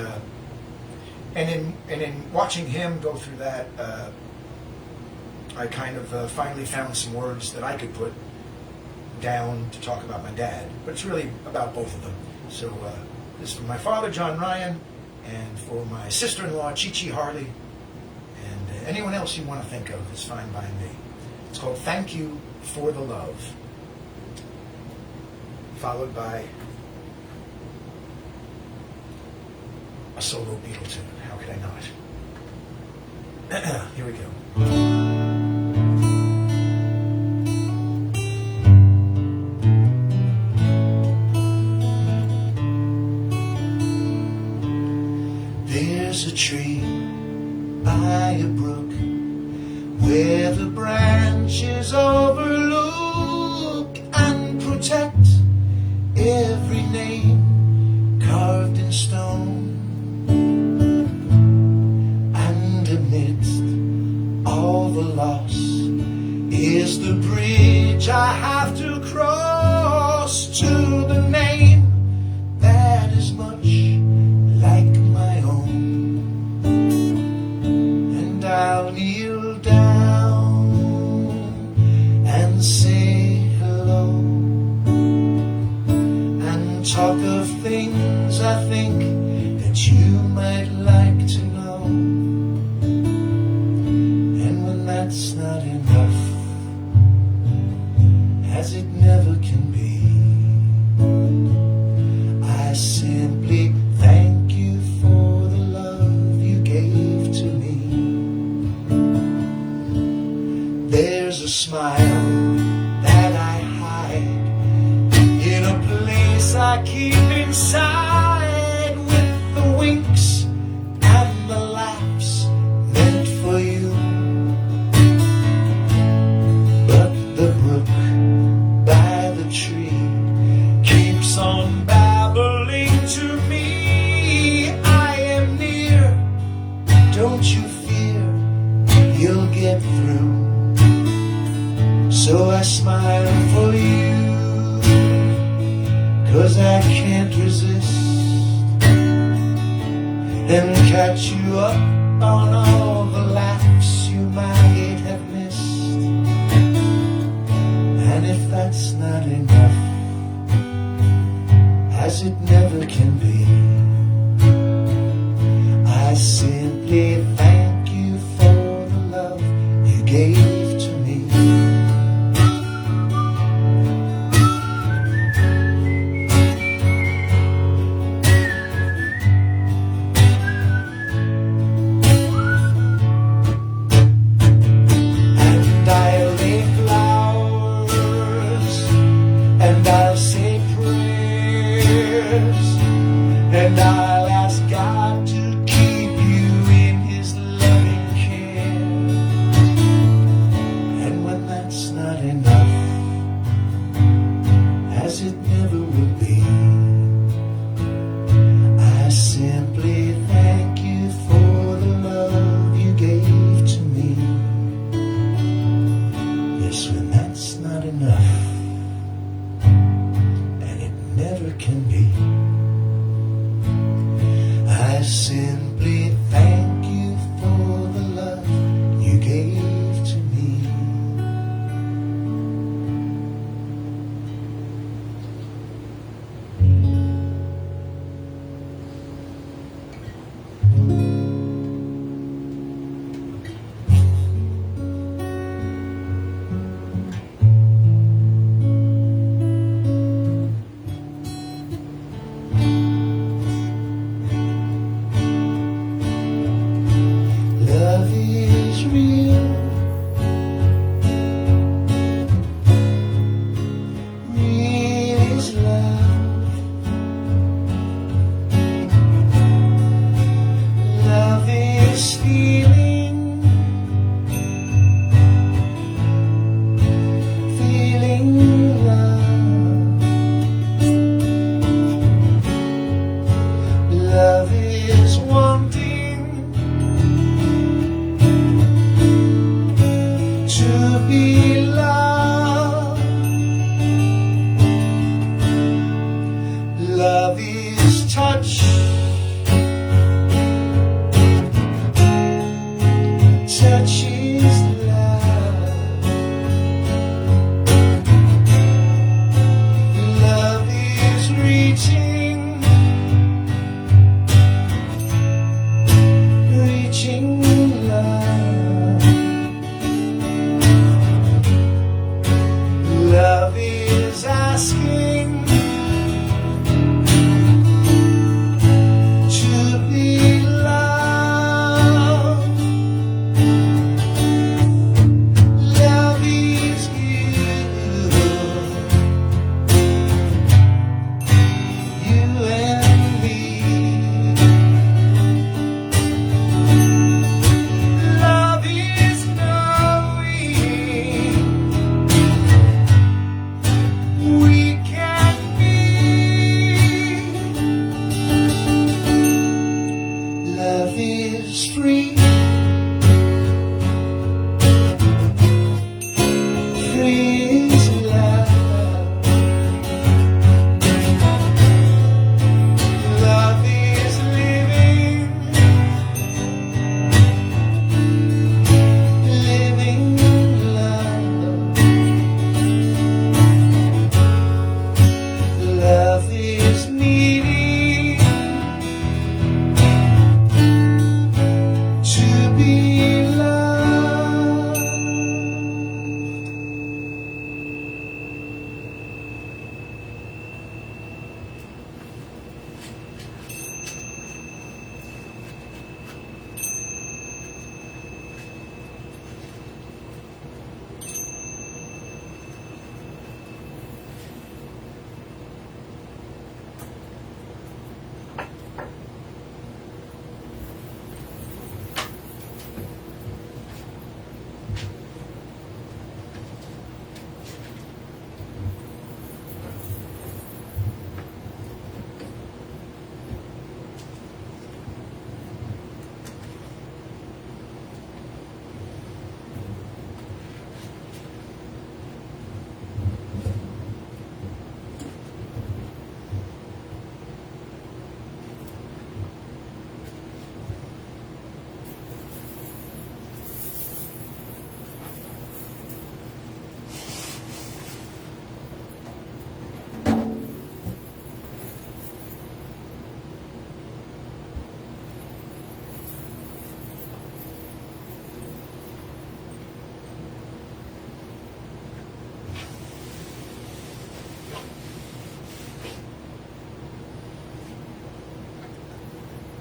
in watching him go through that, I kind of finally found some words that I could put down to talk about my dad, but it's really about both of them. So this is for my father, John Ryan, and for my sister-in-law, Chi-Chi Harley, and anyone else you want to think of is fine by me. It's called Thank You for the Love, followed by a solo Beatle tune. How could I not? Here we go. There's a tree by a brook where the branches overlook and protect every name carved in stone. And amidst all the loss is the bridge I have to cross to the name that is much like my own. And I'll kneel down and say hello and talk of things I think that you might like to know. And when that's not enough, as it never can be, I simply thank you for the love you gave to me. There's a smile that I hide in a place I keep inside, with the winks and the laughs meant for you. But the brook by the tree keeps on babbling to me. I am near, don't you fear, you'll get through. So I smile for you, 'cause I can't resist, and catch you up on all the laughs you might have missed. And if that's not enough, as it never can be, I simply thank you for the love you gave to me. And I'll lay flowers, and I'll say prayers, and I'll ask God to keep you in His loving care. And when that's not enough, as it never will be, I simply thank you for the love you gave to me. Yes, when that's not enough, and it never can be, I simply thank you for the love you gave to me. Love is touch. Touch is love. Love is reaching. Reaching love. Love is asking to be loved. Love is you and me. Love is knowing we can be. Love is free. Free is love. Love is living. Living love. Love is needing to be loved.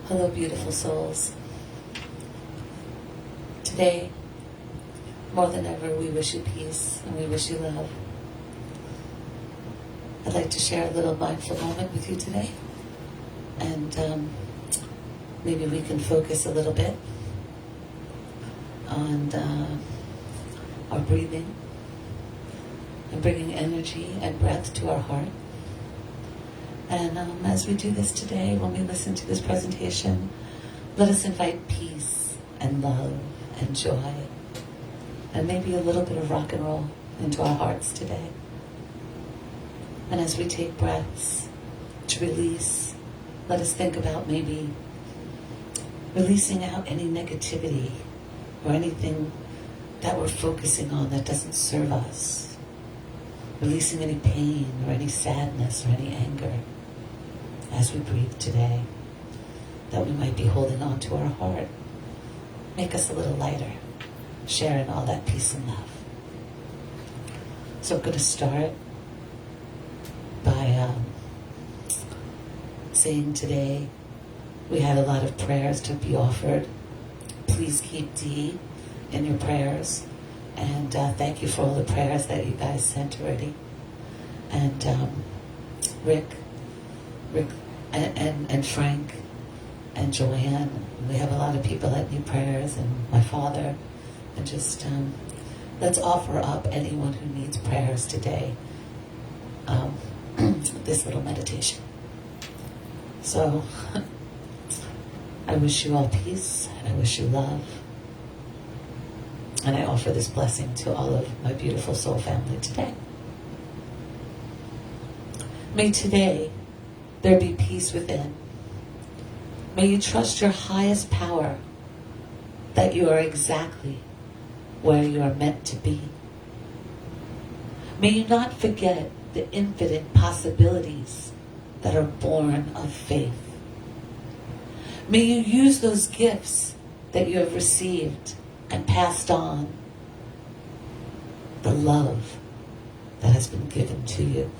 Hello, beautiful souls. Today, more than ever, we wish you peace and we wish you love. I'd like to share a little mindful moment with you today. And maybe we can focus a little bit on our breathing and bringing energy and breath to our heart. And as we do this today, when we listen to this presentation, let us invite peace and love and joy and maybe a little bit of rock and roll into our hearts today. And as we take breaths to release, let us think about maybe releasing out any negativity or anything that we're focusing on that doesn't serve us. Releasing any pain or any sadness or any anger as we breathe today that we might be holding on to our heart. Make us a little lighter, sharing all that peace and love. So I'm going to start by saying today we had a lot of prayers to be offered. Please keep Dee in your prayers. And thank you for all the prayers that you guys sent already. And Rick and Frank and Joanne. We have a lot of people that need prayers, and my father. And just let's offer up anyone who needs prayers today. This little meditation. So I wish you all peace, and I wish you love. And I offer this blessing to all of my beautiful soul family today. May today there be peace within. May you trust your highest power that you are exactly where you are meant to be. May you not forget the infinite possibilities that are born of faith. May you use those gifts that you have received and passed on, the love that has been given to you.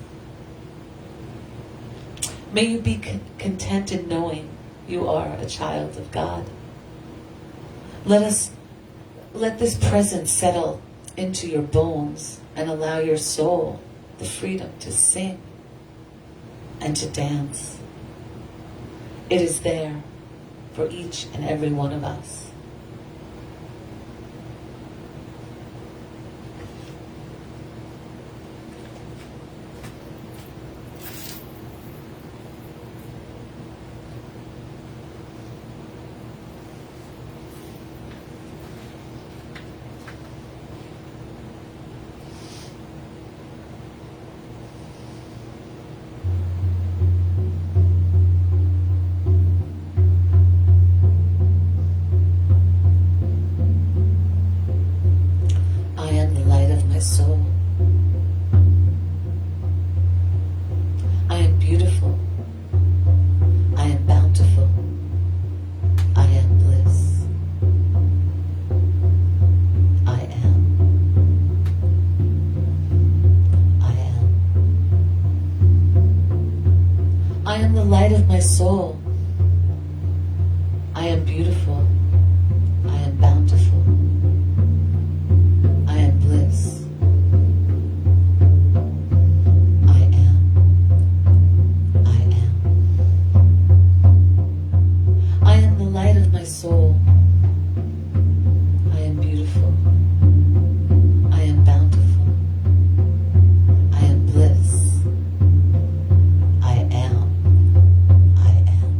May you be content in knowing you are a child of God. Let this presence settle into your bones and allow your soul the freedom to sing and to dance. It is there for each and every one of us. Soul. I am beautiful. I am bountiful. I am bliss. I am. I am. I am the light of my soul. I am beautiful. I am bountiful. I am bliss. Soul. I am beautiful. I am bountiful. I am bliss. I am. I am.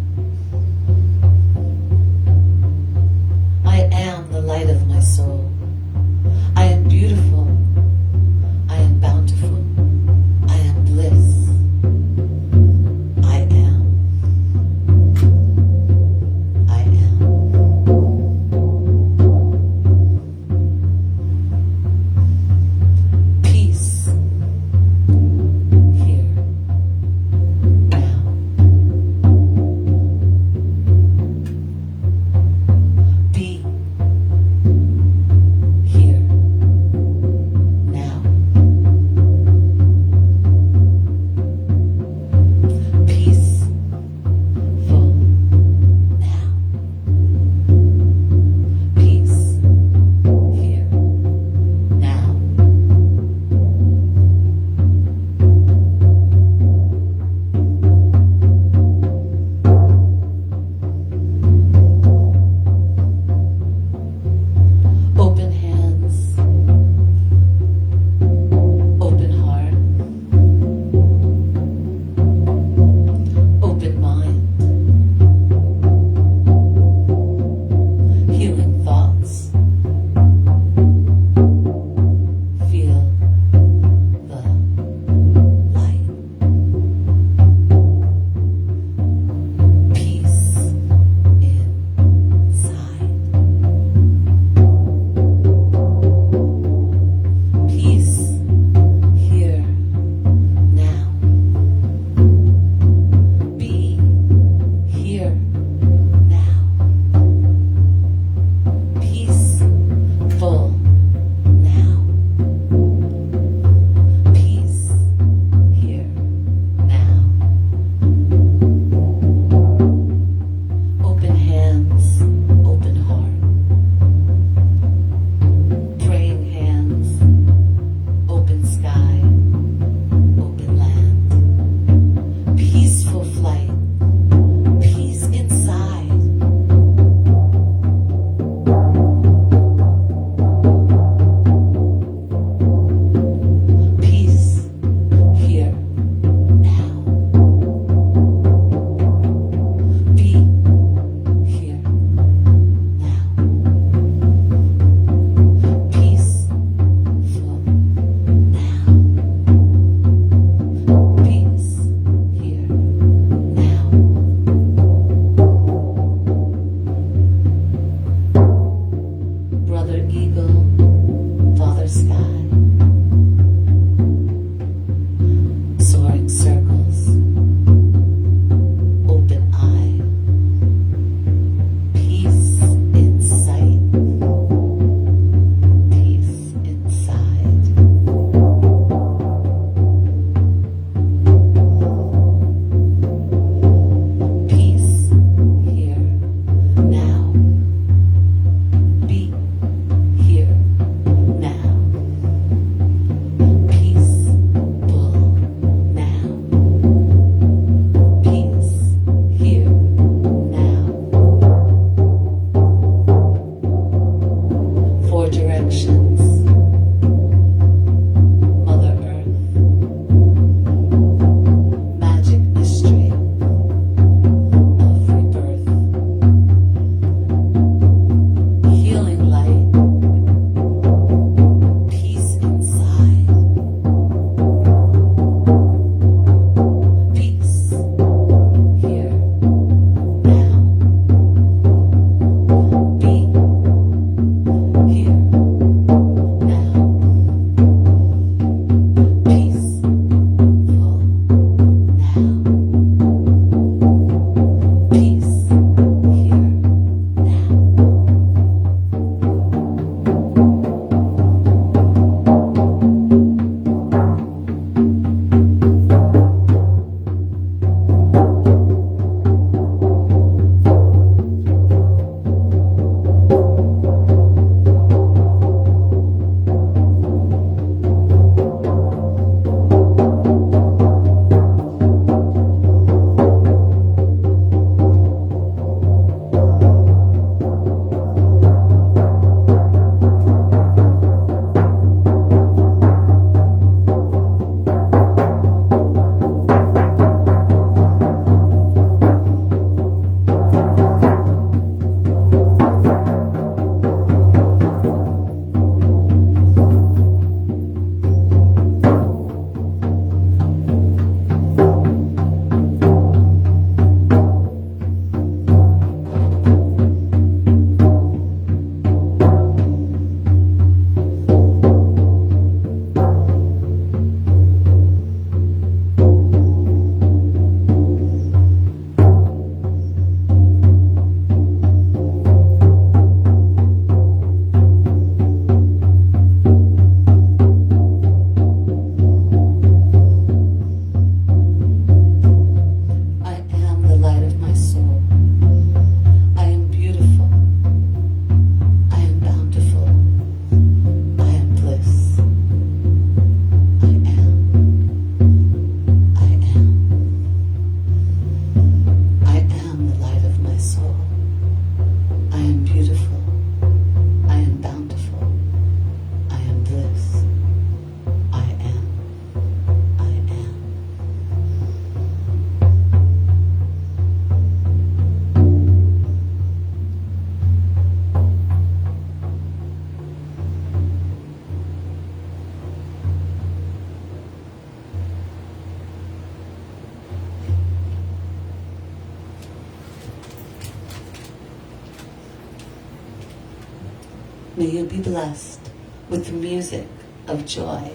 May you be blessed with the music of joy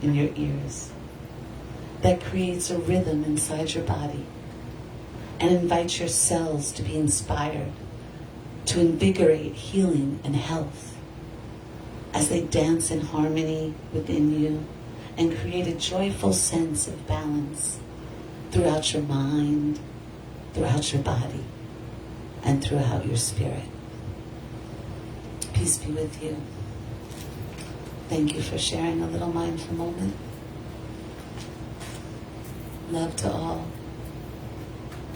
in your ears that creates a rhythm inside your body and invites your cells to be inspired, to invigorate healing and health as they dance in harmony within you and create a joyful sense of balance throughout your mind, throughout your body, and throughout your spirit. Peace be with you. Thank you for sharing a little mindful moment. Love to all.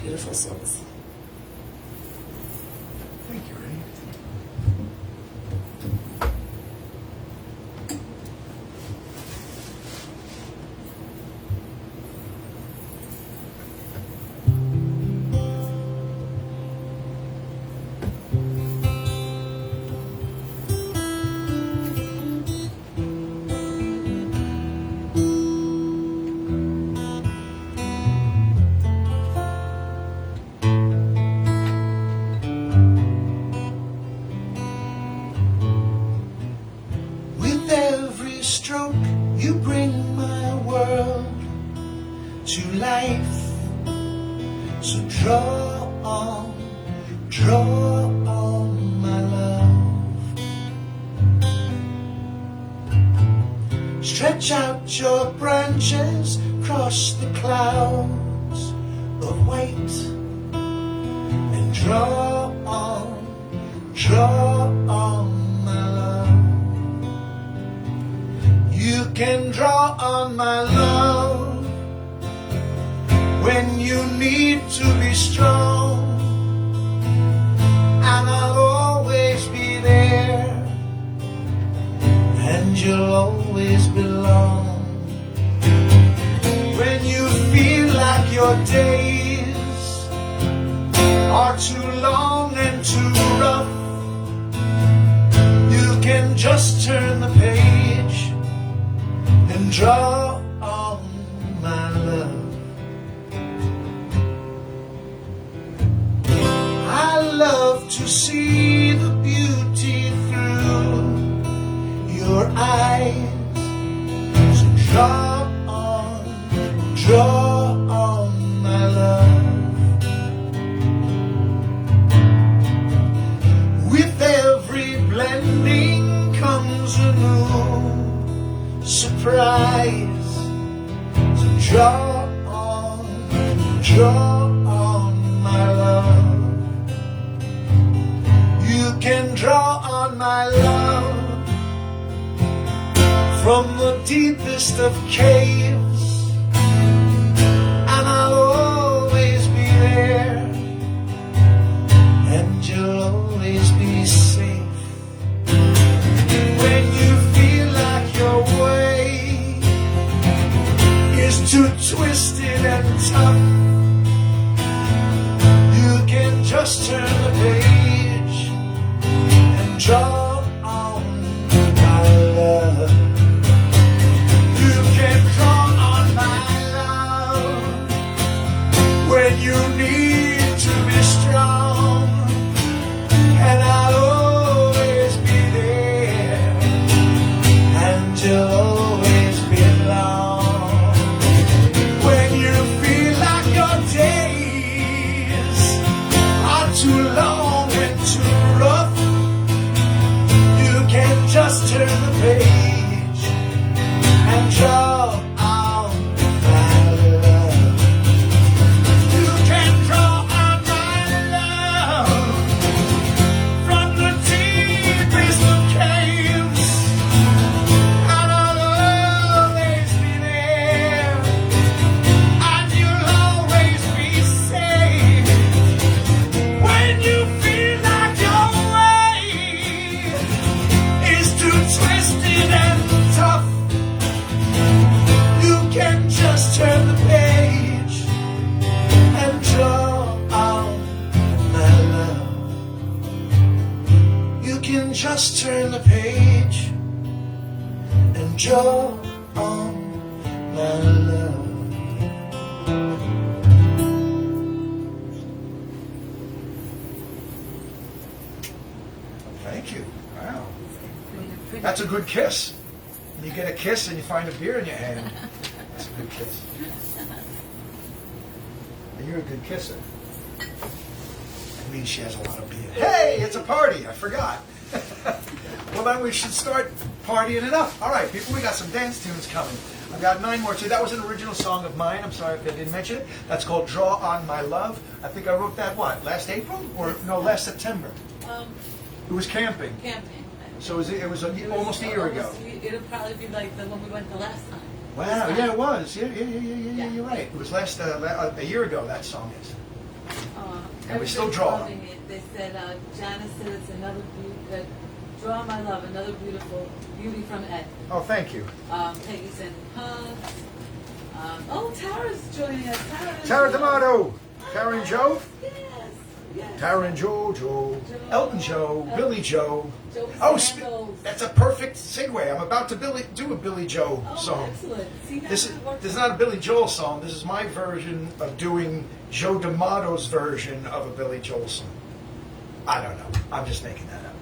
Beautiful souls. Thank you, Ray. With every stroke, you bring my world to life. So draw on, my love. Stretch out your branches across the clouds of white and draw on, my love. You can draw on my love when you need to be strong, and I'll always be there, and you'll always belong. When you feel like your days are too long and too rough, you can just turn the page and draw on my love. I love to see the beauty through your eyes. So draw on my love. With every blending comes a new surprise. So draw on my love. You can draw on my love from the deepest of caves, and I'll always be there, and you'll always be safe. When you feel like your way is too twisted and tough, you can just turn the page and draw on my love. You can draw on my love when you need to be strong, and I'll always be there, and you'll always belong. When you feel like your days are too long and too rough, you can just turn the page and draw on my love. You can draw on my love from the deepest of caves, and I'll always be there, and you'll always be safe. When you feel like your way is too twisted and tough, you can just turn the page and draw on my love. You can just turn the page and draw on my love. Thank you. Wow. That's a good kiss. You get a kiss and you find a beer in your hand. That's a good kiss. And you're a good kisser. That means she has a lot of beer. Hey, it's a party. I forgot. Well, then we should start partying it up. All right, people, we got some dance tunes coming. I've got 9 more too. That was an original song of mine. I'm sorry if I didn't mention it. That's called Draw on My Love. I think I wrote that, last April? Or, no, last September. It was camping. Camping. So it was almost a year ago. It'll probably be like the one we went the last time. Wow, yeah, it was. Yeah, you're right. It was a year ago, that song is. And we still draw. Loving it. They said, Janice said it's another Draw My Love, another beautiful beauty from Ed. Oh, thank you. Peggy sent hugs. Tara's joining us. Tara D'Amato. Tara and Joe. Yes. Tara and Joe. Elton Joe. Billy Joe. Joe Oh, that's a perfect segue. I'm about to do a Billy Joe song. Excellent. See, This is not a Billy Joel song. This is my version of doing Joe D'Amato's version of a Billy Joel song. I don't know. I'm just making that up.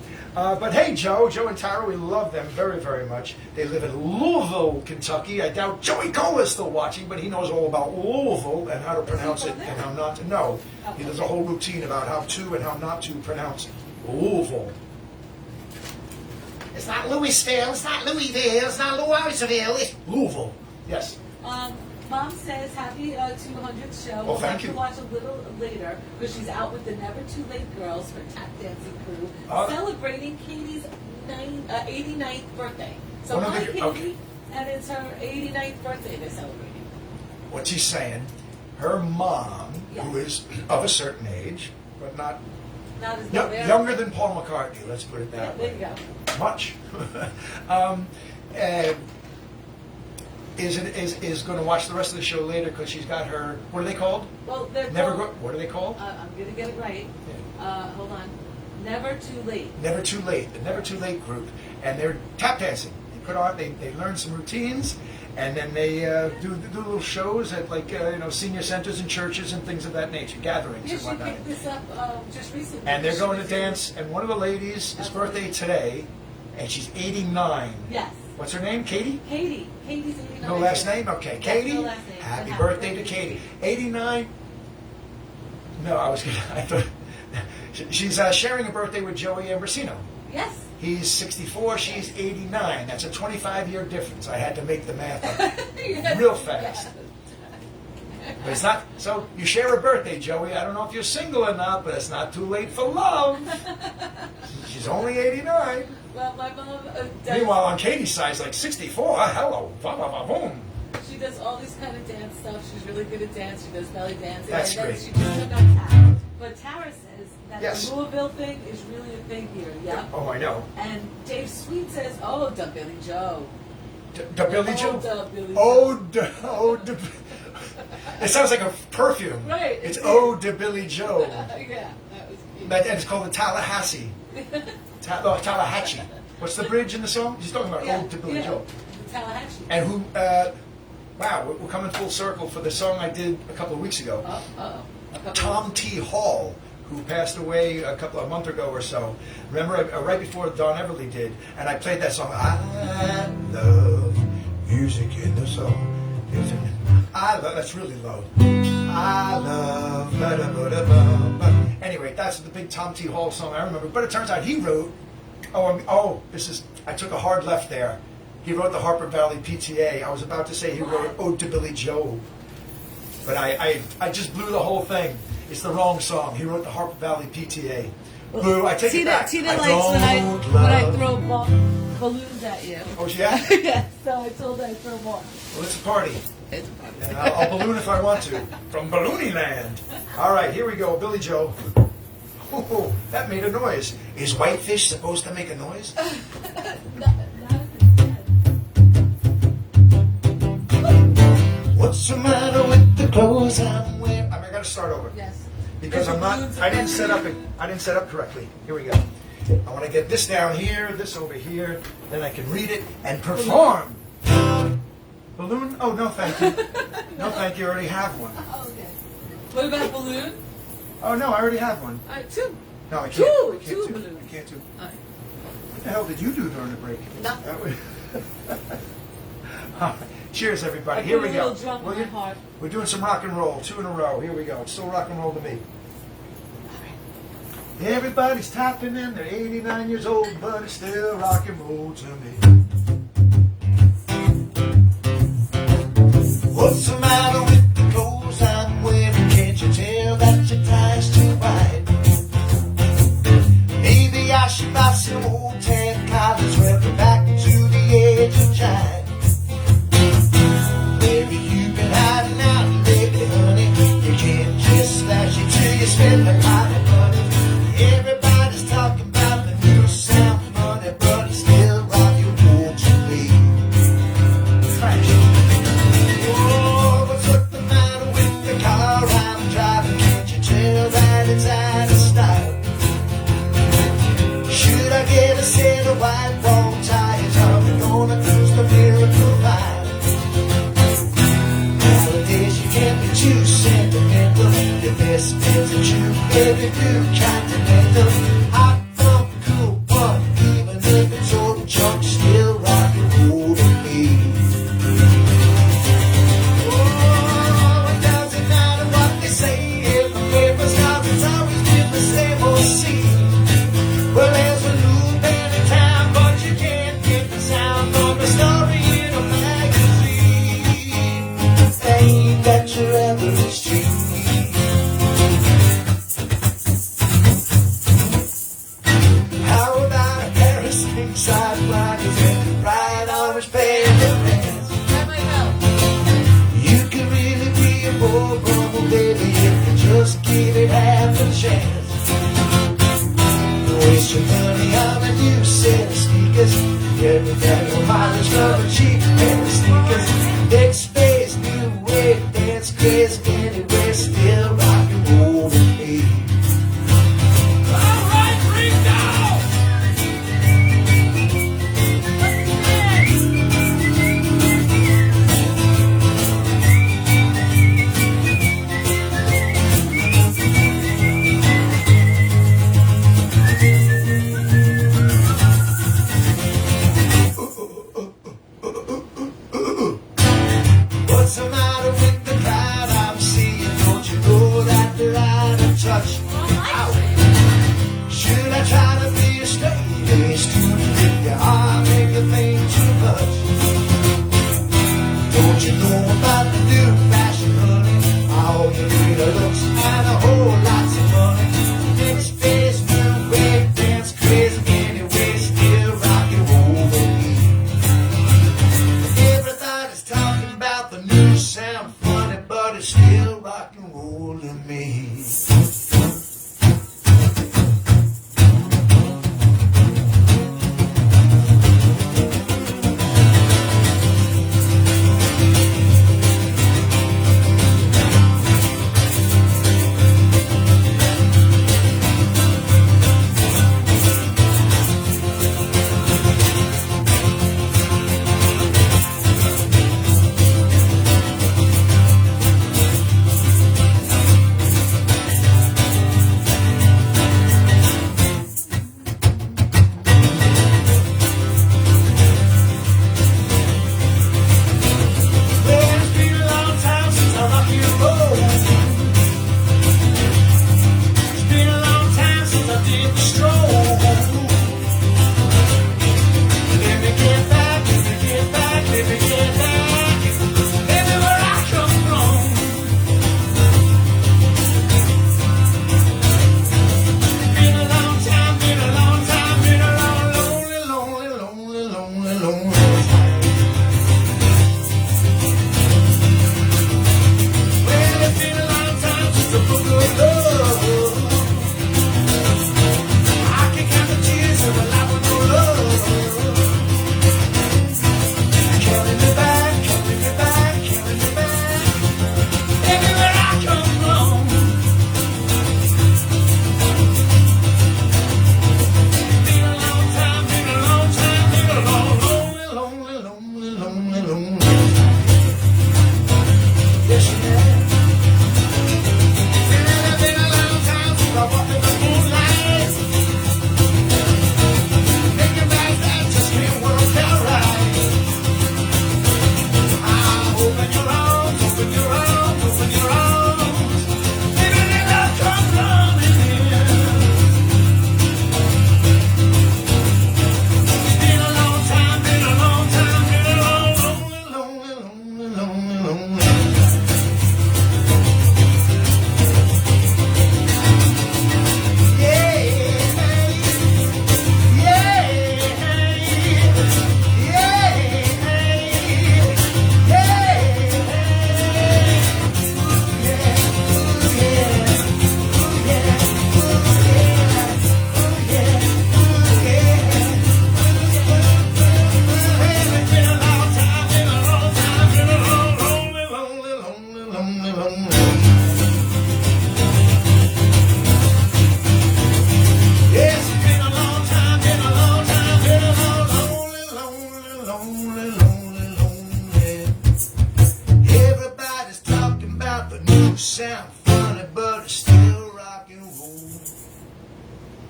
But hey, Joe and Tara, we love them very, very much. They live in Louisville, Kentucky. I doubt Joey Cole is still watching, but he knows all about Louisville and how to pronounce it and how not to. No, he does a whole routine about how to and how not to pronounce Louisville. It's not Louisville, it's not Louisville, it's not Louisville, it's Louisville. Yes. Mom says happy 200th show. Well, thank you. We'll have to watch a little later because she's out with the Never Too Late Girls for Tap Dancing Crew celebrating Katie's 89th birthday. So hi, Katie, and it's her 89th birthday they're celebrating. What she's saying, her mom, who is of a certain age, but not as younger than Paul McCartney, let's put it that way. There you go. Much. Is going to watch the rest of the show later because she's got her. What are they called? Well, they're What are they called? I'm going to get it right. Yeah. Hold on. Never Too Late. Never Too Late. The Never Too Late group, and they're tap dancing. They learn some routines, and then they do little shows at senior centers and churches and things of that nature, gatherings and She whatnot. picked this up just recently. And they're going to dance. And one of the ladies, his birthday today, and she's 89. Yes. What's her name? Katie? Katie's 89. No last name? Okay. Yes, Katie? no last name. Happy birthday to Katie. 89? No, I thought, she's sharing a birthday with Joey Ambrosino. Yes. He's 64, she's 89. That's a 25-year difference. I had to make the math up real fast. But it's not, so you share a birthday, Joey. I don't know if you're single or not, but it's not too late for love. She's only 89. Well, my mom Meanwhile, on Katie's side, it's like 64. Hello. Boom. She does all these kind of dance stuff. She's really good at dance. She does belly dancing. That's and then great. She just took on tap. But Tara says that Yes. the Louisville thing is really a thing here. Yeah. Oh, I know. And Dave Sweet says, "Oh, da Billy Joe." Da Billy Joe? Da Billy Oh, Joe. It sounds like a perfume. Right. It's Ode to Billy Joe. Yeah, that was cute. And it's called the Tallahassee. Tallahatchie. What's the bridge in the song? He's talking about Ode to Billy Joe. The Tallahatchie. And who, wow, we're coming full circle for the song I did a couple of weeks ago. Tom T. Hall, who passed away a month ago or so. Remember, right before Don Everly did, and I played that song. I love music in the song. That's really low. I love. Anyway, that's the big Tom T. Hall song I remember. But it turns out he wrote. I took a hard left there. He wrote the Harper Valley PTA. I was about to say he wrote Ode to Billy Joe. But I just blew the whole thing. It's the wrong song. He wrote the Harper Valley PTA. Boo, I take it back. Tina likes when I throw balloons at you. Oh, yeah? Yeah, so I told her I'd throw more. Well, it's a party. It's a party. And I'll balloon if I want to. From Balloony Land. All right, here we go. Billy Joe. Oh, that made a noise. Is whitefish supposed to make a noise? Not if it's dead. What's the matter with the clothes I'm wearing? I got to start over. Yes. Because I didn't set up correctly. Here we go. I want to get this down here, this over here, then I can read it and perform. Balloon? Oh, no, thank you. No, thank you. I already have one. Oh, okay. What about balloon? Oh, no, I already have one. Two. No, I can't. Two I can't do. balloons. I can't do. All right. the hell did you do during the break? Nothing. Cheers, everybody. I Here put we a go. little drum in my heart. We're doing some rock and roll, 2 in a row. Here we go. It's still rock and roll to me. Everybody's tapping in. They're 89 years old, but it's still rock and roll to me. What's the matter with the clothes I'm wearing? Can't you tell that your tie's too wide? Maybe I should buy some old tan collars, wear them back to the edge and jive. Maybe you've been hiding out lately, honey. You can't just slash it till you spend a lot of money. Everybody's talking about the new sound money, but it's still rock and roll to me. Oh, what's the matter with the car I'm driving? Can't you tell that it's out of style? Should I get a set of white wall tires? Are we gonna cruise the miracle vibe? Nowadays you can't be too sentimental. Your best friends are true, baby blue continental. Hot funk, cool fun, even if it's old junk, still rock and roll to me. Oh, it doesn't matter what they say in the papers, 'cause it's always been the same old scene. Well, there's a new band in town, but you can't get the sound from the story in a magazine. They ain't got your average tree. How about a pair of side blinders and bright orange pair of pants? That might help. You can really be a boy, baby, if you just give it half a chance. Waste your money on a new set of sneakers. Every day your mileage love a cheap pair of sneakers. Big space, new wave, dance craze, anyway, still rock and roll with me. Alright, bring down! What's the matter with the crowd I'm seeing? Don't you know that they're out of touch? Ow. Should I try to be a straight A student if you are making things too much? Don't you know about the new fashion, honey? All you need are looks and a whole lot of money. Next face, new wave, dance crazy, anyway, still rock and roll with me. Everybody's talking about the new sound funny, but it's still rock and roll to me.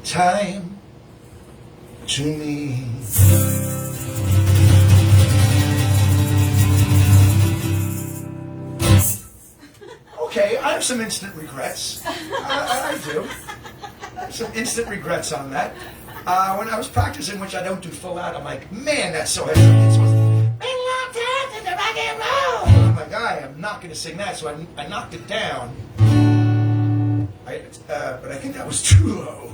time to me. Okay, I have some instant regrets. I do. I have some instant regrets on that. When I was practicing, which I don't do full out, I'm like, man, that's so heavy. It's supposed to be a long time since the rock and roll. I'm like, I am not going to sing that, so I knocked it down. But I think that was too low.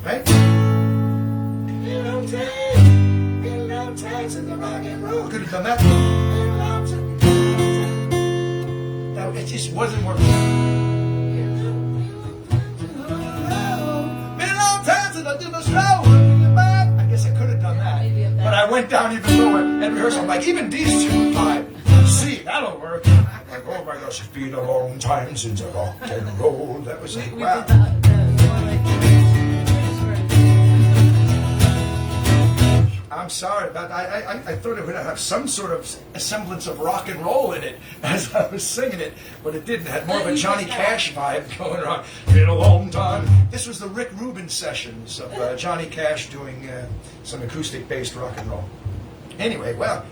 Right? Been a long time since the rock and roll. Could have done that. Been a long time. It just wasn't working. Been a long time since I did the slow. I guess I could have done that. But I went down even lower at rehearsal. I'm like, even these two, C, that'll work. Like, oh my gosh, it's been a long time since I rocked and rolled. That was like, wow. I'm sorry, but I thought it would have some sort of semblance of rock and roll in it as I was singing it, but it didn't. It had more of a Johnny Cash vibe going on. Been a long time. This was the Rick Rubin sessions of Johnny Cash doing some acoustic-based rock and roll. Anyway, well,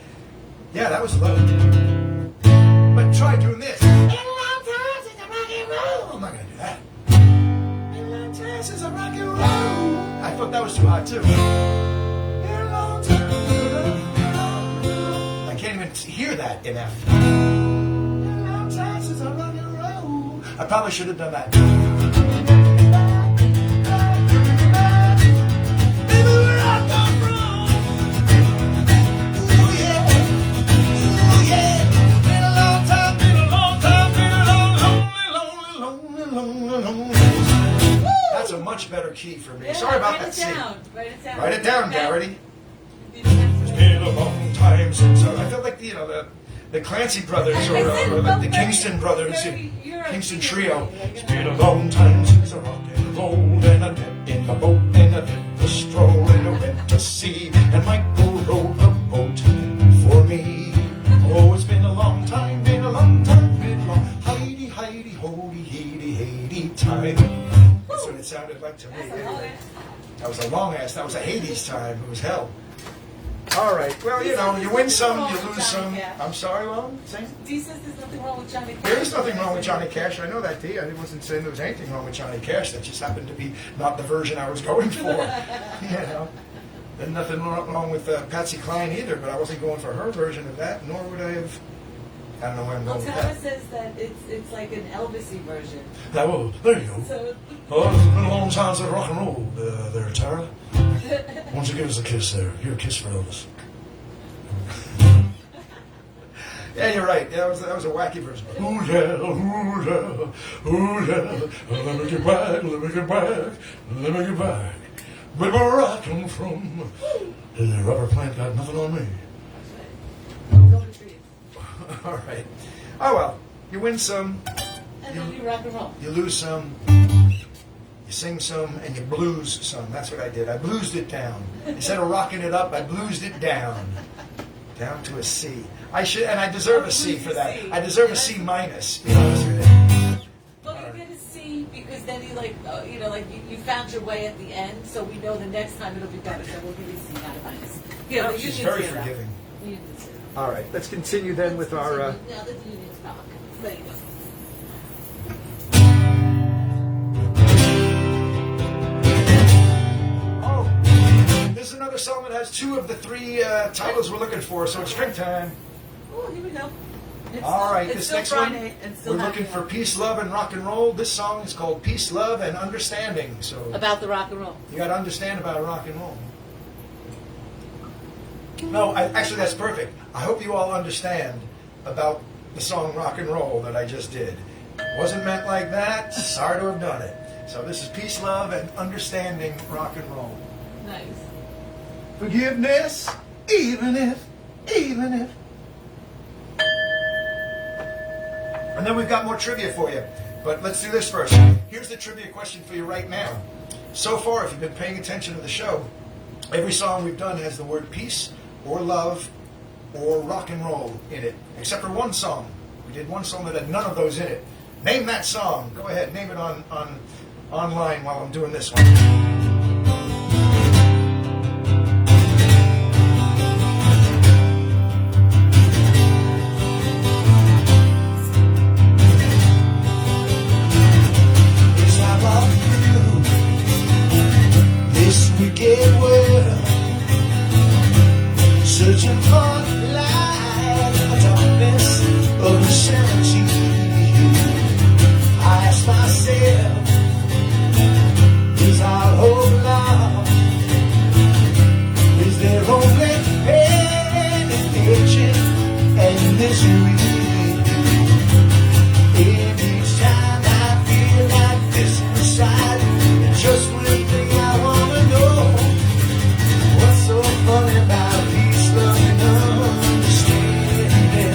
yeah, that was low. But try doing this. Been a long time since I rock and roll. I'm not going to do that. Been a long time since I rock and roll. I thought that was too high, too. I can't even hear that in F. I probably should have done that. That's a much better key for me. Yeah, Sorry about that. Write it down. Write it down, Garrity. It's been a long time since I felt like the Clancy brothers or like the Kingston brothers, Kingston trio. It's been a long time since I rocked and rolled and I met in the boat and I did the stroll and I went to sea and Michael rowed the boat for me. Oh, it's been a long time, been a long time, been a long Heidi, Heidi, holy, Heidi, Heidi time. That's what it sounded like to me. Anyway. That was a long ass. That was a Hades time. It was hell. All right. Well, you know, you win some, you lose some. I'm sorry, well, say. Dee says there's nothing wrong with Johnny Cash. There is nothing wrong with Johnny Cash. I know that, Dee. I wasn't saying there was anything wrong with Johnny Cash. That just happened to be not the version I was going for. You know. There's nothing wrong with Patsy Cline either, but I wasn't going for her version of that, nor would I have. I don't know where I'm going with that. Tara says that it's like an Elvis-y version. That will. There you go. So, Oh, it's been a long time since rock and roll there, Tara. Why don't you give us a kiss there? Here, a kiss for Elvis. Yeah, you're right. Yeah, that was a wacky version. Ooh yeah, ooh yeah, ooh yeah. Let me get back, let me get back, let me get back. Where I come from, the rubber plant got nothing on me. All right. Oh well, you win some. And then you rock and roll. You lose some. You sing some and you blues some. That's what I did. I bluesed it down. Instead of rocking it up, I bluesed it down. Down to a C. I should, and I deserve a C for that. I deserve a C minus. To be honest with you. Well, you get a C because then you you found your way at the end, so we know the next time it'll be better. So we'll give you a C, not a minus. Yeah, but She's very forgiving. All right, let's continue then with our. Now the union's talk. There you go. This is another song that has two of the three titles we're looking for, so it's drink time. Oh, here we go. All right, this next Friday, one, we're looking for peace, love, and rock and roll. This song is called Peace, Love, and Understanding. So about the rock and roll. You got to understand about rock and roll. No, actually, that's perfect. I hope you all understand about the song Rock and Roll that I just did. Wasn't meant like that. Sorry to have done it. So this is Peace, Love, and Understanding rock and roll. Nice. Forgiveness, even if. And then we've got more trivia for you. But let's do this first. Here's the trivia question for you right now. So far, if you've been paying attention to the show, every song we've done has the word peace or love or rock and roll in it, except for one song. We did one song that had none of those in it. Name that song. Go ahead, name it on online while I'm doing this one. As I walk through this wicked world, searching for light in the darkness of insanity, I ask myself, is our hope lost? Is there only pain and hatred and misery? And each time I feel like this inside, there's just one thing I wanna know. What's so funny about peace, love, and understanding?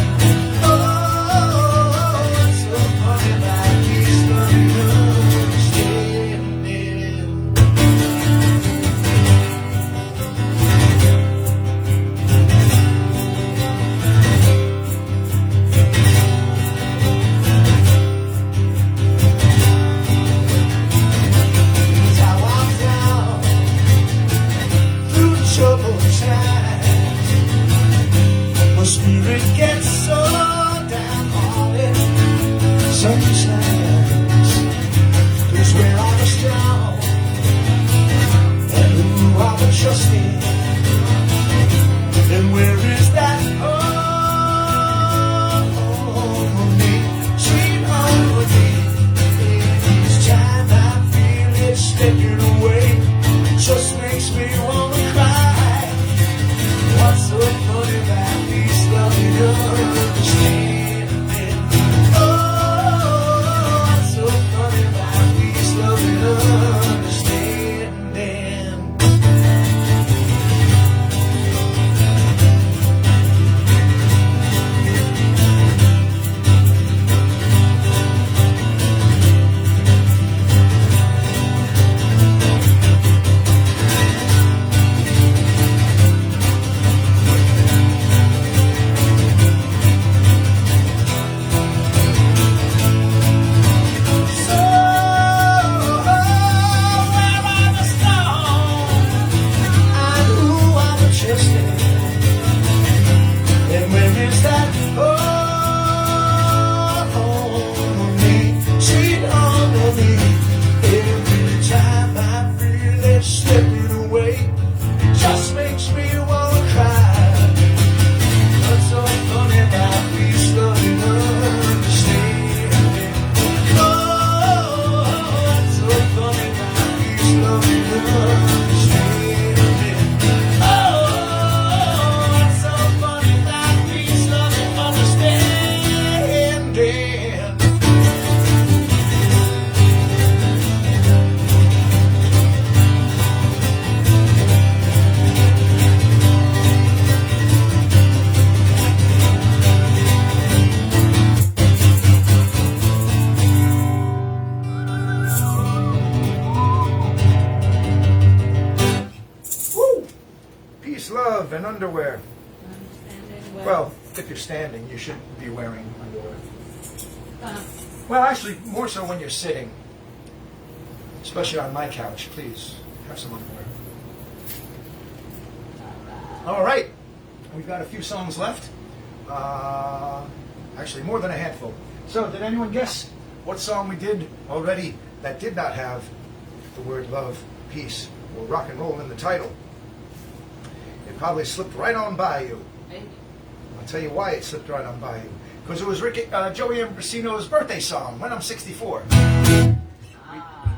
Oh, what's so funny about peace, love, and understanding? As I walk down through the troubled times, my spirit gets so downhearted sometimes. 'Cause where are the strong and who are the trusting? And where is that harmony, sweet harmony? Each time I feel it slipping away, it just makes me wanna cry. What's so funny about peace, love, and understanding? Oh, what's so funny about peace, love, and understanding? So, where are the strong and who are the trusting? And where is that harmony, sweet harmony? Every time I feel it slipping away, it just makes me wanna cry. What's so funny about peace, love, and understanding? Oh, what's so funny about peace, love, and understanding? Oh, what's so funny about peace, love, and understanding? Woo! Peace, love, and underwear. Understanding Well, if you're standing, you should be wearing underwear. uh, Well, actually, more so when you're sitting. Especially on my couch, please have some underwear. All right, we've got a few songs left. Actually, more than a handful. So, did anyone guess what song we did already that did not have the word love, peace, or rock and roll in the title? It probably slipped right on by you. maybe. I'll tell you why it slipped right on by you. Because it was Joey Ambrosino's birthday song, When I'm 64. We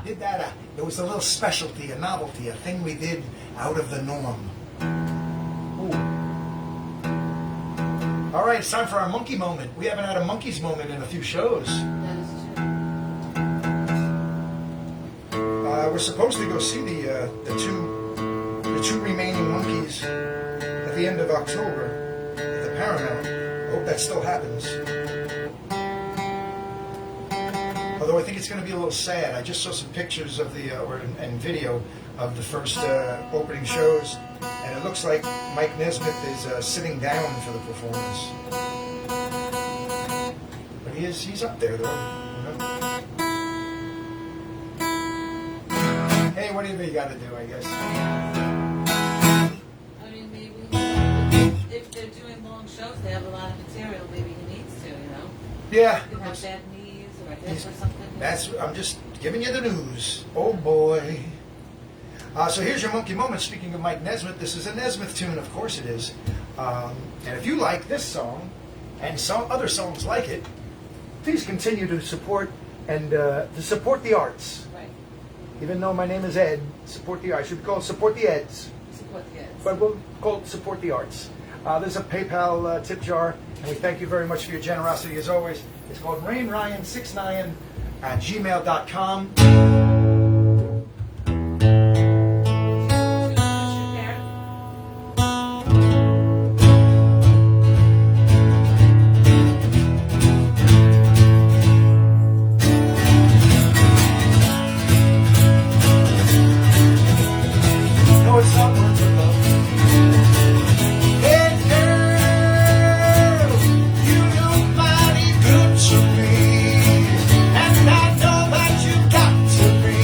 did that. It was a little specialty, a novelty, a thing we did out of the norm. Ooh. All right, it's time for our monkey moment. We haven't had a monkey's moment in a few shows. That is true. We're supposed to go see the two remaining monkeys at the end of October at the Paramount. I hope that still happens. Although I think it's going to be a little sad. I just saw some pictures of the and video of the first opening shows, and it looks like Mike Nesmith is sitting down for the performance. But he's up there though. You know? Hey, whatever you got to do, I guess. I mean, maybe if they're doing long shows, they have a lot of material. Maybe he needs to, you know. Yeah. You have bad knees or a hip or something. I'm just giving you the news. Oh boy. So here's your monkey moment. Speaking of Mike Nesmith, this is a Nesmith tune, of course it is. And if you like this song and some other songs like it, please continue to support and to support the arts. Right. Even though my name is Ed, support the arts. Should be called Support the Eds, Support the kids. but we'll call it Support the Arts. There's a PayPal tip jar, and we thank you very much for your generosity as always. It's called rainryan69@gmail.com. No, it's not words of love. Hey girl, you look mighty good to me, and I know that you got to be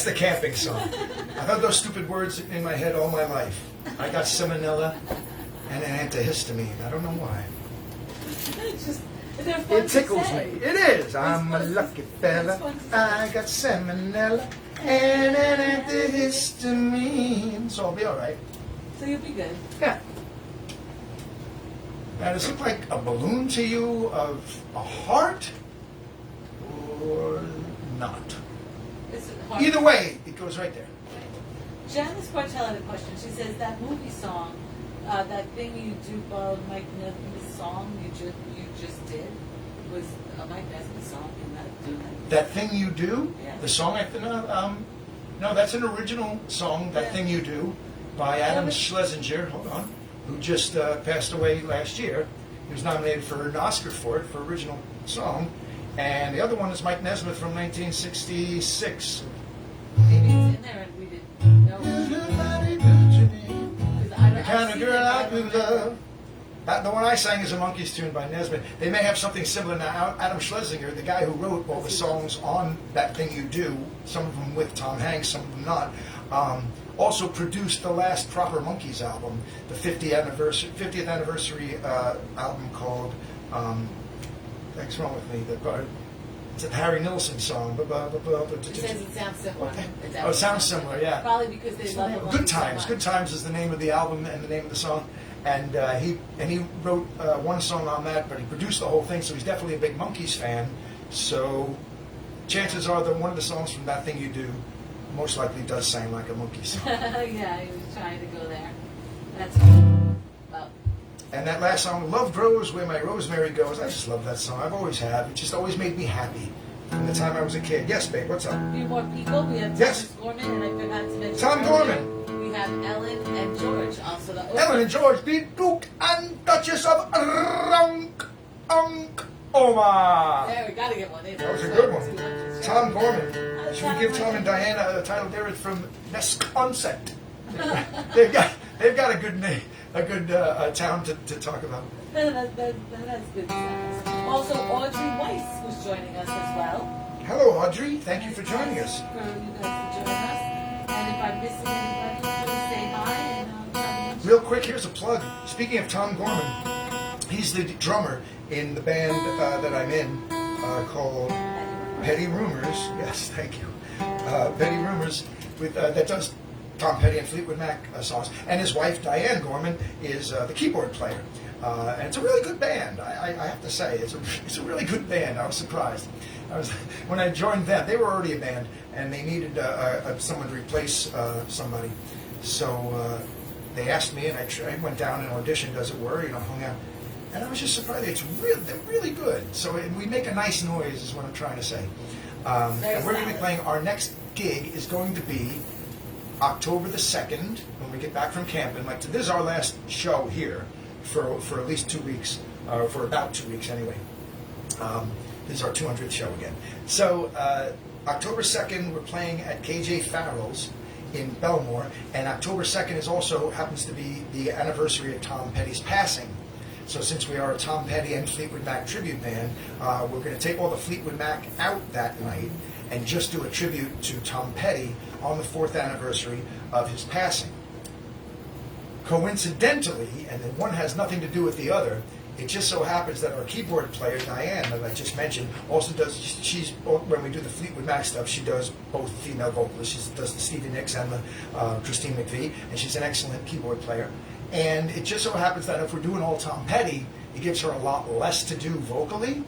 That's the camping song. I've had those stupid words in my head all my life. I got salmonella and an antihistamine. I don't know why. It's just, they're fun It tickles to say. me. It is. I'm a fun to- lucky fella. it's fun to say. I got salmonella and an antihistamine. So I'll be all right. So you'll be good. Yeah. Now, does it look like a balloon to you of a heart or not? It's hard. Either way, it goes right there. Janice Bartel had a question. She says that movie song, that thing you do, Mike Nesmith's song you just did, was a Mike Nesmith song. In that doing that. That Thing You Do, Yeah. the song, no, that's an original song, That Yeah. Thing You Do, by Adam but- Schlesinger, hold on, who just passed away last year. He was nominated for an Oscar for it, for original song. And the other one is Mike Nesmith from 1966. Maybe it's in there and we didn't know. The kind of girl I could love. The one I sang is a Monkees tune by Nesmith. They may have something similar now. Adam Schlesinger, the guy who wrote all the songs on That Thing You Do, some of them with Tom Hanks, some of them not, also produced the last proper Monkees album, the 50th anniversary album called, what's wrong with me? It's a Harry Nilsson song. She says it sounds similar. Oh, it sounds similar, yeah. Probably because they love the Good Monkees so Times. much. Good Times is the name of the album and the name of the song. And he wrote one song on that, but he produced the whole thing, so he's definitely a big Monkees fan. So chances are that one of the songs from That Thing You Do most likely does sound like a Monkees song. Yeah, he was trying to go there. That's cool. Well, And that last song, Love Grows Where My Rosemary Goes, I just love that song. I've always have. It just always made me happy from the time I was a kid. Yes, babe, what's up? a few more people. We have Yes. Thomas Gorman, and I forgot to mention Tom earlier, Gorman. We have Ellen and George, also the Ellen and George, the Duke and Duchess of Ronk Oma. There, we gotta get one in. That was a good one. Tom Gorman. Should we give Tom and Diana a title? They're from Wisconsin. They've got a good name, a good town to talk about. That has good sense. Also, Audrey Weiss was joining us as well. Hello, Audrey. Thank you for joining us. For you guys to join us. And if I'm missing anybody, please say hi. And I'll Real quick, here's a plug. Speaking of Tom Gorman, he's the drummer in the band that I'm in called Petty Rumors. Yes, thank you. Petty Rumors with that does Tom Petty and Fleetwood Mac songs. And his wife, Diane Gorman, is the keyboard player. And it's a really good band, I have to say. It's a really good band. I was surprised. When I joined them, they were already a band, and they needed someone to replace somebody. So they asked me, and I went down and auditioned, as it were, hung out. And I was just surprised. They're really good. So we make a nice noise, is what I'm trying to say. And we're going to be playing. Our next gig is going to be October the 2nd, when we get back from camping. This is our last show here for at least 2 weeks, for about 2 weeks anyway. This is our 200th show again. So October 2nd, we're playing at KJ Farrell's in Belmore, and October 2nd happens to be the anniversary of Tom Petty's passing. So since we are a Tom Petty and Fleetwood Mac tribute band, we're going to take all the Fleetwood Mac out that night and just do a tribute to Tom Petty on the 4th anniversary of his passing. Coincidentally, and then one has nothing to do with the other, it just so happens that our keyboard player, Diane, that I just mentioned, also when we do the Fleetwood Mac stuff, she does both female vocalists. She does the Stevie Nicks and the Christine McVie, and she's an excellent keyboard player. And it just so happens that if we're doing all Tom Petty, it gives her a lot less to do vocally.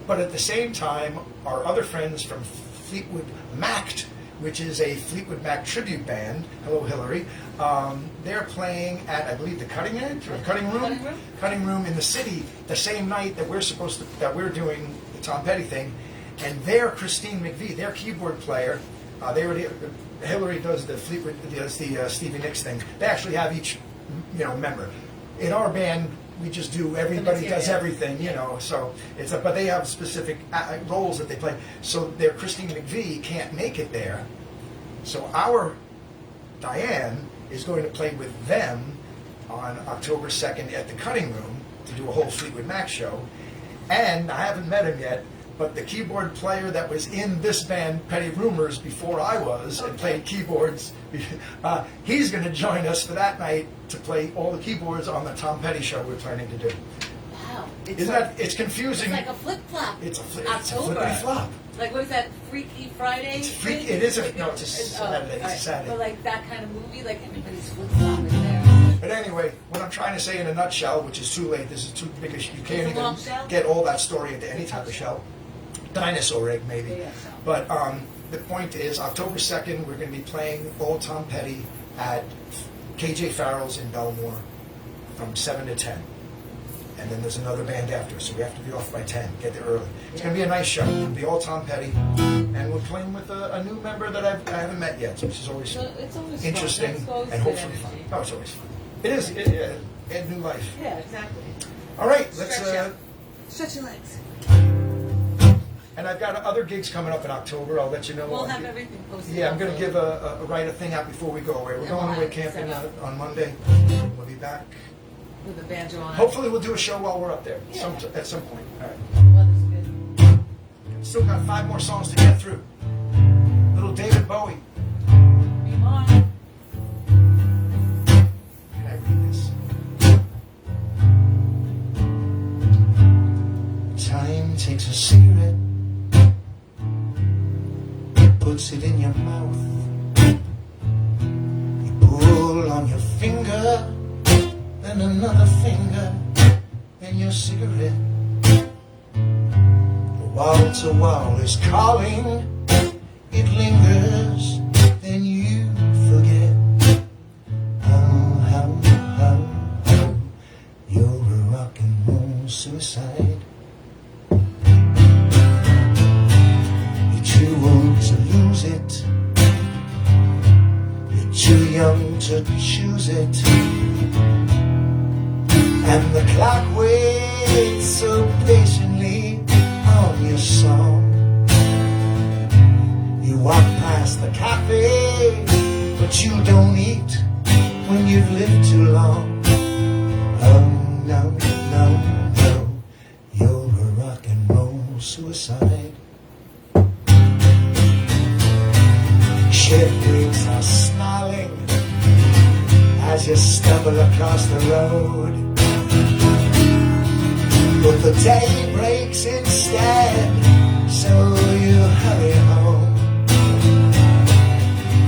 But at the same time, our other friends from Fleetwood Mac, which is a Fleetwood Mac tribute band, hello Hillary, they're playing at, I believe, the Cutting Edge or Cutting Room? Cutting Room in the city the same night that we're doing the Tom Petty thing, and their Christine McVie, their keyboard player, Hillary does the Stevie Nicks thing. They actually have each member. In our band, we just do, everybody does everything, so but they have specific roles that they play. So their Christine McVie can't make it there. So our Diane is going to play with them on October 2nd at the Cutting Room to do a whole Fleetwood Mac show. And I haven't met him yet, but the keyboard player that was in this band, Petty Rumors, before I was, and played keyboards, he's going to join us for that night to play all the keyboards on the Tom Petty show we're planning to do. Wow. Isn't that, it's confusing. It's like a flip-flop. It's a October. flippity-flop. Like, what is that, Freaky Friday? It's freaky. It is a, no, it's a Saturday. It's a alright. Saturday. But like that kind of movie, like everybody's flip-flopping there. But anyway, what I'm trying to say in a nutshell, which is too late, this is too big, you can't It's a long even shell? get all that story into any type of shell. Dinosaur egg, maybe. Yeah. But the point is, October 2nd, we're going to be playing Old Tom Petty at KJ Farrell's in Belmore from 7 to 10. And then there's another band after, so we have to be off by 10, get there early. It's going to be a nice show. It'll be all Tom Petty. And we're playing with a new member that I haven't met yet, which is always So it's always interesting fun. That's always and good hopefully fun. energy. Oh, it's always fun. It is. Add new life. Yeah, exactly. All right, let's. Stretch out. Stretch your legs. And I've got other gigs coming up in October. I'll let you know. We'll have everything posted. Yeah, I'm going to give write a thing out before we go away. We're Yeah, going we'll away have it camping set up. on Monday. We'll be back. With the banjo on. Hopefully, we'll do a show while we're up there Yeah. at some point. All right. The weather's good. Still got 5 more songs to get through. Little David Bowie. Be on. Can I read this? Time takes a cigarette, puts it in your mouth. You pull on your finger, then another finger, then your cigarette. Wall to wall is calling, it lingers, then you forget. How, you're a rock and roll suicide. You're too old to lose it, you're too young to choose it, and the clock waits so patiently on your song. You walk past the cafe, but you don't eat when you've lived too long. Oh no, no, no, you're a rock and roll suicide. Shed breaks are snarling as you stumble across the road, but the day breaks instead, so you hurry home.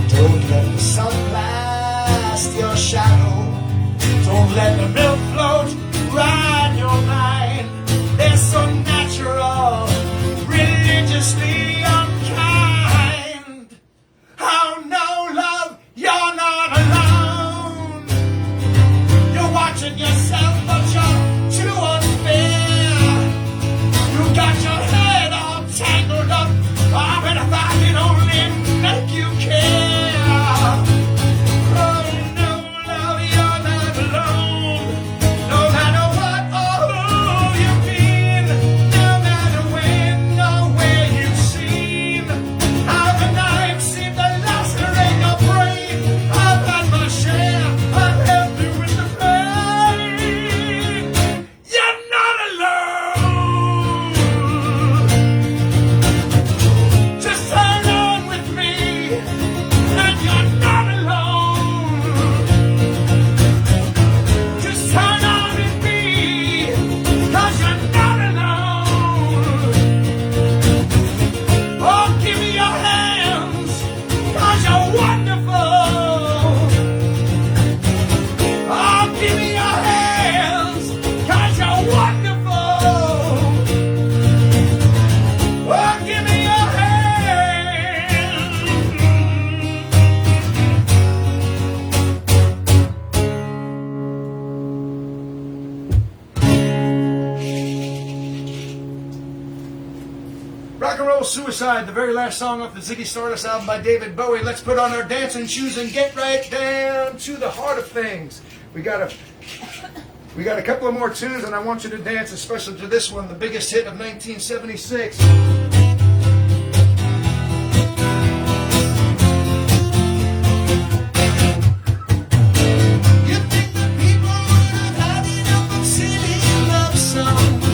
Don't let the sun blast your shadow, don't let the milk float ride your mind. They're so natural, religiously unkind. Oh no, love, you're not alone. You're watching yourself, but you're too unfair. You got your head all tangled up. Oh, and if I could only make you care. Oh no, love, you're not alone. No matter what or who you've been, no matter when or where you've seen, how the knife seemed to lacerate your brain. I've had my share, I've helped you with the pain. You're not alone. Just turn on with me, and you're not alone. Just turn on with me, 'cause you're not alone. Oh, give me your hands, 'cause you're wonderful. Oh, give me your hands, 'cause you're wonderful. Oh, give me your hands. Rock and Roll Suicide, the very last song off the Ziggy Stardust album by David Bowie. Let's put on our dancing shoes and get right down to the heart of things. We got a couple of more tunes, and I want you to dance, especially to this one, the biggest hit of 1976. You think that people would have had enough of silly love songs?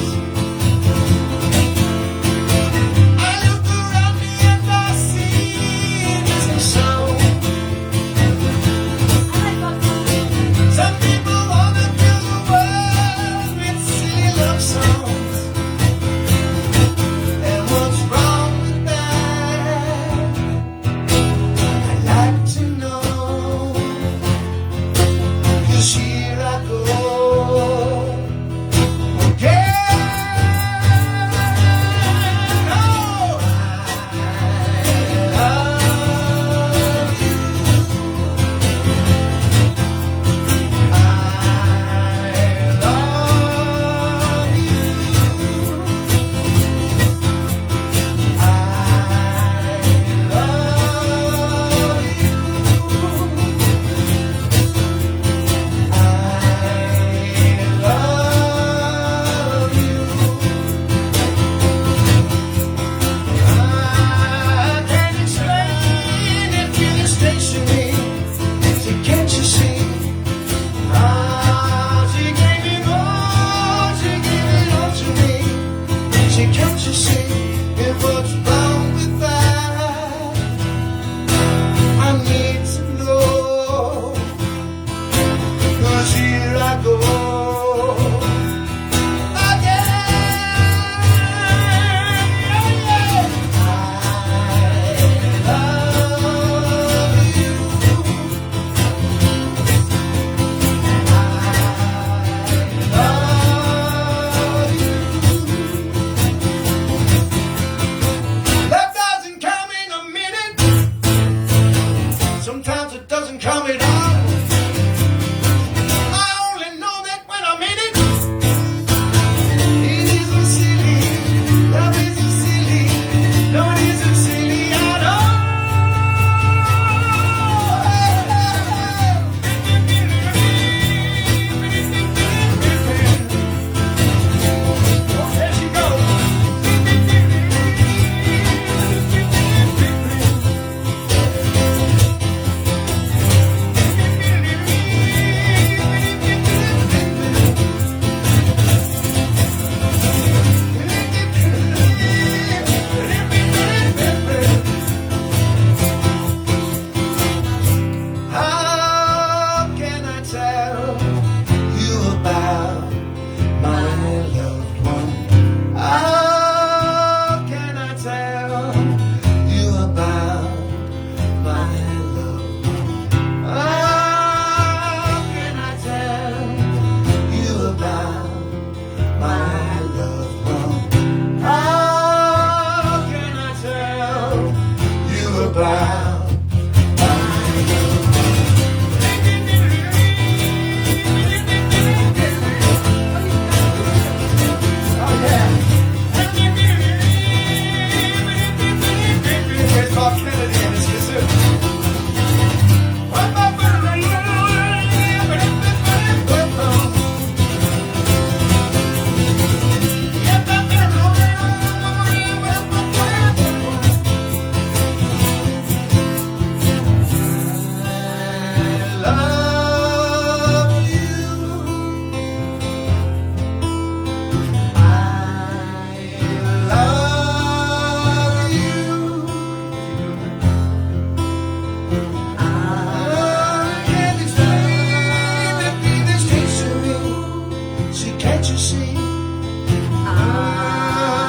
See, can't you see?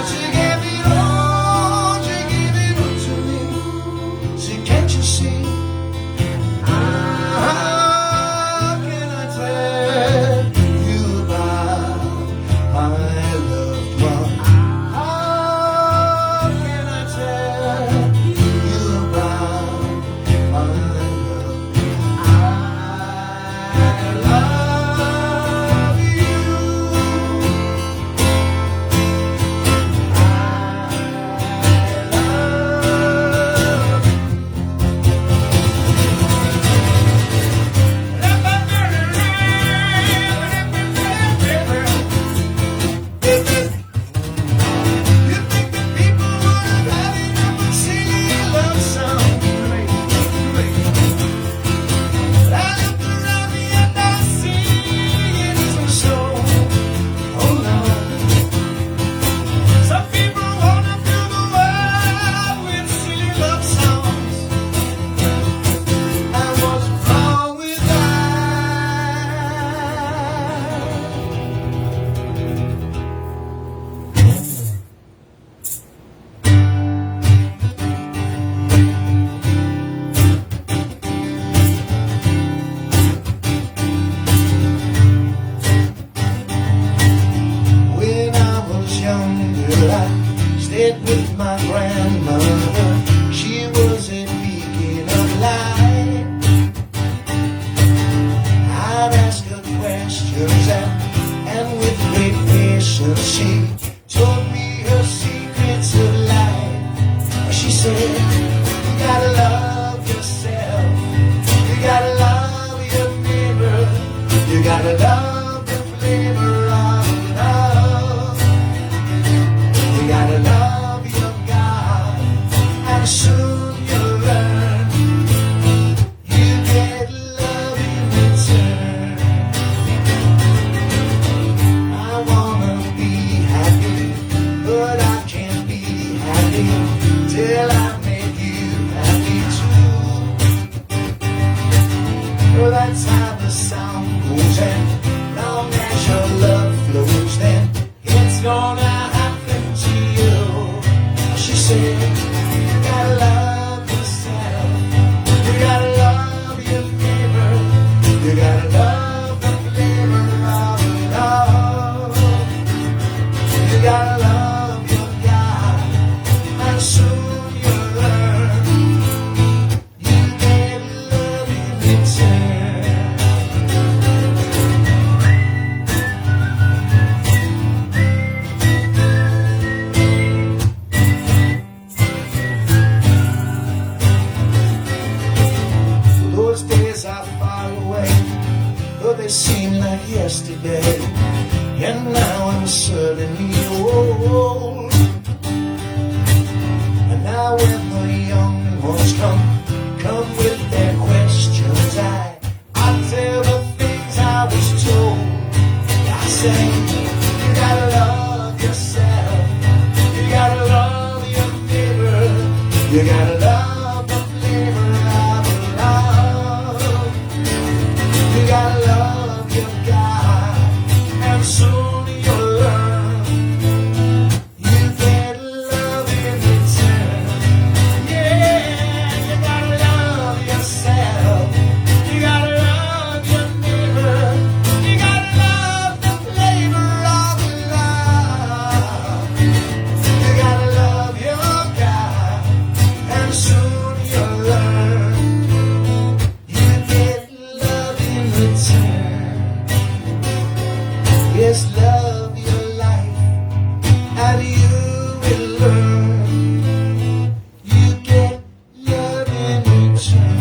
She gave it all, she gave it all to me. See, can't you see? How can I tell you about my loved one? How can I tell you about my loved one? I love you. You think that people would have had enough of singing love songs? But I looked around me and I see it isn't so. Oh no. Some people wanna fill the world with silly love songs. And what's wrong with that? When I was younger, I stayed with my grandmother. She was a beacon of light. I'd ask her questions, and with great patience, she told me her secrets of life. She said, you gotta love yourself. You gotta love your neighbor. You gotta love the flavor of love. You gotta love your God, and soon you'll learn. You get love in return. I wanna be happy, but I can't be happy till I make you happy too. Well, that's how the sound goes, and long as your love flows, then it's gonna happen to you. She said, you gotta love yourself. You gotta love your neighbor. You gotta love the flavor of love. You gotta love your God, and soon you'll learn. You get love in return. Those days are far away, though they seem like yesterday. And now I'm suddenly old. And now when the young ones come with their questions, I tell the things I was told. I say, you gotta love yourself. You gotta love your neighbor. You gotta love the flavor of love. You gotta love your God, and soon you'll learn. You get love in return. Yeah, you gotta love yourself. You gotta love your neighbor. You gotta love the flavor of love. You gotta love your God, and soon you'll learn. You get love in return. Yes, love your life, and you will learn. You get love in return.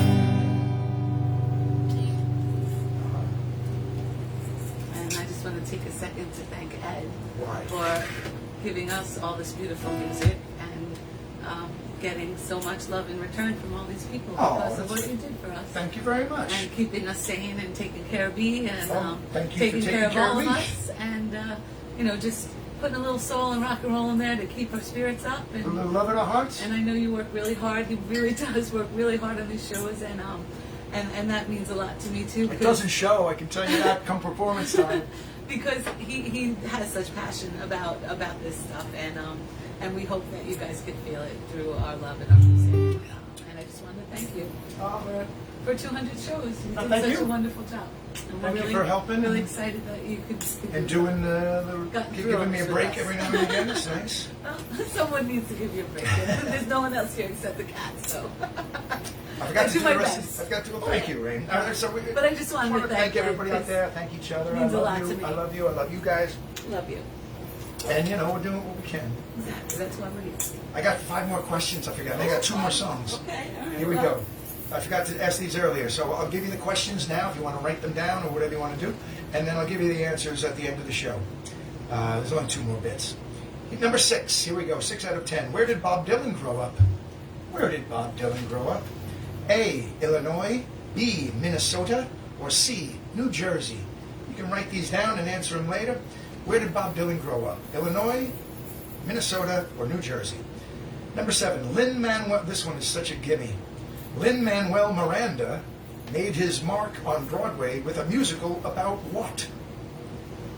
And I just want to take a second to thank Ed Why? for giving us all this beautiful music and getting so much love in return from all these people Oh, because of that's what right. you did for us. Thank you very much. And keeping us sane and taking care of me and Thank you for taking care of taking care all of of me. us and just putting a little soul and rock and roll in there to keep our spirits up A and little love in our hearts. I know you work really hard. He really does work really hard on these shows and that means a lot to me too. It doesn't show, I can tell you that, come performance time. because he has such passion about this stuff, and we hope that you guys can feel it through our love and our music. And I just wanted to thank you for 200 shows. You did thank such you. a wonderful job. And Thank we're you really, for helping Really and- excited that you could And doing Gotten through giving me a it break with us. every now and again. It's nice. Well, someone needs to give you a break. There's no one else here except the cat, so. I forgot I to do do my the rest. best. I forgot to. Thank you, Rain. But I just wanted to thank thank everybody you, out there. Thank each other. means I a love lot you. to me. I love you. I love you guys. Love you. And we're doing what we can. Exactly. That's why we're here. I got 5 more questions. I forgot. I got 2 more songs. Okay. All right. Here we well, go. I forgot to ask these earlier, so I'll give you the questions now if you want to write them down or whatever you want to do, and then I'll give you the answers at the end of the show. There's only 2 more bits. Number 6, here we go, 6 out of 10. Where did Bob Dylan grow up? Where did Bob Dylan grow up? A, Illinois, B, Minnesota, or C, New Jersey? You can write these down and answer them later. Where did Bob Dylan grow up? Illinois, Minnesota, or New Jersey? Number 7, Lin-Manuel, this one is such a gimme. Lin-Manuel Miranda made his mark on Broadway with a musical about what?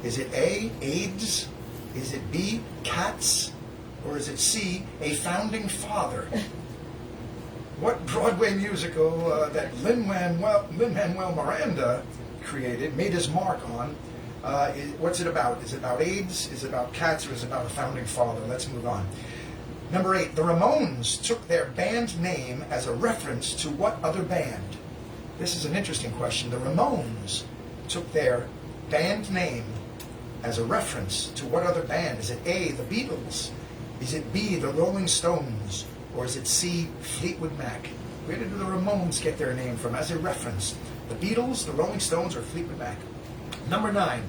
Is it A, AIDS? Is it B, Cats? Or is it C, a founding father? What Broadway musical that Lin-Manuel Miranda created, made his mark on, what's it about? Is it about AIDS? Is it about cats? Or is it about a founding father? Let's move on. Number 8, the Ramones took their band name as a reference to what other band? This is an interesting question. The Ramones took their band name as a reference to what other band? Is it A, the Beatles? Is it B, the Rolling Stones? Or is it C, Fleetwood Mac? Where did the Ramones get their name from as a reference? The Beatles, the Rolling Stones, or Fleetwood Mac? Number 9,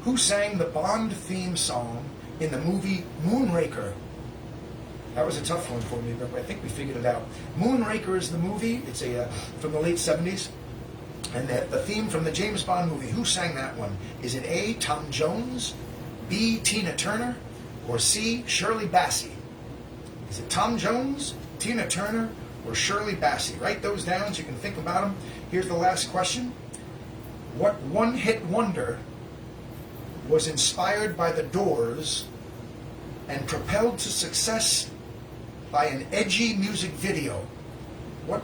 who sang the Bond theme song in the movie Moonraker? That was a tough one for me, but I think we figured it out. Moonraker is the movie. It's from the late 70s. And the theme from the James Bond movie. Who sang that one? Is it A, Tom Jones, B, Tina Turner, or C, Shirley Bassey? Is it Tom Jones, Tina Turner, or Shirley Bassey? Write those down so you can think about them. Here's the last question. What one-hit wonder was inspired by the Doors and propelled to success by an edgy music video? What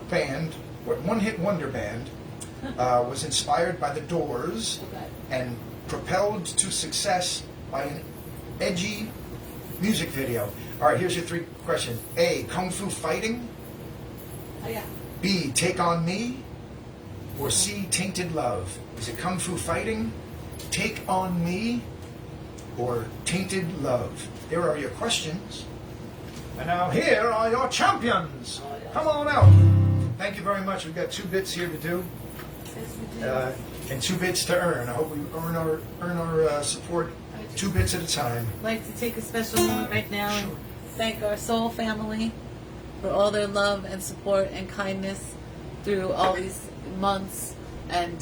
one-hit wonder band was inspired by the Doors and propelled to success by an edgy music video? All right, here's your 3 questions. A, Kung Fu Fighting? Oh, yeah. B, Take On Me? Or C, Tainted Love? Is it Kung Fu Fighting, Take On Me, or Tainted Love? There are your questions. And now here are your champions. Come on out. Thank you very much. We've got 2 bits here to do, Yes, we do. and 2 bits to earn. I hope we earn our support 2 bits at a time. I'd like to take a special moment right now and thank our soul family for all their love and support and kindness through all these months, and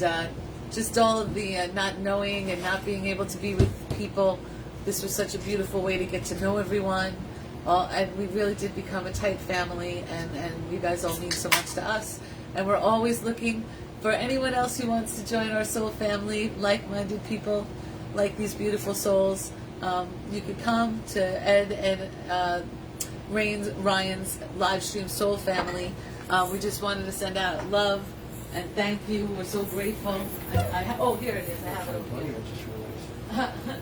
just all of the not knowing and not being able to be with people. This was such a beautiful way to get to know everyone, and we really did become a tight family, and you guys all mean so much to us, and we're always looking for anyone else who wants to join our soul family, like-minded people like these beautiful souls. You could come to Ed and Ryan's live stream Soul Family. We just wanted to send out love and thank you. We're so grateful. Oh, here it is. I have it over here.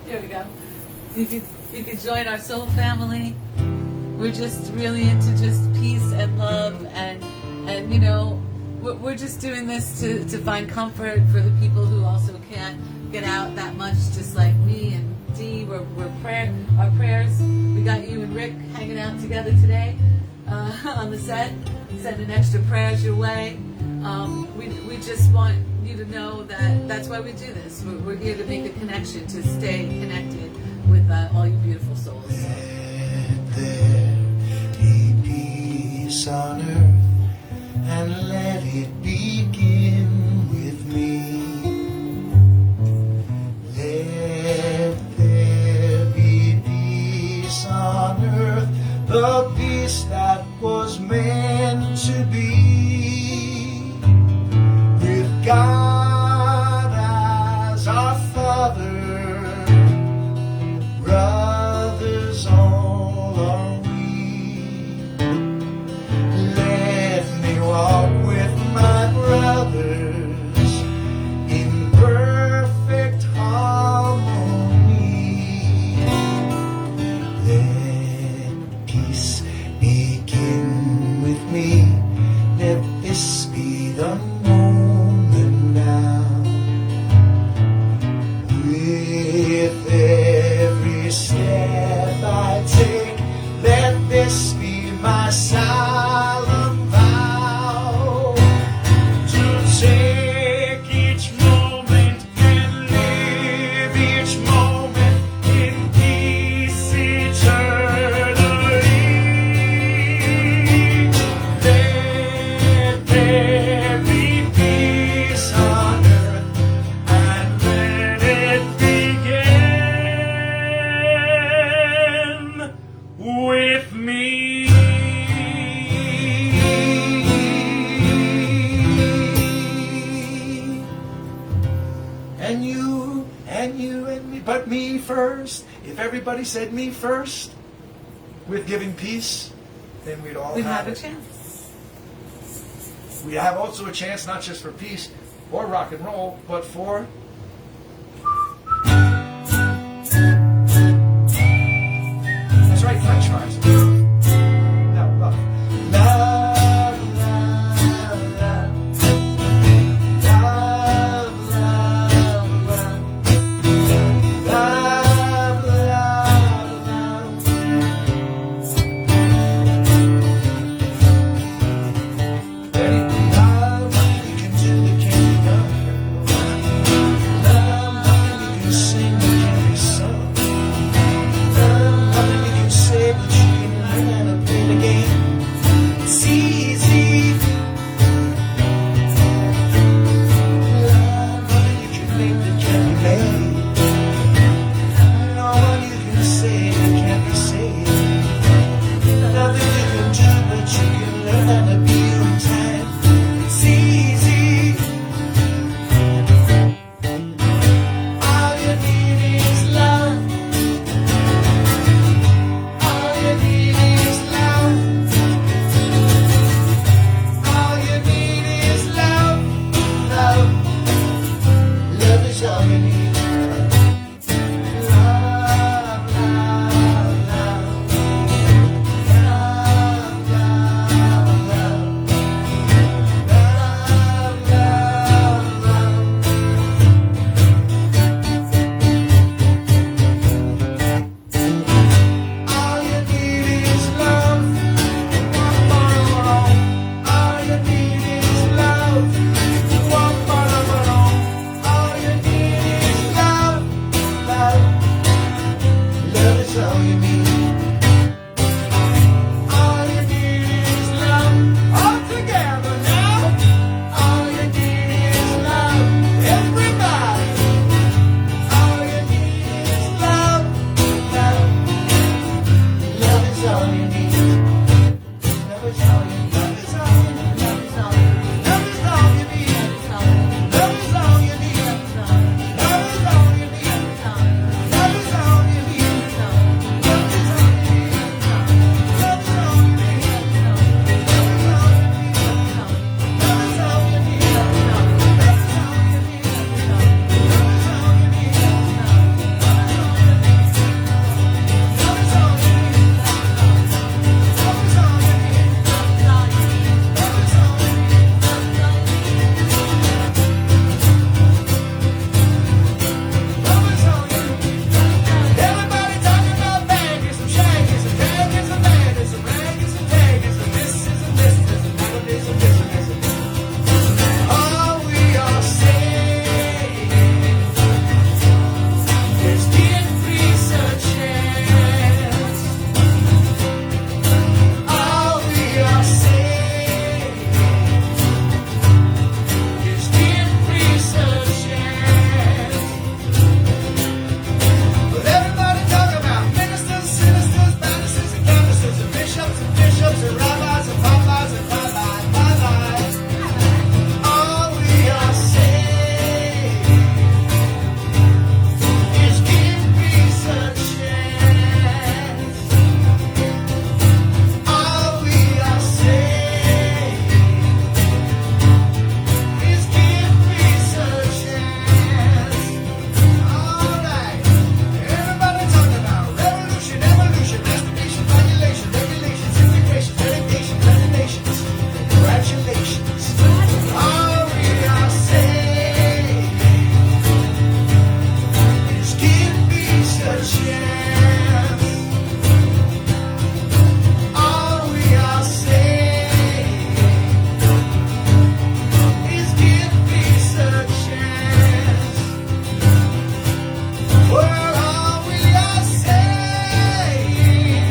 Here we go. You could join our Soul Family. We're just really into just peace and love, and we're just doing this to find comfort for the people who also can't get out that much, just like me and Dee. Our prayers. We got you and Rick hanging out together today on the set, sending extra prayers your way. We just want you to know that that's why we do this. We're here to make a connection, to stay connected with all you beautiful souls. Let there be peace on earth, and let it begin with me. Let there be peace on earth, the peace that was meant to be, with God as our Father but me first. If everybody said me first with giving peace, then we'd all We have have a it. chance. We have also a chance not just for peace or rock and roll, but for that's right, French fries. No, love. Love, love, love. Love, love, love. Love, love, love. Ready? Love, nothing you can do that can't be done. Love, nothing you can sing that can't be sung. Love, nothing you can say but you can learn how to play the game. It's easy. Love, nothing you can make that can't be made. No one you can say that can't be said. Nothing you can do but you can learn how to be on time. It's easy. All you need is love. All you need is love. All you need is love. Love. Love is all you need. Love, love, love. Love, love, love. Love, love, love. All you need is love. All you need is love. All you need is love. Love. Love is all you need. All you need is love. All together now. All you need is love. Everybody. All you need is love. Love. Love is all you need. Love is all you need. Love is all you need. Love is all you need. Love is all you need. Love is all you need. Love is all you need. Love is all you need. Love is all you need. Love is all you need. Love is all you need. Everybody talking about baggers and shaggers and daggers and baggers and raggers and daggers and misses and misses and melodies and misses and all we are saying is give peace a chance. All we are saying is give peace a chance. But everybody talk about ministers, sinisters, baptists, and canvassers, and bishops, and rabbis, and rabbis, and rabbis. All we are saying is give peace a chance. All we are saying is give peace a chance. All right. Everybody talking about revolution, evolution, masturbation, population, regulations, integration, dedication, resignations, congratulations. All we are saying is give peace a chance. All we are saying is give peace a chance. Well, all we are saying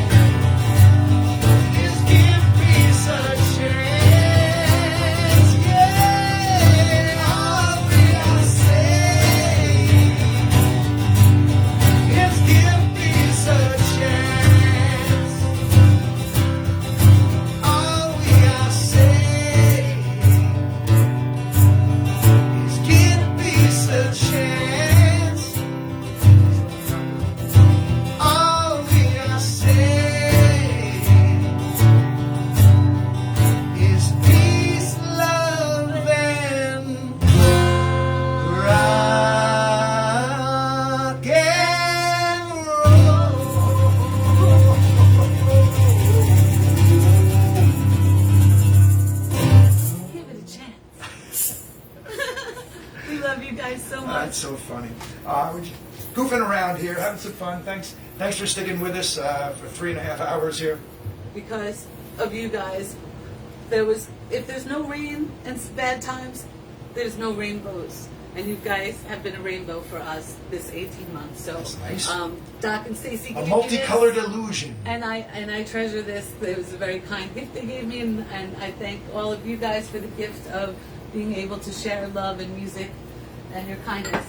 is give peace a chance. Yeah, all we are saying is give so funny. We're just goofing around here, having some fun. Thanks for sticking with us for 3.5 hours here. Because of you guys, if there's no rain and bad times, there's no rainbows. And you guys have been a rainbow for us this 18 months. So, That's nice. Doc and Stacy A gave multicolored me this, illusion. and I treasure this. It was a very kind gift they gave me, and I thank all of you guys for the gift of being able to share love and music and your kindness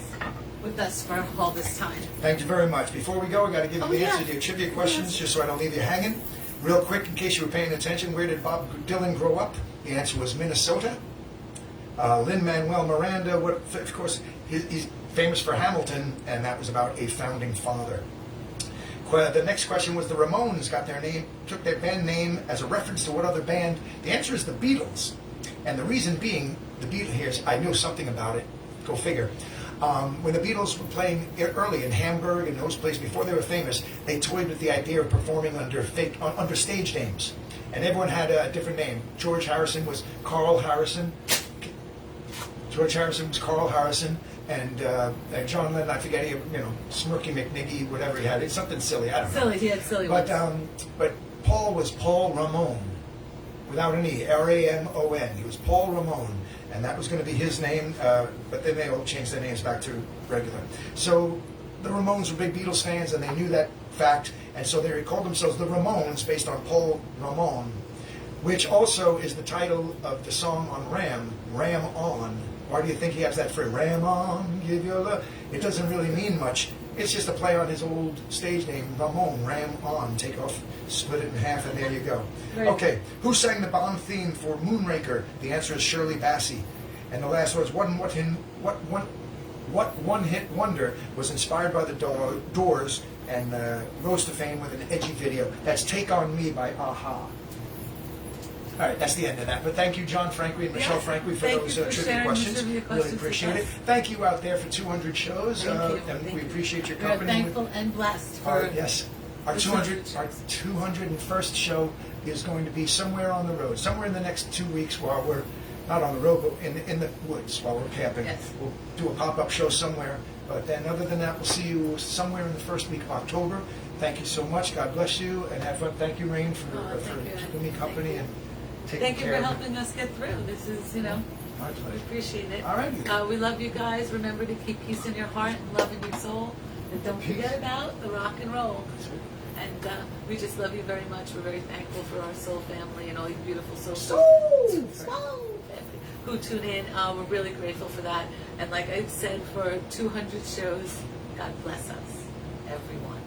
with us for all this time. Thank you very much. Before we go, I got to give you the answer to your trivia questions, just so I don't leave you hanging. Real quick, in case you were paying attention, where did Bob Dylan grow up? The answer was Minnesota. Lin-Manuel Miranda, of course, he's famous for Hamilton, and that was about a founding father. The next question was the Ramones took their band name as a reference to what other band? The answer is the Beatles. And the reason being, the Beatles, I knew something about it, go figure. When the Beatles were playing early in Hamburg and those places before they were famous, they toyed with the idea of performing under stage names. And everyone had a different name. George Harrison was Carl Harrison. And John Lennon, I forget, Smirky McNiggy, whatever he had. It's something silly, I don't know. He had silly But, ones. but Paul was Paul Ramon, without an E, R-A-M-O-N. He was Paul Ramon, and that was going to be his name, but then they all changed their names back to regular. So the Ramones were big Beatles fans, and they knew that fact, and so they called themselves the Ramones, based on Paul Ramon, which also is the title of the song on Ram On. Why do you think he has that phrase, Ram On, give your love? It doesn't really mean much. It's just a play on his old stage name, Ramon, Ram On. Take off, split it in half, and there you go. Right. Okay, who sang the Bond theme for Moonraker? The answer is Shirley Bassey. And the last one is what one-hit wonder was inspired by the Doors and rose to fame with an edgy video? That's Take On Me by Aha. All right, that's the end of that. But thank you, John Franklin and Michelle Franklin, for Thank those you for trivia sharing the questions. trivia Really questions appreciate with it. us. Thank you out there for 200 shows. Thank you. And Thank we you. appreciate your We are company. thankful and blessed for Yes. Our the 201st show is going to be somewhere on the road, somewhere in the next 2 weeks while we're not on the road, but in the woods while we're camping. Yes. We'll do a pop-up show somewhere. But then other than that, we'll see you somewhere in the first week of October. Thank you so much. God bless you and have fun. Thank you, Rain, for thank you. keeping me company and taking Thank you care for of me. helping us get through. This is, My we pleasure. appreciate it. All right. We love you guys. Remember to keep peace in your heart and love in your soul. And don't Peace. forget about the rock and roll. And we just love you very much. We're very thankful for our soul family and all you beautiful soul family who tune in. We're really grateful for that. And like I've said, for 200 shows, God bless us, everyone.